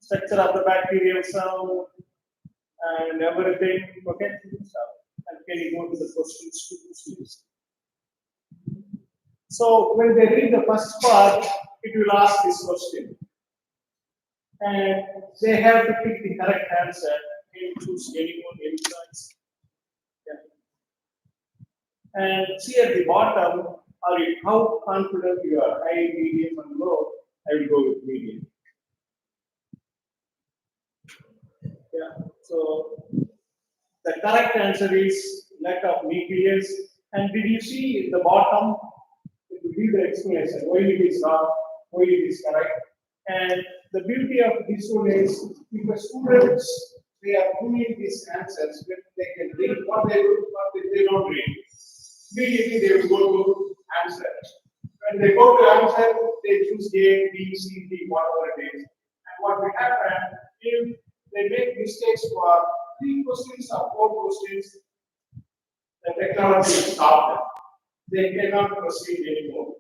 structure of the bacterial cell, and everything. Okay. And can you go to the questions to students? So when they read the first part, it will ask this question. And they have to pick the correct answer. Can you choose any choice? Yeah. And see at the bottom, how confident you are, high, medium, and low. I will go with medium. Yeah. So the correct answer is lack of nucleus. And did you see at the bottom? It will be the explanation why it is wrong, why it is correct. And the beauty of this one is if the students they are doing these answers, when they can read what they do, what they don't read. Immediately they will go to answer. When they go to answer, they choose A, B, C, D, whatever it is. And what will happen if they make mistakes for 3 questions or 4 questions, the technology will stop them. They cannot proceed anymore.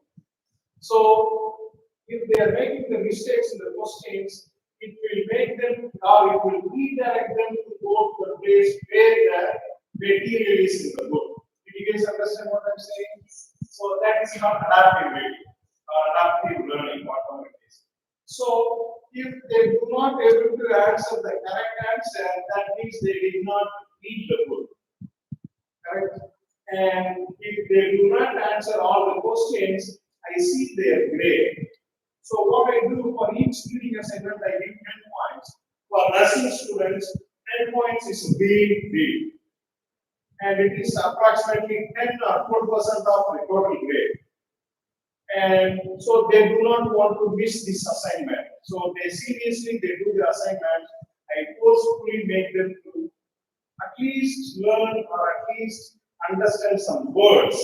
So if they are making the mistakes in the questions, it will make them or it will redirect them to go to the place where the material is in the book. adaptive learning, whatever it is. So if they do not able to answer the correct answer, that means they did not read the book. Correct? And if they do not answer all the questions, I see their grade. So what I do for each reading assignment, I give 10 points. For nursing students, 10 points is very big. And it is approximately 10 or 4% of my total grade. And so they do not want to miss this assignment. So they seriously they do the assignment. I forcefully make them to at least learn or at least understand some words.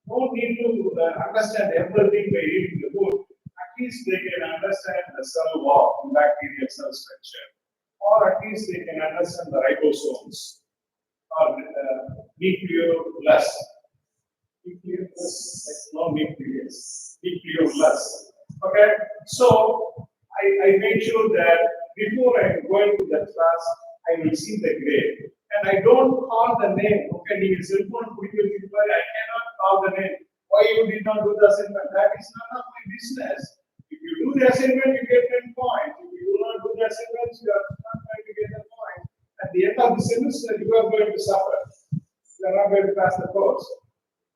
No need to understand everything by reading the book. At least they can understand the cell wall, bacterial cell structure, or at least they can understand the ribosomes or nucleolus. No nucleus, nucleolus. Okay, so I make sure that before I go into the class, I will see the grade. And I don't call the name. Okay, you cell phone, I cannot call the name. Why you did not do the assignment? That is none of my business. If you do the assignment, you get 10 points. If you do not do the assignment, you are not going to get a point. At the end of the semester, you are going to suffer. You are not going to pass the course.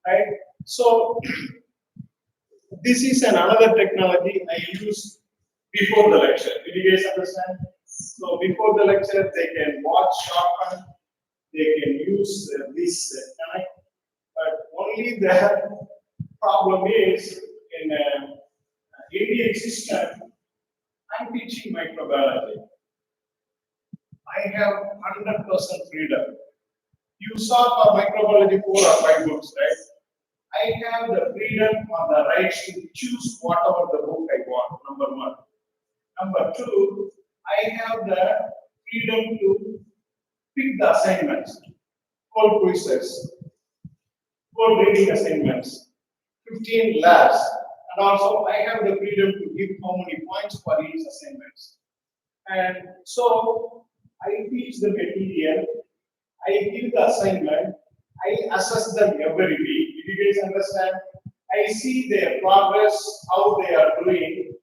Right? So, this is another technology I use before the lecture. Did you guys understand? So, before the lecture, they can watch shortcut, they can use this connect, but only the problem is in Indian system, I'm teaching microbiology. I have 100% freedom. You saw for microbiology 4 or 5 books, right? I have the freedom or the right to choose whatever the book I want, number one. Number two, I have the freedom to pick the assignments, 12 quizzes, 12 reading assignments, 15 labs, and also I have the freedom to give how many points for each assignment. And so I teach the material, I give the assignment, I assess them every week. If you guys understand, I see their progress, how they are doing,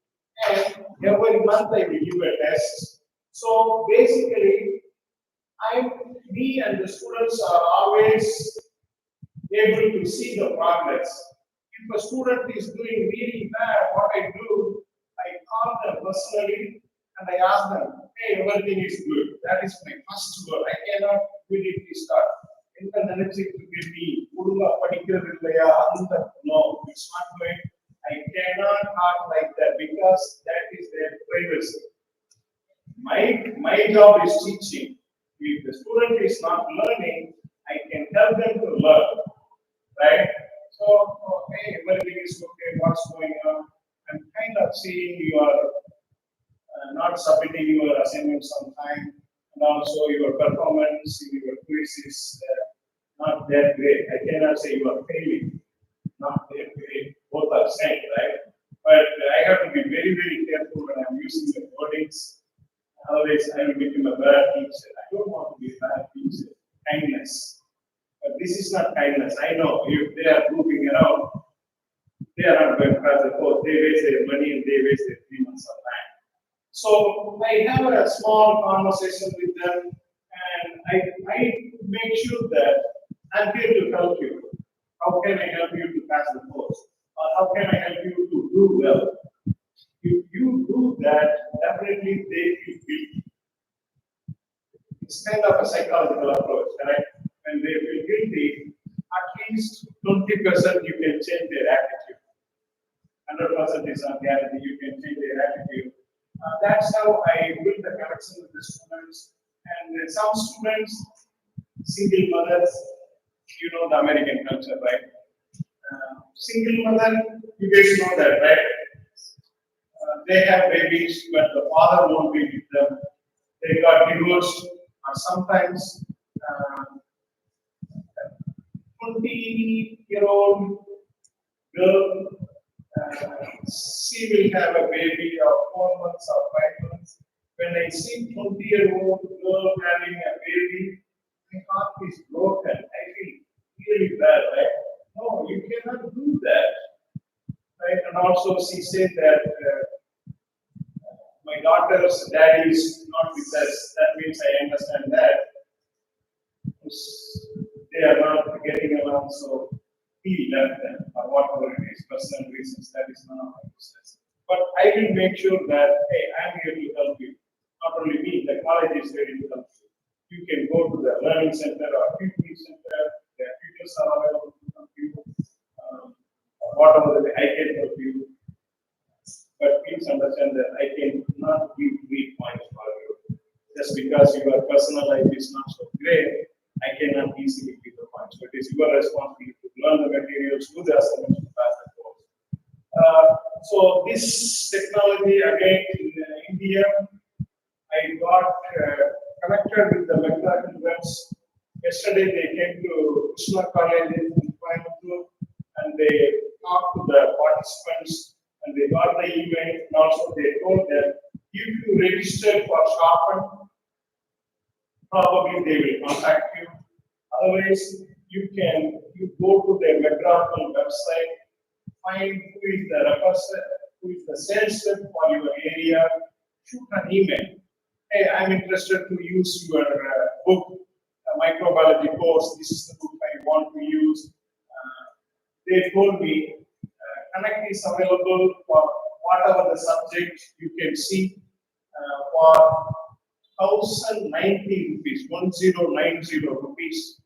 and every month I will give a test. So basically, me and the students are always able to see the progress. If a student is doing really bad, what I do, I call them personally and I ask them, hey, everything is good. That is my first word. I cannot immediately start. No, it's not going. I cannot talk like that because that is their privacy. My job is teaching. If the student is not learning, I can help them to learn. Right? So, okay, everything is okay, what's going on? I'm kind of seeing you are not submitting your assignments on time, and also your performance in your quiz is not that great. I cannot say you are failing, not that great. Both are same, right? But I have to be very, very careful when I'm using the wordings. Otherwise, I will become a bad teacher. I don't want to be a bad teacher. Kindness. But this is not kindness. I know if they are moving around, they are not going to pass the course. They waste their money and they waste their 3 months of time. So I have a small conversation with them and I make sure that I'm here to help you. How can I help you to pass the course? Or how can I help you to do well? If you do that, definitely they feel guilty. It's kind of a psychological approach, correct? When they feel guilty, at least 20% you can change their attitude. 100% is not guarantee you can change their attitude. That's how I build the connection with the students. And some students, single mothers, you know the American culture, right? Single mother, you guys know that, right? They have babies, but the father won't be with them. They got divorced, or sometimes 20-year-old girl, she will have a baby of 4 months or 5 months. When I see 20-year-old girl having a baby, my heart is broken. I feel really bad, right? No, you cannot do that. right? And also she said that my daughter's daddy is not with us. That means I understand that they are not getting along, so he left them or whatever it is, personal reasons. That is none of my business. But I will make sure that hey, I'm here to help you. Not only me, the college is ready to help you. You can go to the learning center or tutoring center. The tutors are available to help you. Whatever I can help you. But please understand that I cannot give 3 points for you. Just because your personal life is not so great, I cannot easily give the points. But it is your responsibility to learn the materials, do the assignments, to pass the course. So this technology again in India, I got connected with the McLaughlin reps. Yesterday they came to Krishna College in Coimbatore and they talked to the participants and they got the email and also they told them if you register for Sharpen, probably they will contact you. Otherwise, you go to the McLaughlin website, find who is the representative, who is the sales rep for your area, shoot an email. Hey, I'm interested to use your book, microbiology course. This is the book I want to use. They told me Connect is available for whatever the subject you can see for 1090 rupees, 1090 rupees.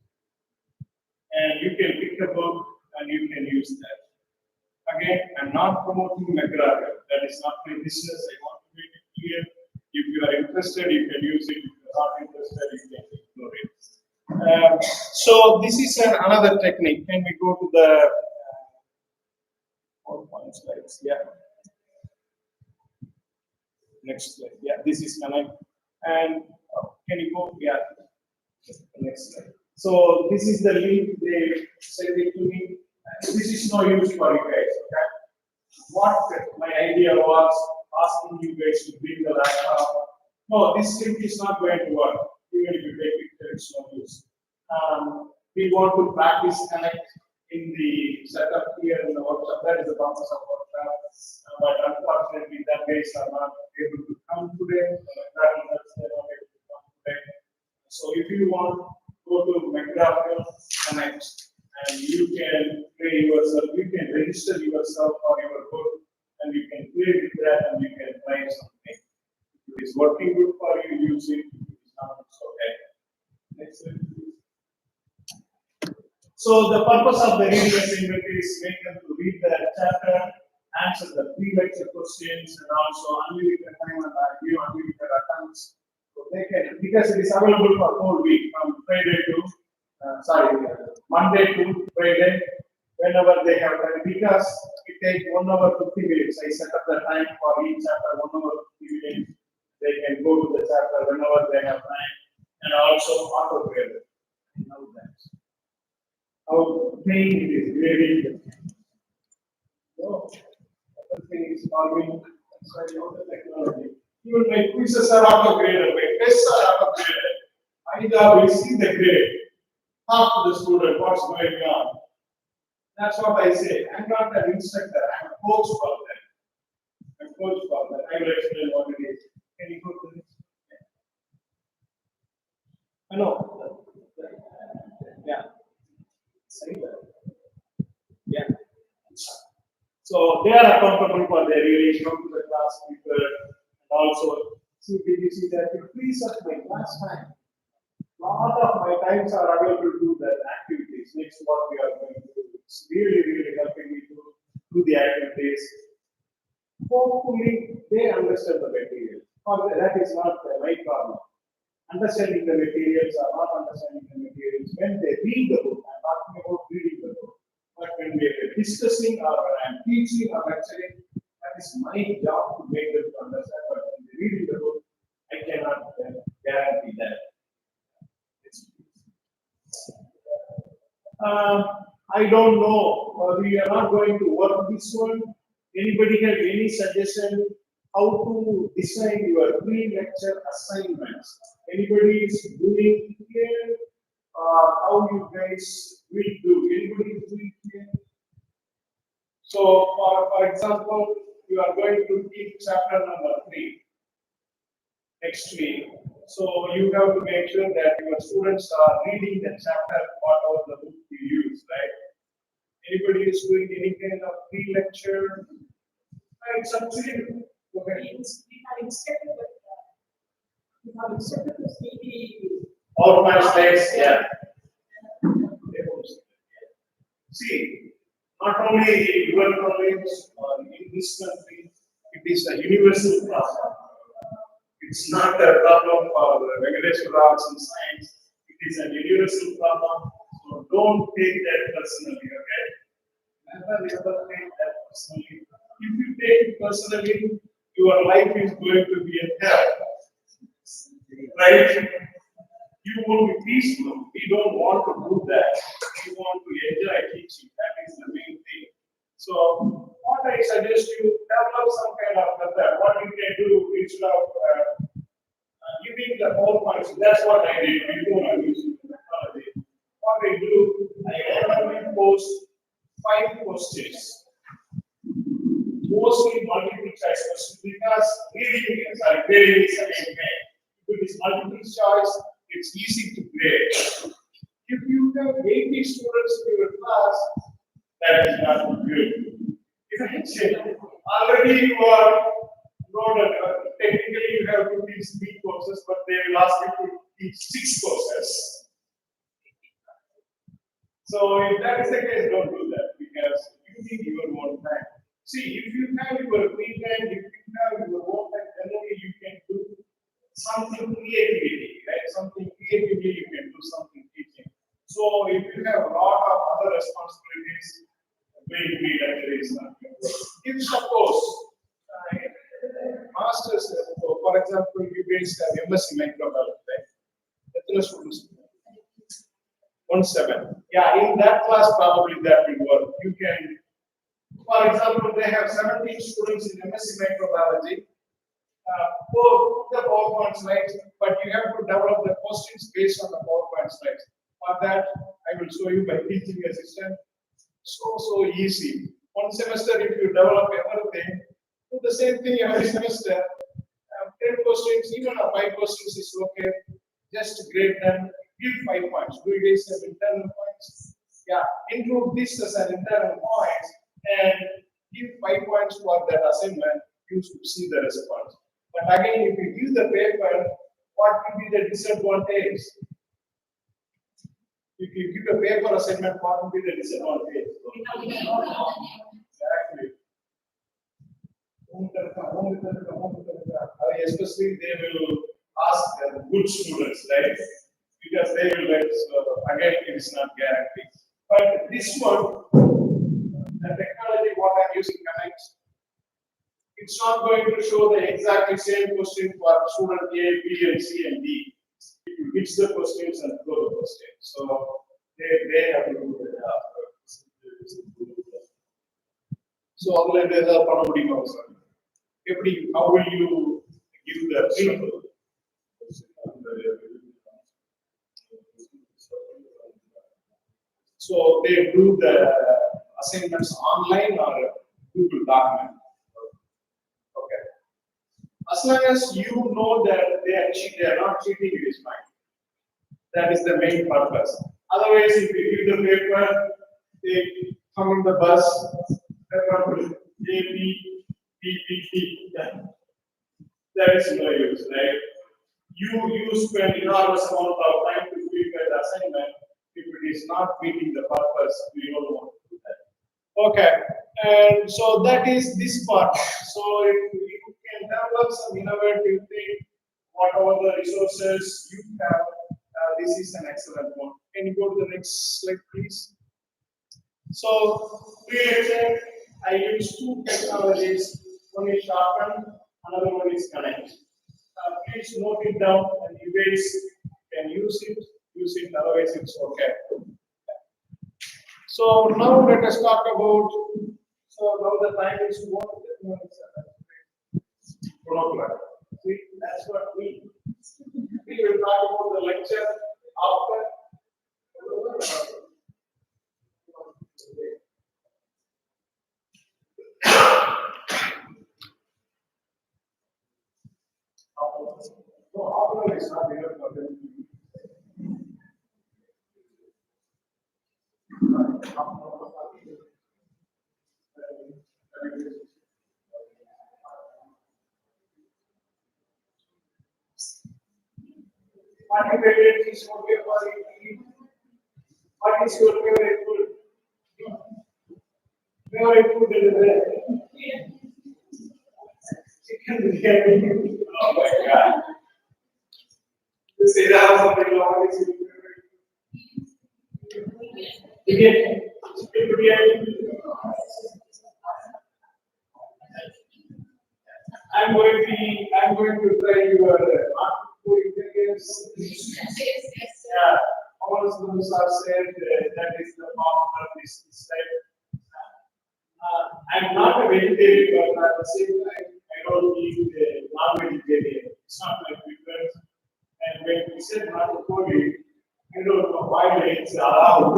And you can pick a book and you can use that. Again, I'm not promoting McGrath. That is not my business. I want to make it clear. If you are interested, you can use it. If you are not interested, you can ignore it. So this is another technique. Can we go to the PowerPoint slides? Yeah. Next slide. Yeah, this is Connect. And can you go? Yeah. Next slide. So this is the link they sent it to me. This is no use for you guys. Okay. What my idea was asking you guys to bring the laptop. No, this link is not going to work. Even if you take it, it's no use. We want to practice Connect in the setup here in the workshop. That is the purpose of workshop. But unfortunately, that guys are not able to come today. So if you want, go to McGrath Connect and you can play yourself. You can register yourself for your book and you can play with that and you can try something. If it is working good for you, use it. If it is not, it's okay. Next slide, please. So the purpose of the reading assignment is make them to read the chapter, answer the pre-lecture questions, and also unlimited time and give unlimited attempts. So they can, because it is available for whole week from Friday to Monday to Friday, whenever they have time. Because it takes 1 hour 50 minutes. I set up the time for each chapter 1 hour 50 minutes. They can go to the chapter whenever they have time, and also auto grade. How paying it is really no. Other thing is solving the technology. Even my quizzes are auto graded, my tests are auto graded. My job is see the grade. Talk to the student what's going on. That's what I say. I'm not an instructor, I'm a coach for them. I'm a coach for them. I will explain what it is. Can you go to this? I know. Yeah. Yeah. So they are accountable for their reading, come to the class people, and also see that you please at my class time. Lot of my times are available to do the activities. Next, what we are going to do. It's really helping me to do the activities. Hopefully, they understand the material. Or that is not my problem. Understanding the materials or not understanding the materials. When they read the book, I'm talking about reading the book. But when we are discussing or when I'm teaching or lecturing, that is my job to make them understand. But when they read the book, I cannot guarantee that. I don't know. We are not going to work this one. Anybody have any suggestion how to design your pre-lecture assignments? Anybody is doing here? How you guys will do? Anybody is doing here? So, for example, you are going to teach chapter number 3 next week. So, you have to make sure that your students are reading the chapter, whatever the book you use, right? Anybody is doing any kind of pre-lecture? It's up to you. Okay. All my slides, yeah. See, not only your college or in this country, it is a universal problem. It's not a problem for the regulation arts and science. It is a universal problem. So don't take that personally, okay? Never ever take that personally. If you take it personally, your life is going to be a hell. Right? You will be peaceful. We don't want to do that. We want to enjoy teaching. That is the main thing. So, what I suggest you develop some kind of method. What you can do instead of giving the PowerPoints. That's what I did before I used technology. What I do, I only post 5 questions. Mostly multiple choice questions because reading is a very second way. If it is multiple choice, it's easy to grade. If you have 80 students in your class, that is not good. Already you are loaded. Technically, you have to teach 3 courses, but they will ask you to teach 6 courses. So, if that is the case, don't do that because you need your own time. See, if you have your free time, if you have your own time, then only you can do something creatively, right? Something creatively you can do something teaching. So if you have a lot of other responsibilities, maybe lecture is not good. If suppose masters, for example, you guys have MSc microbiology, right? Ethno students. 17. Yeah, in that class probably that will work. You can, for example, they have 17 students in MSc microbiology. Put the PowerPoint slides, but you have to develop the questions based on the PowerPoint slides. For that, I will show you by teaching assistant. So easy. One semester, if you develop everything, do the same thing every semester. 10 questions, even a 5 questions is okay. Just grade them, give 5 points. Do it as internal points. Yeah, include this as an internal points and give 5 points for that assignment. You should see the response. But again, if you give the paper, what will be the disadvantage? If you give a paper assignment, what will be the disadvantage? Exactly. Especially they will ask good students, right? Because they will let, again, it is not guaranteed. But this one, the technology what I'm using connects, it's not going to show the exactly same question for student A, B, and C, and D. It will mix the questions and throw the questions. So they have to do the job. So online there are probably also. How will you give the people? So they do the assignments online or Google document. Okay. As long as you know that they are not cheating, it is fine. That is the main purpose. Otherwise, if you give the paper, they come in the bus, that is no use, right? You spend enormous amount of time to prepare the assignment. If it is not meeting the purpose, we don't want to do that. Okay, and so that is this part. So if you can develop some innovative thing, whatever the resources you have, this is an excellent one. Can you go to the next slide, please? So, pre-lecture, I use 2 technologies. One is sharpen, another one is connect. Please note it down, and you guys can use it, otherwise it's okay. So now let us talk about. So now the time is 1 o'clock. See, that's what we will talk about the lecture after. So opera is not enough for them to What favorite is okay for you? What is your favorite food? Favorite food is chicken biryani. Oh my God. You say that something what is your favorite? Biryani. Chicken biryani. I'm going to try your food ingredients. Yeah, all students have said that is the formula this type. I'm not a vegetarian, but at the same time, I don't eat non-vegetarian. It's not my preference. And when we said not to code it, I don't know why it's allowed.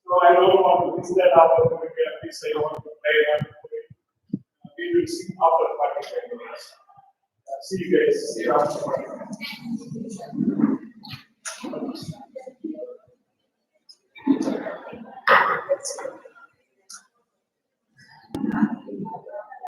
So I don't want to miss that opportunity. At least I want to play and we will see after 45 minutes. See you guys. See you after 45 minutes.